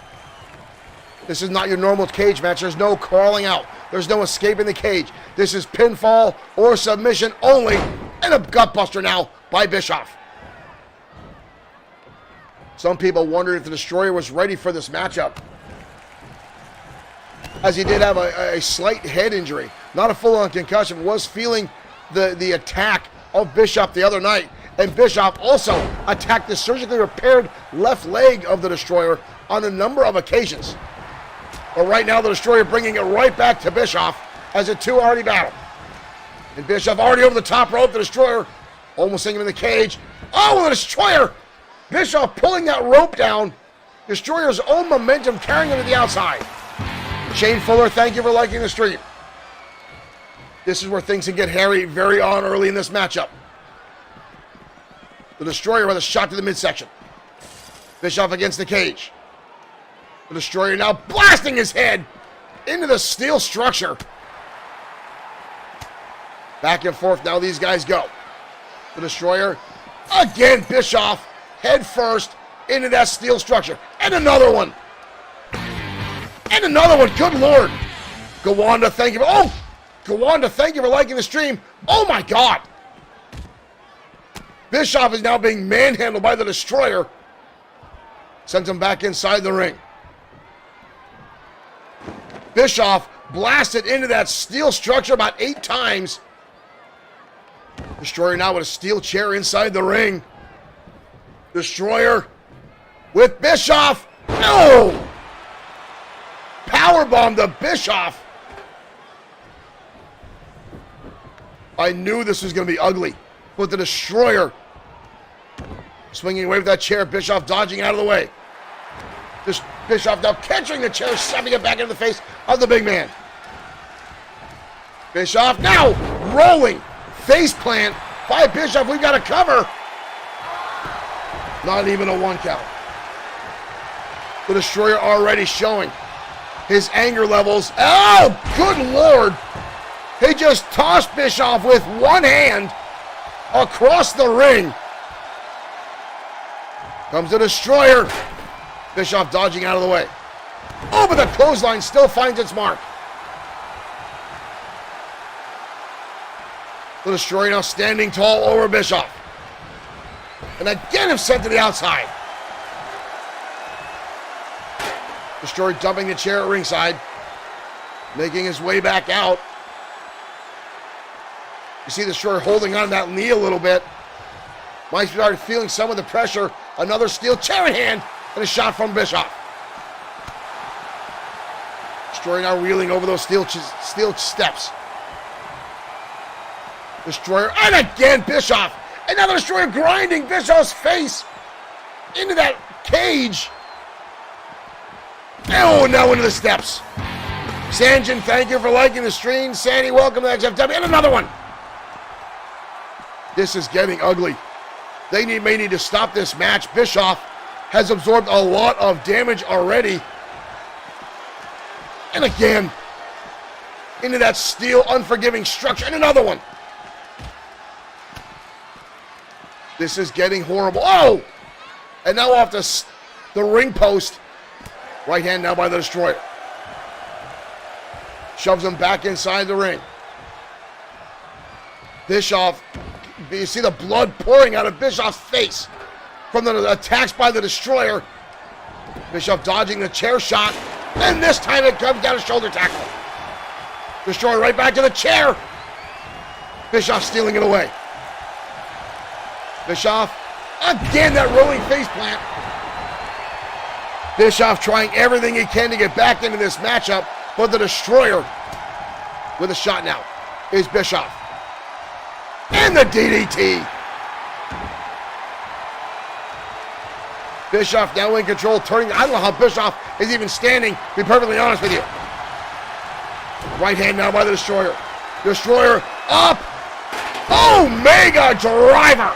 This is not your normal cage match. There's no crawling out. There's no escaping the cage. This is pinfall or submission only, and a gutbuster now by Bischoff. Some people wondered if the Destroyer was ready for this matchup, as he did have a slight head injury. Not a full-on concussion, was feeling the attack of Bischoff the other night, and Bischoff also attacked the surgically repaired left leg of the Destroyer on a number of occasions. But right now the Destroyer bringing it right back to Bischoff as the two already battle. And Bischoff already over the top rope, the Destroyer almost sinking him in the cage. Oh, the Destroyer! Bischoff pulling that rope down. Destroyer's own momentum carrying him to the outside. Shane Fuller, thank you for liking the stream. This is where things can get hairy very early in this matchup. The Destroyer with a shot to the midsection. Bischoff against the cage. The Destroyer now blasting his head into the steel structure. Back and forth now these guys go. The Destroyer, again Bischoff, head first into that steel structure. And another one. And another one, good Lord. Gawanda, thank you for, Gawanda, thank you for liking the stream. Oh my God. Bischoff is now being manhandled by the Destroyer. Sends him back inside the ring. Bischoff blasted into that steel structure about 8 times. Destroyer now with a steel chair inside the ring. Destroyer with Bischoff. No! Powerbomb to Bischoff. I knew this was going to be ugly, but the Destroyer swinging away with that chair. Bischoff dodging out of the way. Bischoff now catching the chair, shoving it back into the face of the big man. Bischoff now rolling. Face plant by Bischoff. We've got a cover. Not even a 1 count. The Destroyer already showing his anger levels. Oh, good Lord. He just tossed Bischoff with one hand across the ring. Comes the Destroyer. Bischoff dodging out of the way. Oh, but the clothesline still finds its mark. The Destroyer now standing tall over Bischoff. And again him sent to the outside. Destroyer dumping the chair at ringside. Making his way back out. You see the Destroyer holding on to that knee a little bit. Might start feeling some of the pressure. Another steel chair in hand. And a shot from Bischoff. Destroyer now reeling over those steel steps. Destroyer, and again Bischoff. Another Destroyer grinding Bischoff's face into that cage. Oh, now into the steps. Sanjin, thank you for liking the stream. Sandy, welcome to XFW. And another one. This is getting ugly. They may need to stop this match. Bischoff has absorbed a lot of damage already. And again, into that steel, unforgiving structure. And another one. This is getting horrible. Oh! And now off the ring post. Right hand now by the Destroyer. Shoves him back inside the ring. Bischoff, you see the blood pouring out of Bischoff's face from the attacks by the Destroyer. Bischoff dodging the chair shot. And this time it comes down a shoulder tackle. Destroyer right back to the chair. Bischoff stealing it away. Bischoff, again that rolling face plant. Bischoff trying everything he can to get back into this matchup, but the Destroyer with a shot now is Bischoff. And the DDT. Bischoff now in control, turning. I don't know how Bischoff is even standing, to be perfectly honest with you. Right hand now by the Destroyer. Destroyer up. Omega Driver.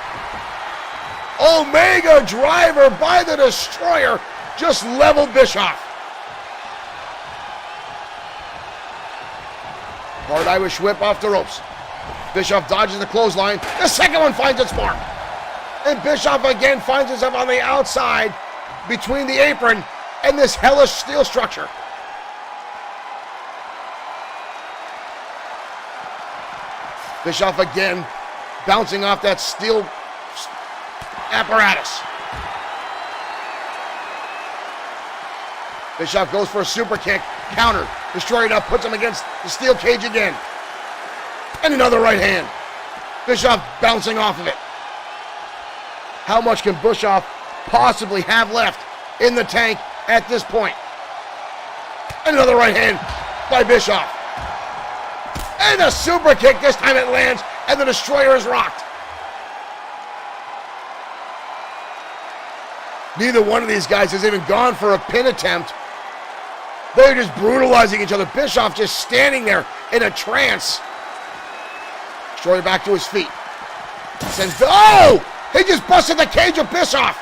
Omega Driver by the Destroyer. Just leveled Bischoff. Hard Irish whip off the ropes. Bischoff dodges the clothesline. The second one finds its mark. And Bischoff again finds himself on the outside between the apron and this hellish steel structure. Bischoff again bouncing off that steel apparatus. Bischoff goes for a super kick, countered. Destroyer now puts him against the steel cage again. And another right hand. Bischoff bouncing off of it. How much can Bischoff possibly have left in the tank at this point? Another right hand by Bischoff. And a super kick, this time it lands, and the Destroyer is rocked. Neither one of these guys has even gone for a pin attempt. They're just brutalizing each other. Bischoff just standing there in a trance. Destroyer back to his feet. Sends, oh! He just busted the cage with Bischoff.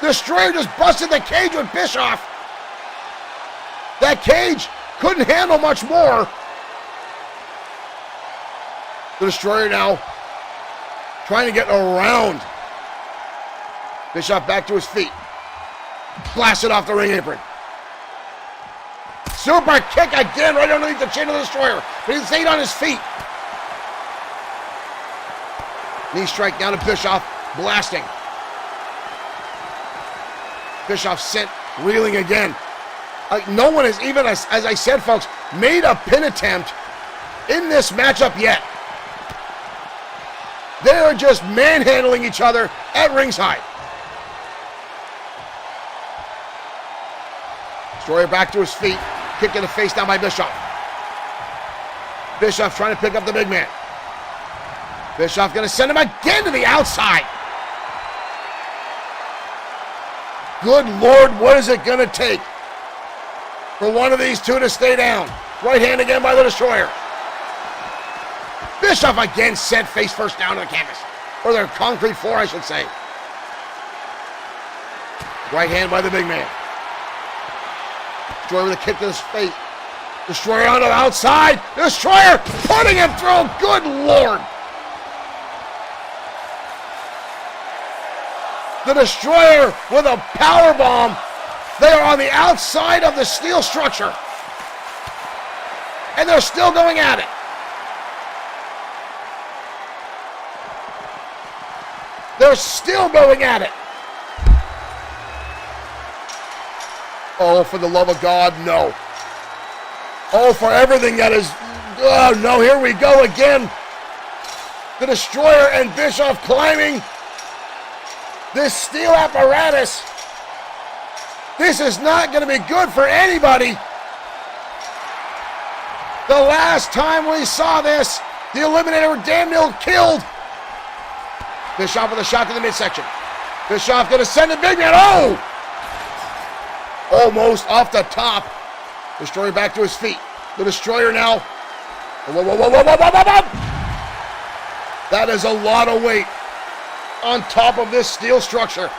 Destroyer just busted the cage with Bischoff. That cage couldn't handle much more. The Destroyer now trying to get around. Bischoff back to his feet. Blasted off the ring apron. Super kick again right underneath the chin of the Destroyer. But he stayed on his feet. Knee strike down to Bischoff. Blasting. Bischoff sent reeling again. No one has even, as I said, folks, made a pin attempt in this matchup yet. They are just manhandling each other at ringside. Destroyer back to his feet. Kick in the face down by Bischoff. Bischoff trying to pick up the big man. Bischoff going to send him again to the outside. Good Lord, what is it going to take for one of these two to stay down? Right hand again by the Destroyer. Bischoff again sent face first down to the canvas. Or the concrete floor, I should say. Right hand by the big man. Destroyer with a kick to his face. Destroyer on the outside. Destroyer putting him through. Good Lord. The Destroyer with a power bomb. They are on the outside of the steel structure. And they're still going at it. They're still going at it. Oh, for the love of God, no. Oh, for everything that is... Oh, no, here we go again. The Destroyer and Bischoff climbing this steel apparatus. This is not going to be good for anybody. The last time we saw this, the Eliminator were damn near killed. Bischoff with a shot to the midsection. Bischoff going to send the big man. Oh! Almost off the top. Destroyer back to his feet. The Destroyer now. Whoa, whoa, whoa, whoa, whoa, whoa, whoa. That is a lot of weight on top of this steel structure.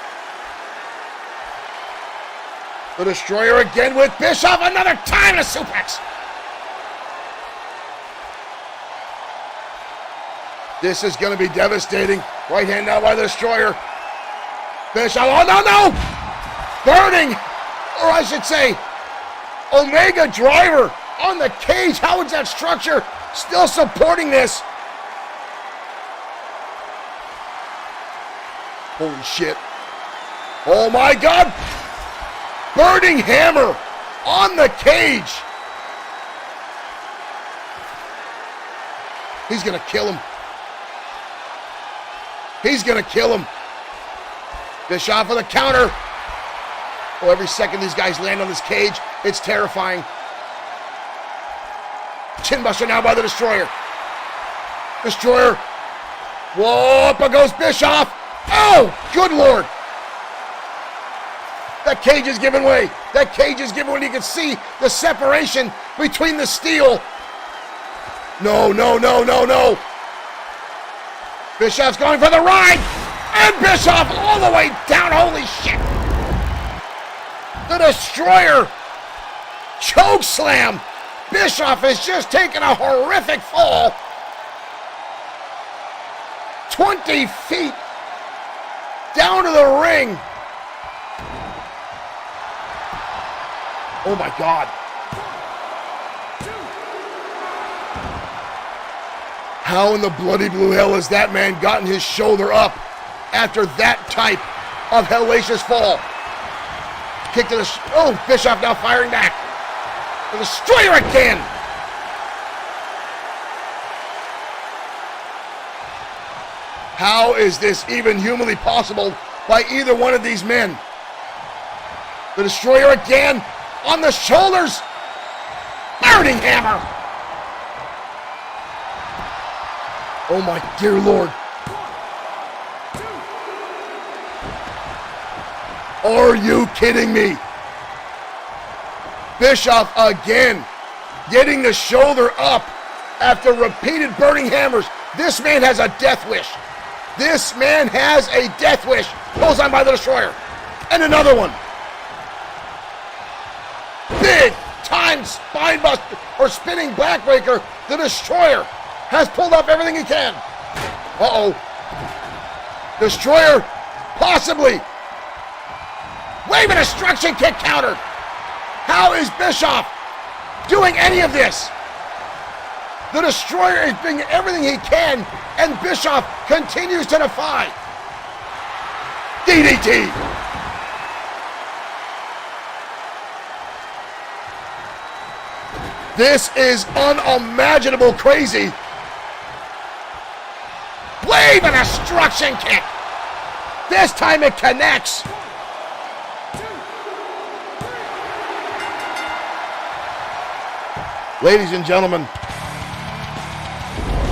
The Destroyer again with Bischoff. Another time to suplex. This is going to be devastating. Right hand now by the Destroyer. Bischoff. Oh, no, no. Burning. Or I should say, Omega Driver on the cage. How is that structure still supporting this? Holy shit. Oh my God. Burning hammer on the cage. He's going to kill him. He's going to kill him. Bischoff with a counter. Oh, every second these guys land on this cage, it's terrifying. Chinbuster now by the Destroyer. Destroyer. Whoa, up goes Bischoff. Oh, good Lord. That cage is giving way. That cage is giving way. You can see the separation between the steel. No, no, no, no, no. Bischoff's going for the ride. And Bischoff all the way down. Holy shit. The Destroyer choke slam. Bischoff has just taken a horrific fall. 20 feet down to the ring. Oh my God. How in the bloody blue hell has that man gotten his shoulder up after that type of hellacious fall? Kick to the... Oh, Bischoff now firing back. The Destroyer again. How is this even humanly possible by either one of these men? The Destroyer again on the shoulders. Burning hammer. Oh my dear Lord. Are you kidding me? Bischoff again getting the shoulder up after repeated burning hammers. This man has a death wish. This man has a death wish. Pulls on by the Destroyer. And another one. Big time spine buster or spinning backbreaker. The Destroyer has pulled off everything he can. Uh-oh. Destroyer possibly. Wave and destruction kick countered. How is Bischoff doing any of this? The Destroyer is doing everything he can, and Bischoff continues to defy. DDT. This is unimaginable crazy. Wave and destruction kick. This time it connects. Ladies and gentlemen,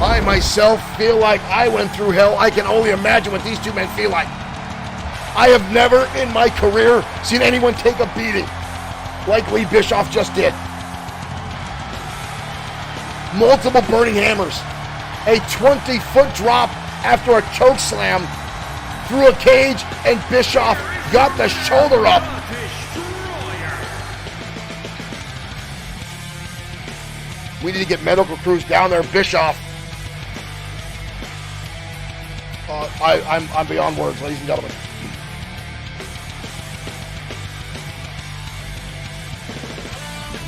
I myself feel like I went through hell. I can only imagine what these two men feel like. I have never in my career seen anyone take a beating like Lee Bischoff just did. Multiple burning hammers. A 20-foot drop after a choke slam through a cage, and Bischoff got the shoulder up. We need to get medical crews down there. Bischoff. I'm beyond words, ladies and gentlemen.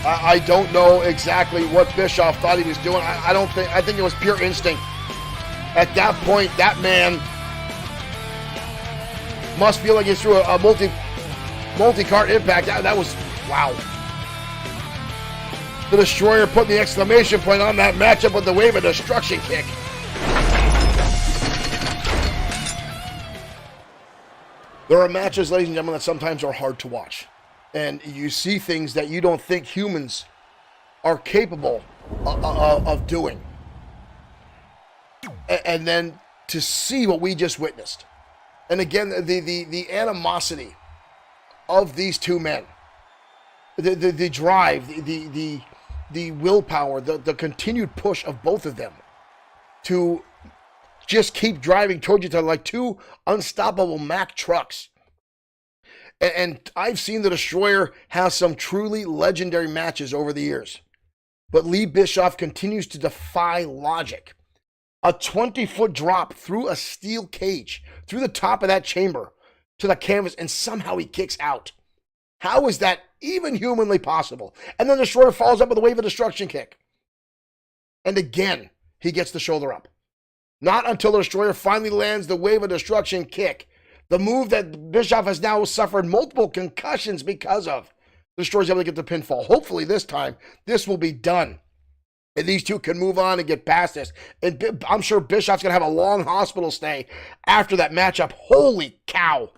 I don't know exactly what Bischoff thought he was doing. I think it was pure instinct. At that point, that man must feel like he threw a multi-cart impact. That was, wow. The Destroyer put the exclamation point on that matchup with the Wave of Destruction kick. There are matches, ladies and gentlemen, that sometimes are hard to watch. And you see things that you don't think humans are capable of doing. And then to see what we just witnessed. And again, the animosity of these two men. The drive, the willpower, the continued push of both of them to just keep driving towards each other like two unstoppable Mack trucks. And I've seen the Destroyer have some truly legendary matches over the years. But Lee Bischoff continues to defy logic. A 20-foot drop through a steel cage, through the top of that chamber to the canvas, and somehow he kicks out. How is that even humanly possible? And then the Destroyer follows up with a Wave of Destruction kick. And again, he gets the shoulder up. Not until the Destroyer finally lands the Wave of Destruction kick. The move that Bischoff has now suffered multiple concussions because of. The Destroyer's able to get the pinfall. Hopefully this time, this will be done. And these two can move on and get past this. And I'm sure Bischoff's going to have a long hospital stay after that matchup. Holy cow.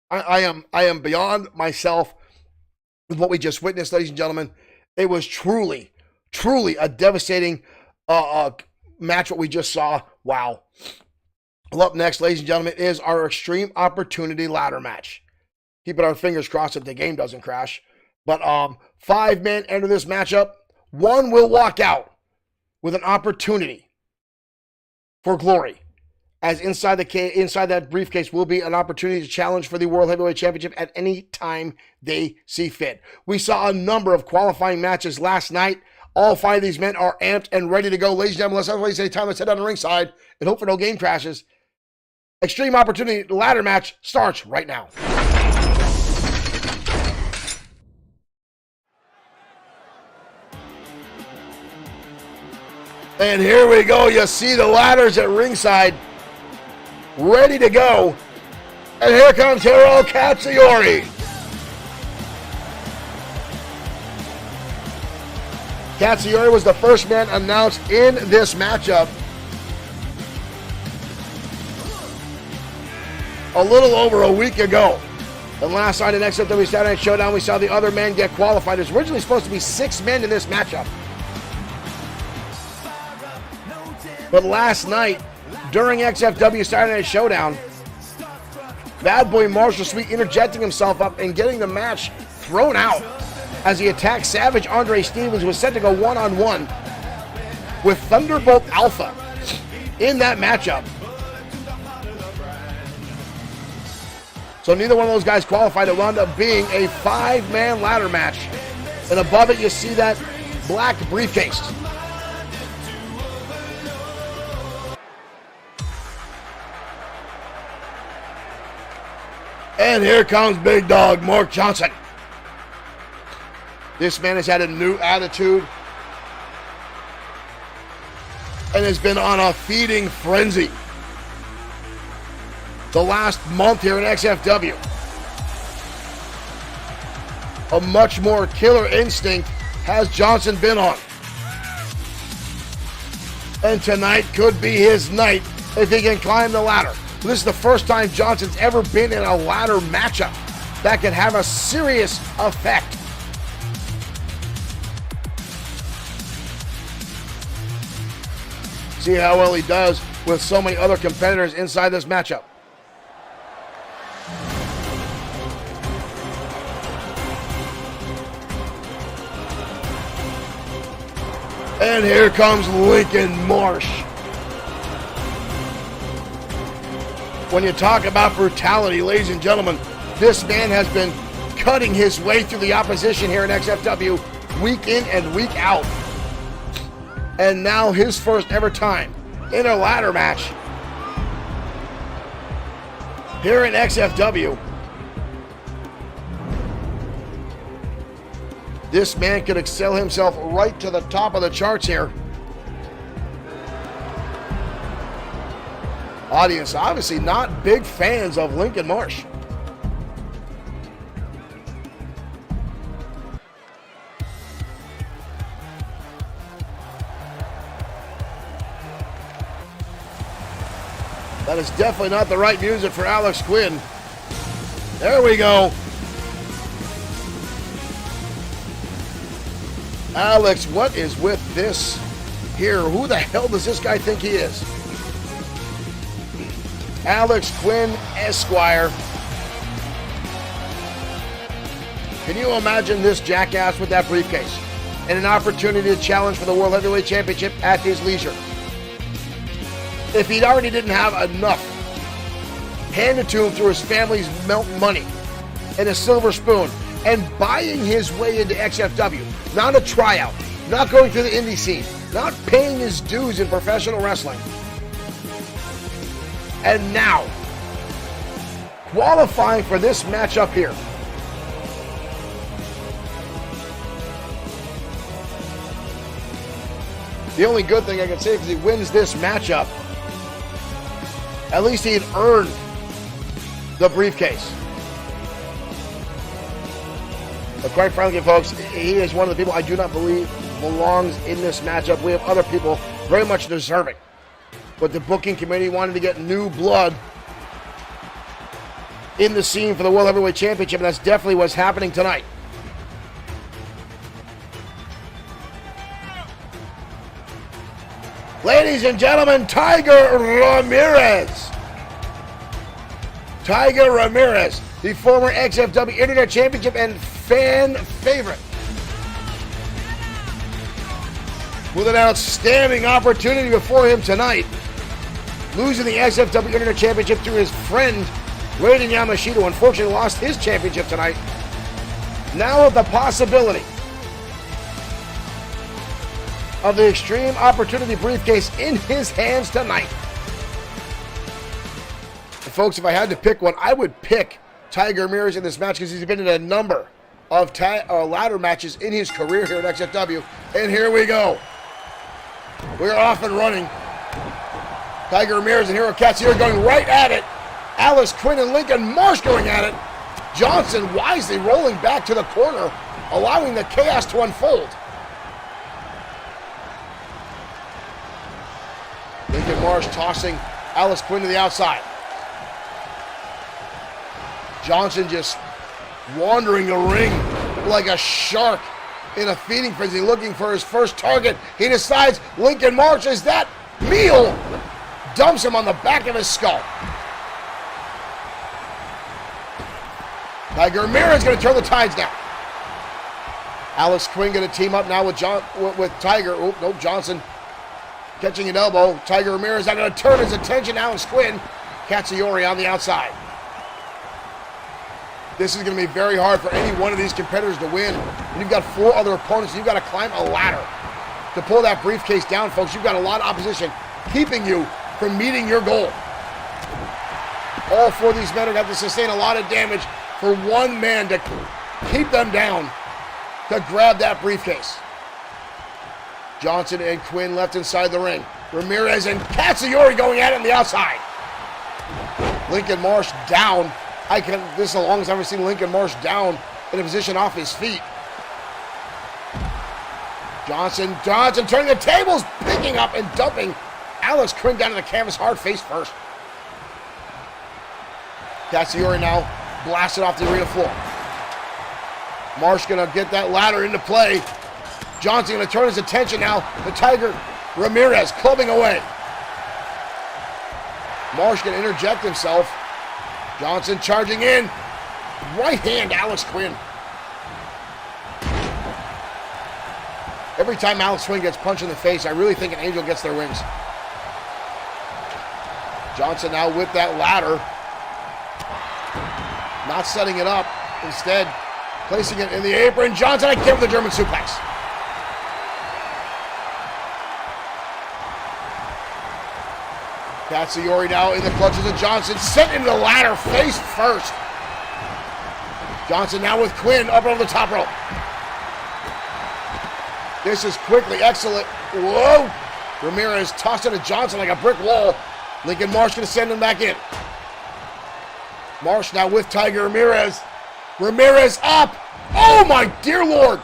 I am beyond myself with what we just witnessed, ladies and gentlemen. It was truly a devastating match, what we just saw. Wow. Well, up next, ladies and gentlemen, is our Extreme Opportunity ladder match. Keeping our fingers crossed that the game doesn't crash. But 5 men enter this matchup. 1 will walk out with an opportunity for glory. As inside that briefcase will be an opportunity to challenge for the World Heavyweight Championship at any time they see fit. We saw a number of qualifying matches last night. All 5 of these men are amped and ready to go. Ladies and gentlemen, let's not waste any time. Let's head down the ringside and hope for no game crashes. Extreme Opportunity ladder match starts right now. And here we go. You see the ladders at ringside, ready to go. And here comes Hiro Katsuyori. Katsuyori was the first man announced in this matchup a little over a week ago. And last night in XFW Saturday Night Showdown, we saw the other men get qualified. There's originally supposed to be 6 men in this matchup. But last night, during XFW Saturday Night Showdown, Bad Boy Marshall Sweet interjecting himself up and getting the match thrown out as he attacked Savage Andre Stevens, who was set to go one-on-one with Thunderbolt Alpha in that matchup. So neither one of those guys qualified. It wound up being a 5-man ladder match. And above it, you see that black briefcase. And here comes big dog Mark Johnson. This man has had a new attitude and has been on a feeding frenzy the last month here in XFW. A much more killer instinct has Johnson been on. And tonight could be his night if he can climb the ladder. This is the first time Johnson's ever been in a ladder matchup that can have a serious effect. See how well he does with so many other competitors inside this matchup. And here comes Lincoln Marsh. When you talk about brutality, ladies and gentlemen, this man has been cutting his way through the opposition here in XFW week in and week out. And now his first ever time in a ladder match here in XFW. This man could excel himself right to the top of the charts here. Audience obviously not big fans of Lincoln Marsh. That is definitely not the right music for Alex Quinn. There we go. Alex, what is with this here? Who the hell does this guy think he is? Alex Quinn, Esquire. Can you imagine this jackass with that briefcase and an opportunity to challenge for the World Heavyweight Championship at his leisure? If he already didn't have enough handed to him through his family's money and a silver spoon, and buying his way into XFW, not a tryout, not going through the indie scene, not paying his dues in professional wrestling. And now, qualifying for this matchup here. The only good thing I can say is he wins this matchup. At least he had earned the briefcase. But quite frankly, folks, he is one of the people I do not believe belongs in this matchup. We have other people very much deserving. But the booking committee wanted to get new blood in the scene for the World Heavyweight Championship, and that's definitely what's happening tonight. Ladies and gentlemen, Tiger Ramirez. Tiger Ramirez, the former XFW Internet Championship and fan favorite, with an outstanding opportunity before him tonight, losing the XFW Internet Championship to his friend Raiden Yamashita, unfortunately lost his championship tonight. Now with the possibility of the Extreme Opportunity briefcase in his hands tonight. And folks, if I had to pick one, I would pick Tiger Ramirez in this match because he's been in a number of ladder matches in his career here at XFW. And here we go. We're off and running. Tiger Ramirez and Hiro Katsuyori going right at it. Alex Quinn and Lincoln Marsh going at it. Johnson wisely rolling back to the corner, allowing the chaos to unfold. Lincoln Marsh tossing Alex Quinn to the outside. Johnson just wandering the ring like a shark in a feeding frenzy, looking for his first target. He decides Lincoln Marsh is that meal. Dumps him on the back of his skull. Tiger Ramirez going to turn the tides now. Alex Quinn going to team up now with Tiger. Oh, nope, Johnson catching an elbow. Tiger Ramirez not going to turn his attention. Alex Quinn. Katsuyori on the outside. This is going to be very hard for any one of these competitors to win. And you've got 4 other opponents. You've got to climb a ladder to pull that briefcase down, folks. You've got a lot of opposition keeping you from meeting your goal. All 4 of these men are going to have to sustain a lot of damage for one man to keep them down to grab that briefcase. Johnson and Quinn left inside the ring. Ramirez and Katsuyori going at it on the outside. Lincoln Marsh down. This is the longest I've ever seen Lincoln Marsh down in a position off his feet. Johnson turning the tables, picking up and dumping Alex Quinn down to the canvas, hard face first. Katsuyori now blasted off the arena floor. Marsh gonna get that ladder into play. Johnson gonna turn his attention now to Tiger Ramirez, clubbing away. Marsh gonna interject himself. Johnson charging in. Right hand, Alex Quinn. Every time Alex Quinn gets punched in the face, I really think an Angel gets their wings. Johnson now with that ladder. Not setting it up. Instead, placing it in the apron. Johnson, I give him the German suplex. Katsuyori now in the clutches of Johnson. Sent into the ladder face first. Johnson now with Quinn up over the top rope. This is quickly excellent. Whoa! Ramirez tossed it to Johnson like a brick wall. Lincoln Marsh going to send him back in. Marsh now with Tiger Ramirez. Ramirez up. Oh my dear Lord.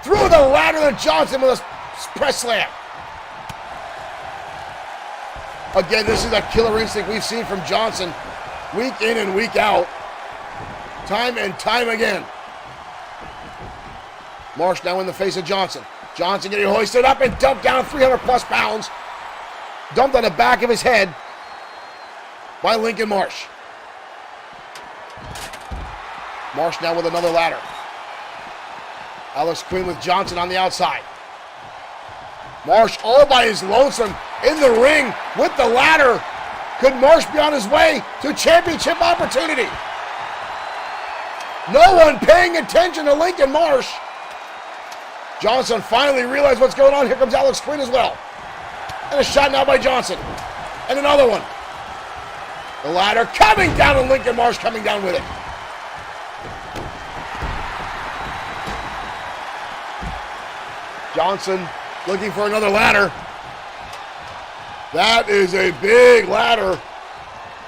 Through the ladder to Johnson with a press slam. Again, this is a killer instinct we've seen from Johnson week in and week out. Time and time again. Marsh now in the face of Johnson. Johnson getting hoisted up and dumped down 300 plus pounds. Dumped on the back of his head by Lincoln Marsh. Marsh now with another ladder. Alex Quinn with Johnson on the outside. Marsh all by his lonesome in the ring with the ladder. Could Marsh be on his way to championship opportunity? No one paying attention to Lincoln Marsh. Johnson finally realized what's going on. Here comes Alex Quinn as well. And a shot now by Johnson. And another one. The ladder coming down and Lincoln Marsh coming down with it. Johnson looking for another ladder. That is a big ladder.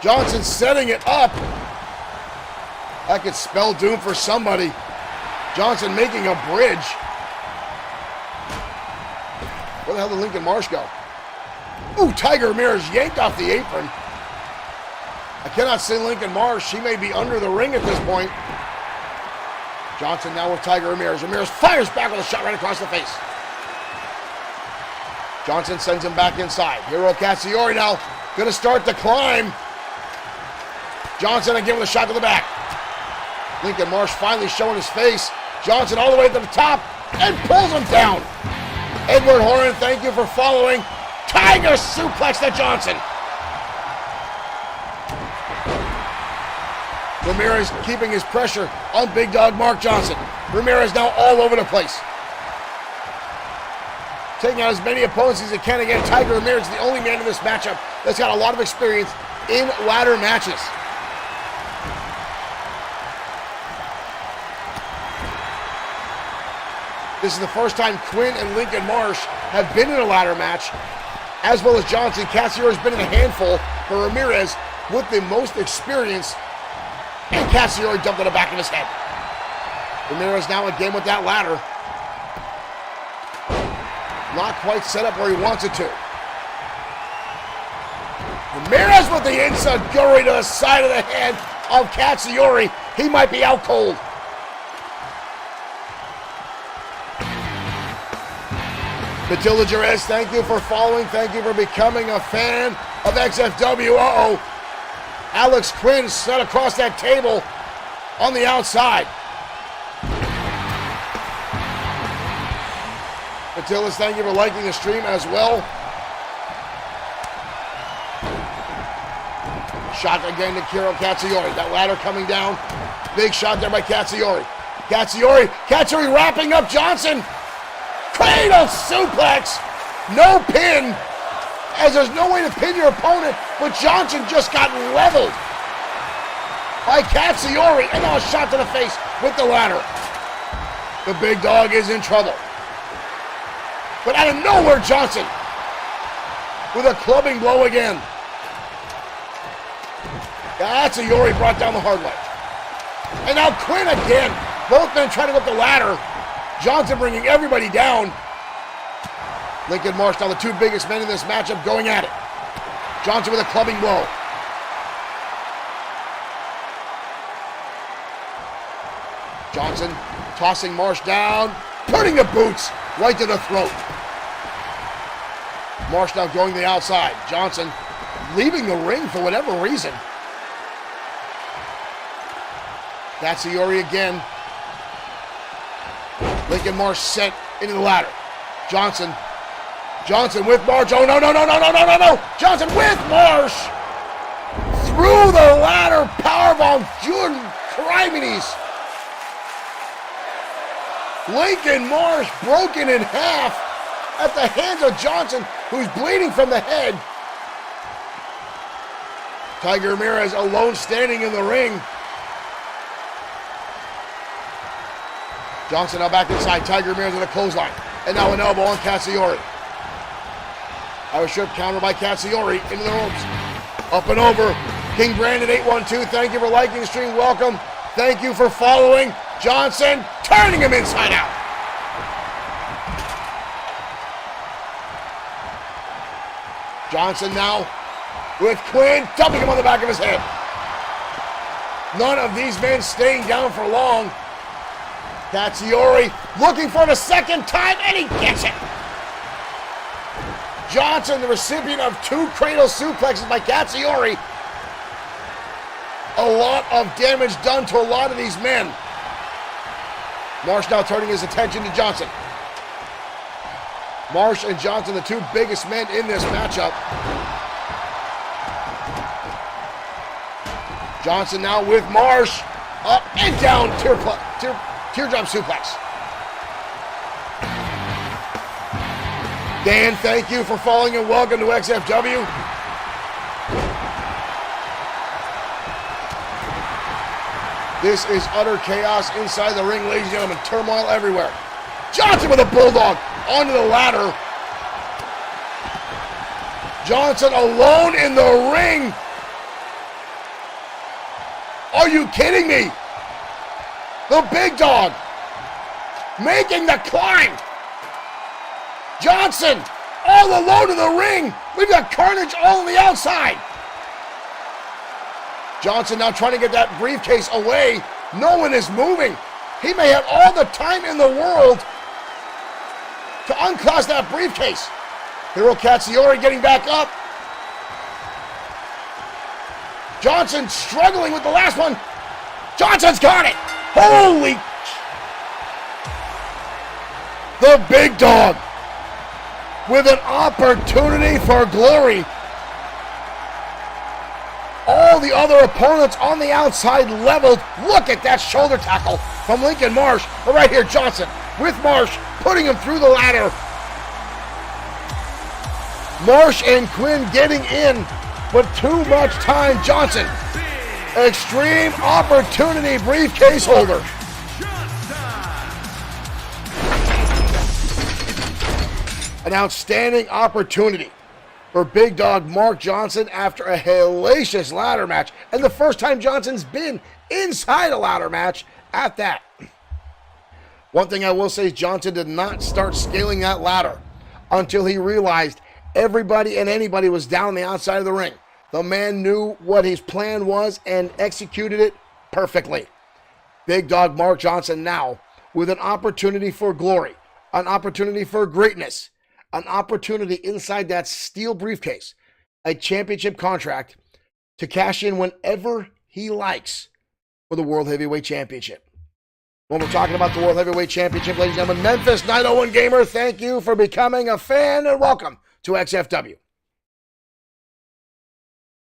Johnson setting it up. That could spell doom for somebody. Johnson making a bridge. Where the hell did Lincoln Marsh go? Ooh, Tiger Ramirez yanked off the apron. I cannot see Lincoln Marsh. He may be under the ring at this point. Johnson now with Tiger Ramirez. Ramirez fires back with a shot right across the face. Johnson sends him back inside. Hiro Katsuyori now going to start the climb. Johnson again with a shot to the back. Lincoln Marsh finally showing his face. Johnson all the way to the top and pulls him down. Edward Horan, thank you for following. Tiger suplex to Johnson. Ramirez keeping his pressure on Big Dog Mark Johnson. Ramirez now all over the place. Taking out as many opponents as he can. Again, Tiger Ramirez is the only man in this matchup that's got a lot of experience in ladder matches. This is the first time Quinn and Lincoln Marsh have been in a ladder match, as well as Johnson. Katsuyori's been in a handful, but Ramirez with the most experience, and Katsuyori dumped on the back of his head. Ramirez now again with that ladder. Not quite set up where he wants it to. Ramirez with the inside gory to the side of the head of Katsuyori. He might be out cold. Matilda Jerez, thank you for following. Thank you for becoming a fan of XFW. Uh-oh. Alex Quinn set across that table on the outside. Matilda's, thank you for liking the stream as well. Shot again to Hiro Katsuyori. That ladder coming down. Big shot there by Katsuyori. Katsuyori wrapping up Johnson. Cradle suplex. No pin. As there's no way to pin your opponent, but Johnson just got leveled by Katsuyori. And now a shot to the face with the ladder. The big dog is in trouble. But out of nowhere, Johnson with a clubbing blow again. Katsuyori brought down the hard ledge. And now Quinn again. Both men trying to go up the ladder. Johnson bringing everybody down. Lincoln Marsh, now the two biggest men in this matchup, going at it. Johnson with a clubbing blow. Johnson tossing Marsh down, putting the boots right to the throat. Marsh now going to the outside. Johnson leaving the ring for whatever reason. Katsuyori again. Lincoln Marsh sent into the ladder. Johnson with Marsh. Oh, no. Johnson with Marsh. Through the ladder. Powerbomb. June Criminies. Lincoln Marsh broken in half at the hands of Johnson, who's bleeding from the head. Tiger Ramirez alone standing in the ring. Johnson now back inside. Tiger Ramirez with a clothesline. And now an elbow on Cassiori. Irish Whip counter by Cassiori into the ropes. Up and over. King Brandon 812. Thank you for liking the stream. Welcome. Thank you for following. Johnson turning him inside out. Johnson now with Quinn, dumping him on the back of his head. None of these men staying down for long. Cassiori looking for the second time, and he gets it. Johnson, the recipient of 2 cradle suplexes by Cassiori. A lot of damage done to a lot of these men. Marsh now turning his attention to Johnson. Marsh and Johnson, the 2 biggest men in this matchup. Johnson now with Marsh. Up and down, teardrop suplex. Dan, thank you for following and welcome to XFW. This is utter chaos inside the ring, ladies and gentlemen. Turmoil everywhere. Johnson with a bulldog onto the ladder. Johnson alone in the ring. Are you kidding me? The big dog making the climb. Johnson all alone in the ring. We've got Carnage all on the outside. Johnson now trying to get that briefcase away. No one is moving. He may have all the time in the world to unclasp that briefcase. Hiro Cassiori getting back up. Johnson struggling with the last one. Johnson's got it. Holy. The big dog with an opportunity for glory. All the other opponents on the outside leveled. Look at that shoulder tackle from Lincoln Marsh. But right here, Johnson with Marsh putting him through the ladder. Marsh and Quinn getting in, but too much time. Johnson, extreme opportunity briefcase holder. An outstanding opportunity for big dog Mark Johnson after a hellacious ladder match, and the first time Johnson's been inside a ladder match at that. One thing I will say is Johnson did not start scaling that ladder until he realized everybody and anybody was down the outside of the ring. The man knew what his plan was and executed it perfectly. Big dog Mark Johnson now with an opportunity for glory, an opportunity for greatness, an opportunity inside that steel briefcase, a championship contract to cash in whenever he likes for the World Heavyweight Championship. When we're talking about the World Heavyweight Championship, ladies and gentlemen, Memphis 901 Gamer, thank you for becoming a fan and welcome to XFW.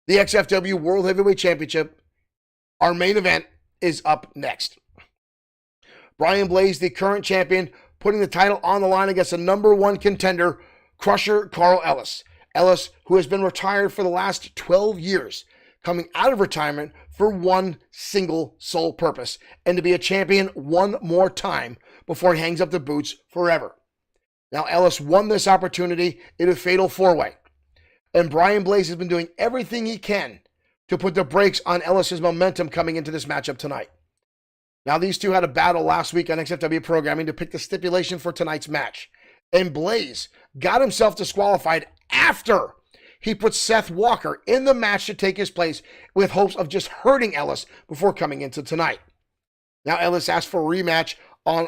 The XFW World Heavyweight Championship, our main event, is up next. Brian Blaze, the current champion, putting the title on the line against the #1 contender, Crusher Carl Ellis. Ellis, who has been retired for the last 12 years, coming out of retirement for one single sole purpose, and to be a champion one more time before he hangs up the boots forever. Now, Ellis won this opportunity in a fatal 4-way, and Brian Blaze has been doing everything he can to put the brakes on Ellis's momentum coming into this matchup tonight. Now, these two had a battle last week on XFW programming to pick the stipulation for tonight's match. And Blaze got himself disqualified after he put Seth Walker in the match to take his place with hopes of just hurting Ellis before coming into tonight. Now, Ellis asked for a rematch on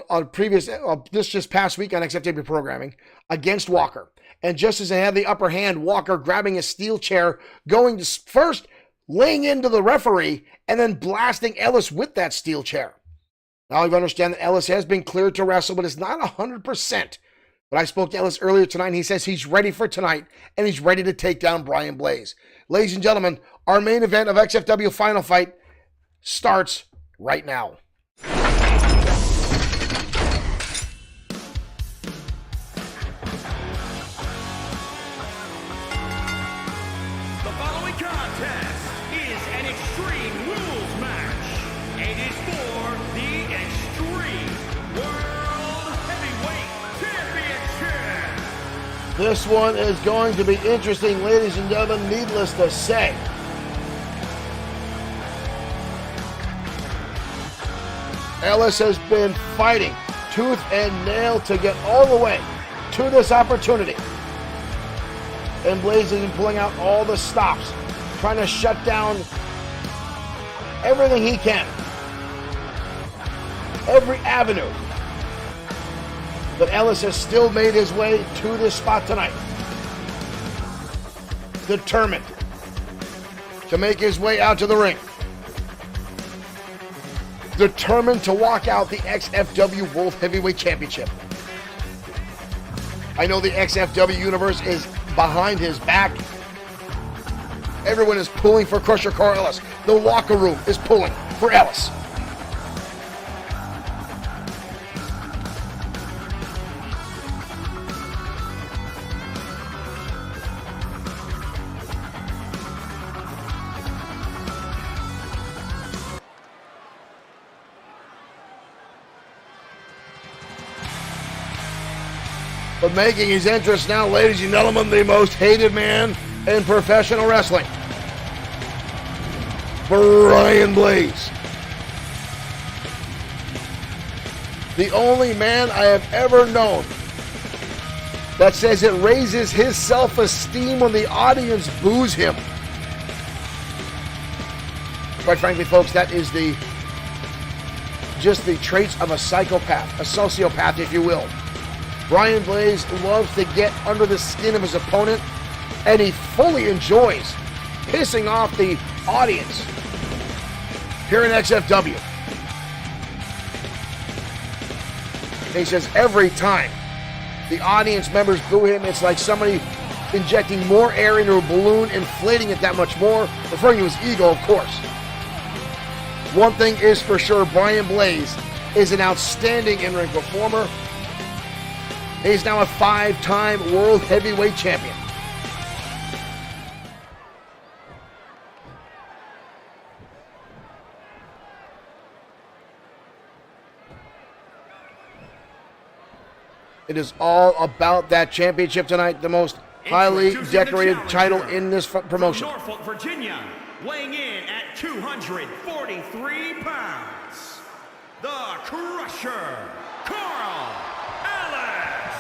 this just past week on XFW programming against Walker. And just as they had the upper hand, Walker grabbing a steel chair, going to first laying into the referee and then blasting Ellis with that steel chair. Now I understand that Ellis has been cleared to wrestle, but it's not 100%. But I spoke to Ellis earlier tonight, and he says he's ready for tonight, and he's ready to take down Brian Blaze. Ladies and gentlemen, our main event of XFW Final Fight starts right now. The following contest is an Extreme Rules match. It is for the Extreme World Heavyweight Championship. This one is going to be interesting, ladies and gentlemen, needless to say. Ellis has been fighting tooth and nail to get all the way to this opportunity. And Blaze has been pulling out all the stops, trying to shut down everything he can. Every avenue. But Ellis has still made his way to this spot tonight. Determined to make his way out to the ring. Determined to walk out the XFW World Heavyweight Championship. I know the XFW universe is behind his back. Everyone is pulling for Crusher Carl Ellis. The locker room is pulling for Ellis. But making his entrance now, ladies and gentlemen, the most hated man in professional wrestling, Brian Blaze. The only man I have ever known that says it raises his self-esteem when the audience boos him. Quite frankly, folks, that is just the traits of a psychopath, a sociopath, if you will. Brian Blaze loves to get under the skin of his opponent, and he fully enjoys pissing off the audience here in XFW. He says every time the audience members boo him, it's like somebody injecting more air into a balloon, inflating it that much more, referring to his ego, of course. One thing is for sure, Brian Blaze is an outstanding in-ring performer. He's now a 5-time World Heavyweight Champion. It is all about that championship tonight, the most highly decorated title in this promotion. From Norfolk, Virginia, weighing in at 243 pounds, the Crusher, Carl Ellis.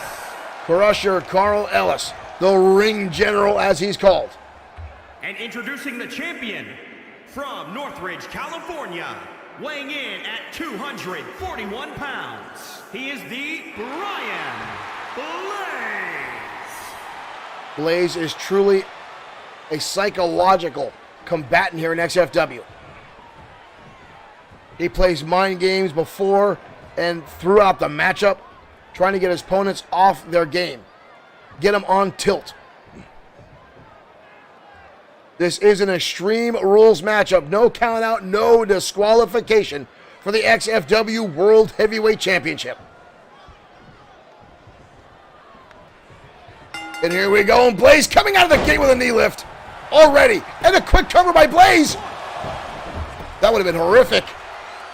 Crusher Carl Ellis, the ring general as he's called. And introducing the champion from Northridge, California, weighing in at 241 pounds, he is the Brian Blaze. Blaze is truly a psychological combatant here in XFW. He plays mind games before and throughout the matchup, trying to get his opponents off their game, get them on tilt. This is an Extreme Rules matchup. No count out, no disqualification for the XFW World Heavyweight Championship. And here we go, and Blaze coming out of the gate with a knee lift already, and a quick cover by Blaze. That would have been horrific,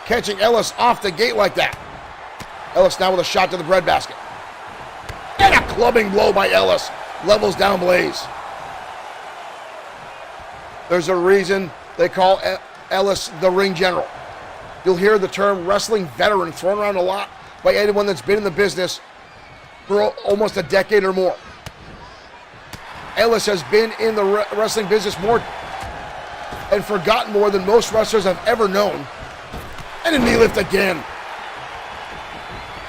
catching Ellis off the gate like that. Ellis now with a shot to the breadbasket. And a clubbing blow by Ellis. Levels down Blaze. There's a reason they call Ellis the ring general. You'll hear the term wrestling veteran thrown around a lot by anyone that's been in the business for almost a decade or more. Ellis has been in the wrestling business more and forgotten more than most wrestlers I've ever known. And a knee lift again.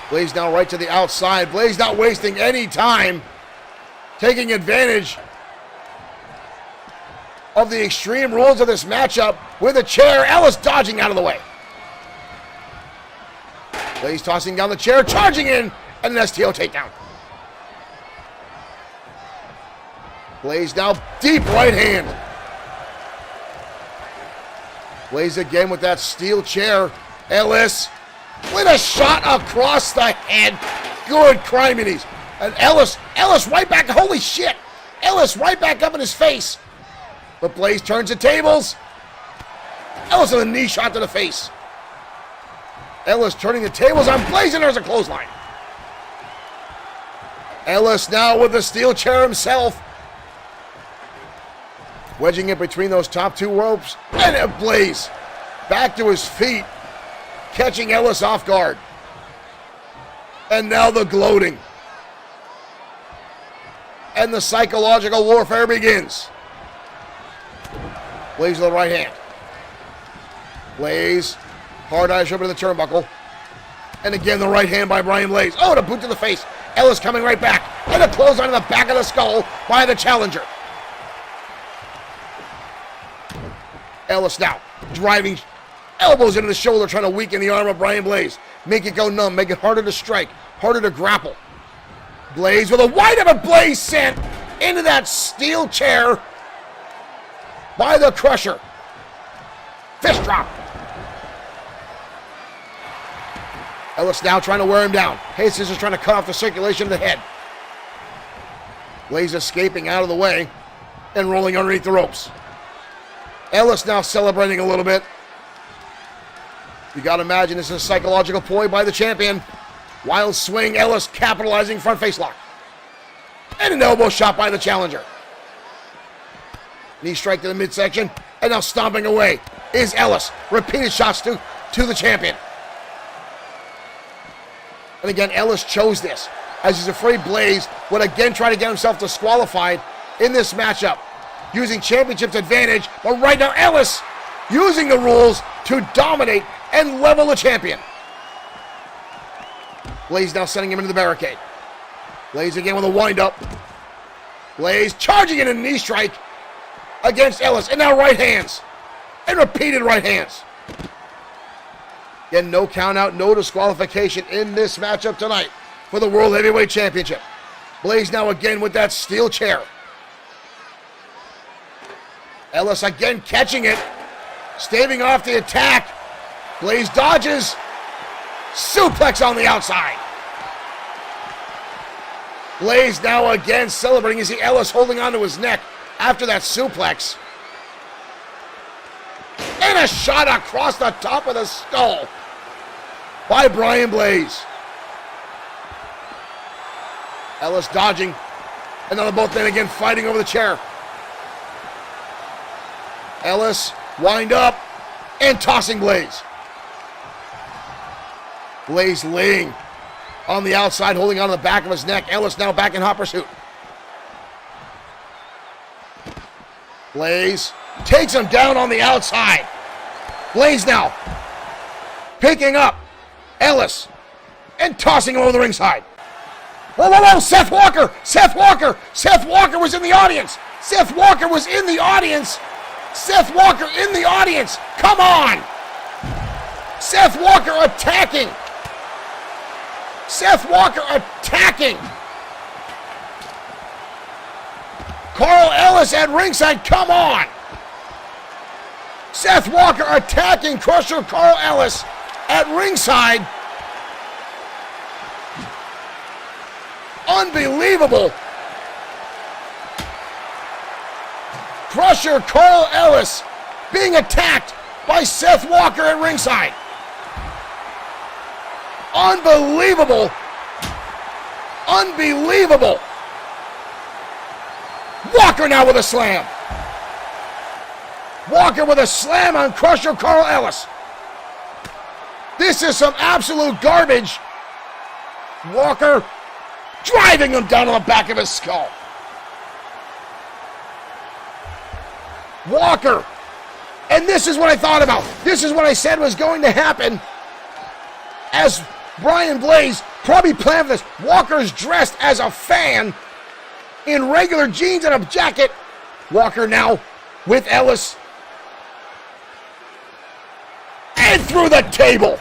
Blaze now right to the outside. Blaze not wasting any time, taking advantage of the Extreme Rules of this matchup with a chair. Ellis dodging out of the way. Blaze tossing down the chair, charging in, and an STO takedown. Blaze now deep right hand. Blaze again with that steel chair. Ellis with a shot across the head. Good criminies. And Ellis right back. Holy shit. Ellis right back up in his face. But Blaze turns the tables. Ellis with a knee shot to the face. Ellis turning the tables on Blaze, and there's a clothesline. Ellis now with the steel chair himself. Wedging it between those top two ropes. And a Blaze back to his feet, catching Ellis off guard. And now the gloating. And the psychological warfare begins. Blaze with the right hand. Blaze, hard eyes over to the turnbuckle. And again, the right hand by Brian Blaze. Oh, and a boot to the face. Ellis coming right back. And a clothesline in the back of the skull by the challenger. Ellis now driving elbows into the shoulder, trying to weaken the arm of Brian Blaze. Make it go numb, make it harder to strike, harder to grapple. Blaze with a wide of a Blaze sent into that steel chair by the Crusher. Fist drop. Ellis now trying to wear him down. Hastings is trying to cut off the circulation of the head. Blaze escaping out of the way and rolling underneath the ropes. Ellis now celebrating a little bit. You got to imagine this is a psychological ploy by the champion. Wild swing, Ellis capitalizing front face lock. And an elbow shot by the challenger. Knee strike to the midsection. And now stomping away is Ellis. Repeated shots to the champion. And again, Ellis chose this, as he's afraid Blaze would again try to get himself disqualified in this matchup, using championship's advantage. But right now, Ellis using the rules to dominate and level the champion. Blaze now sending him into the barricade. Blaze again with a wind-up. Blaze charging in a knee strike against Ellis. And now right hands. And repeated right hands. Again, no count out, no disqualification in this matchup tonight for the World Heavyweight Championship. Blaze now again with that steel chair. Ellis again catching it, staving off the attack. Blaze dodges. Suplex on the outside. Blaze now again celebrating. You see Ellis holding onto his neck after that suplex. And a shot across the top of the skull by Brian Blaze. Ellis dodging. And now both men again fighting over the chair. Ellis wind up and tossing Blaze. Blaze laying on the outside, holding on to the back of his neck. Ellis now back in hot pursuit. Blaze takes him down on the outside. Blaze now picking up Ellis and tossing him over the ringside. Whoa, whoa, whoa, Seth Walker! Seth Walker! Seth Walker was in the audience! Seth Walker was in the audience! Seth Walker in the audience! Come on! Seth Walker attacking! Seth Walker attacking! Carl Ellis at ringside, come on! Seth Walker attacking Crusher Carl Ellis at ringside. Unbelievable. Crusher Carl Ellis being attacked by Seth Walker at ringside. Unbelievable. Unbelievable. Walker now with a slam. Walker with a slam on Crusher Carl Ellis. This is some absolute garbage. Walker driving him down on the back of his skull. Walker. And this is what I thought about. This is what I said was going to happen. As Brian Blaze probably planned for this. Walker's dressed as a fan in regular jeans and a jacket. Walker now with Ellis. And through the table.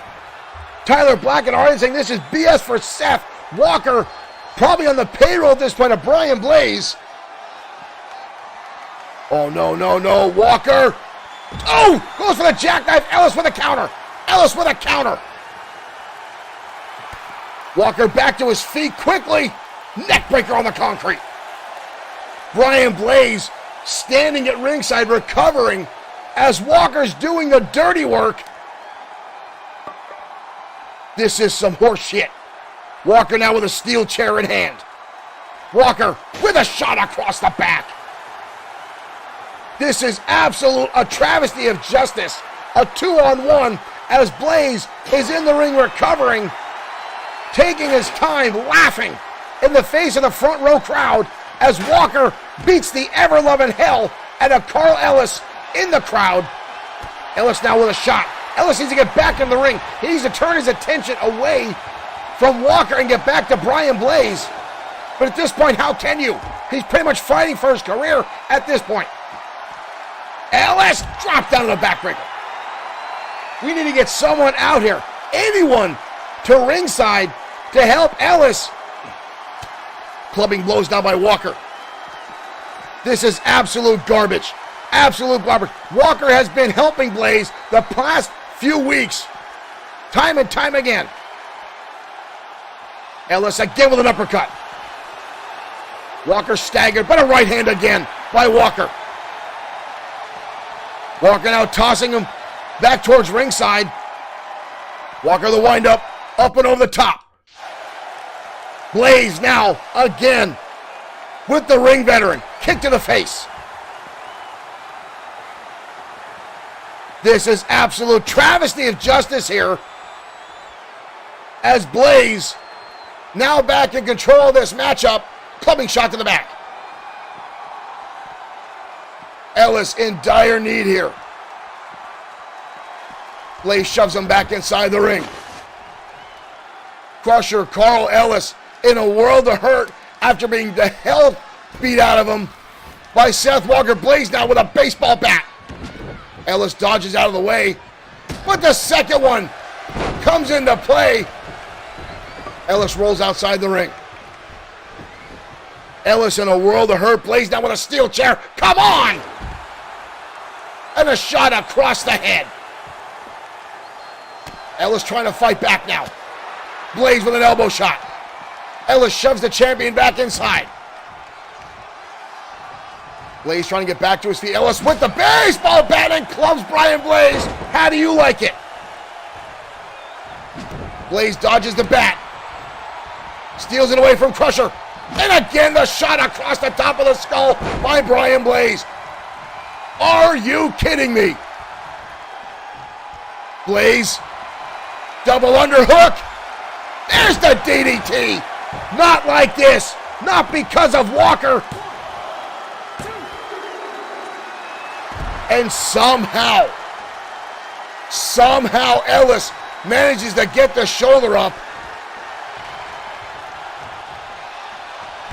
Tyler Black and Arden saying this is BS for Seth. Walker probably on the payroll at this point of Brian Blaze. Oh, no, no, no. Walker. Oh, goes for the jackknife. Ellis with a counter. Ellis with a counter. Walker back to his feet quickly. Neckbreaker on the concrete. Brian Blaze standing at ringside recovering as Walker's doing the dirty work. This is some horse shit. Walker now with a steel chair in hand. Walker with a shot across the back. This is a travesty of justice. A 2-on-1 as Blaze is in the ring recovering, taking his time, laughing in the face of the front row crowd as Walker beats the ever-loving hell out of Carl Ellis in the crowd. Ellis now with a shot. Ellis needs to get back in the ring. He needs to turn his attention away from Walker and get back to Brian Blaze. But at this point, how can you? He's pretty much fighting for his career at this point. Ellis dropped down to the backbreaker. We need to get someone out here, anyone, to ringside to help Ellis. Clubbing blows down by Walker. This is absolute garbage. Absolute garbage. Walker has been helping Blaze the past few weeks, time and time again. Ellis again with an uppercut. Walker staggered, but a right hand again by Walker. Walker now tossing him back towards ringside. Walker the windup, up and over the top. Blaze now again with the ring veteran. Kick to the face. This is absolute travesty of justice here as Blaze now back in control of this matchup. Clubbing shot to the back. Ellis in dire need here. Blaze shoves him back inside the ring. Crusher Carl Ellis in a world of hurt after being the hell beat out of him by Seth Walker. Blaze now with a baseball bat. Ellis dodges out of the way, but the second one comes into play. Ellis rolls outside the ring. Ellis in a world of hurt. Blaze now with a steel chair. Come on! And a shot across the head. Ellis trying to fight back now. Blaze with an elbow shot. Ellis shoves the champion back inside. Blaze trying to get back to his feet. Ellis with the baseball bat and clubs Brian Blaze. How do you like it? Blaze dodges the bat. Steals it away from Crusher. And again the shot across the top of the skull by Brian Blaze. Are you kidding me? Blaze. Double underhook. There's the DDT. Not like this. Not because of Walker. And somehow Ellis manages to get the shoulder up.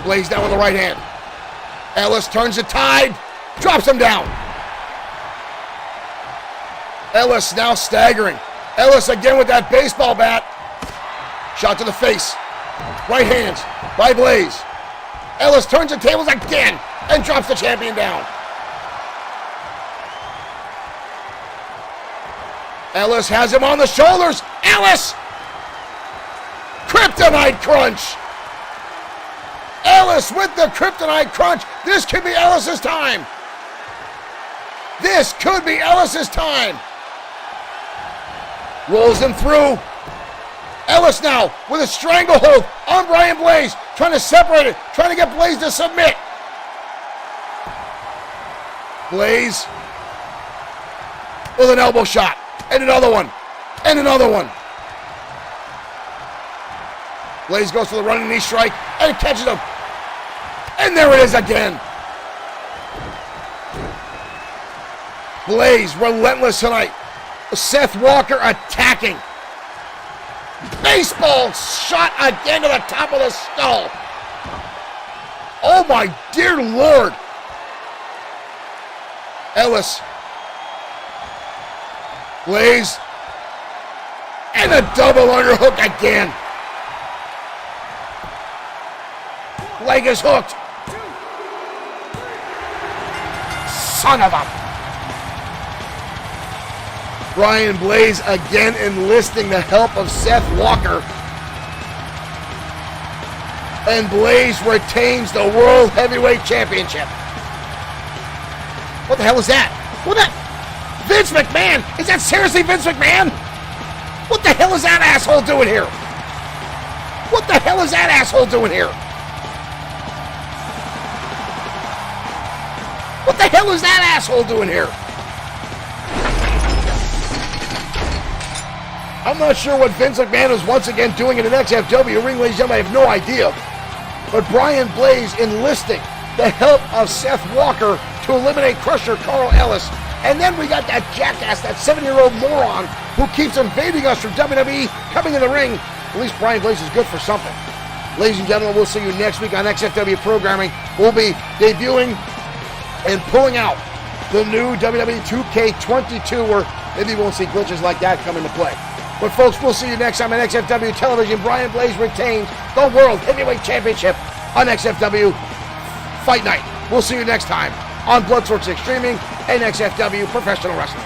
Blaze down with the right hand. Ellis turns the tide, drops him down. Ellis now staggering. Ellis again with that baseball bat. Shot to the face. Right hands by Blaze. Ellis turns the tables again and drops the champion down. Ellis has him on the shoulders. Ellis! Kryptonite Crunch! Ellis with the Kryptonite Crunch. This could be Ellis's time. This could be Ellis's time. Rolls him through. Ellis now with a stranglehold on Brian Blaze. Trying to separate it. Trying to get Blaze to submit. Blaze with an elbow shot. And another one. And another one. Blaze goes for the running knee strike and catches him. And there it is again. Blaze relentless tonight. Seth Walker attacking. Baseball shot again to the top of the skull. Oh my dear Lord. Ellis. Blaze. And a double underhook again. Leg is hooked. Son of a... Brian Blaze again enlisting the help of Seth Walker. And Blaze retains the World Heavyweight Championship. What the hell is that? What the... Vince McMahon! Is that seriously Vince McMahon? What the hell is that asshole doing here? What the hell is that asshole doing here? What the hell is that asshole doing here? I'm not sure what Vince McMahon is once again doing in an XFW ring, ladies and gentlemen. I have no idea. But Brian Blaze enlisting the help of Seth Walker to eliminate Crusher Carl Ellis. And then we got that jackass, that 7-year-old moron who keeps invading us from WWE coming in the ring. At least Brian Blaze is good for something. Ladies and gentlemen, we'll see you next week on XFW programming. We'll be debuting and pulling out the new WWE 2K22, where maybe we won't see glitches like that come into play. But folks, we'll see you next time on XFW television. Brian Blaze retains the World Heavyweight Championship on XFW Fight Night. We'll see you next time on Bloodsword6 Streaming and XFW Professional Wrestling.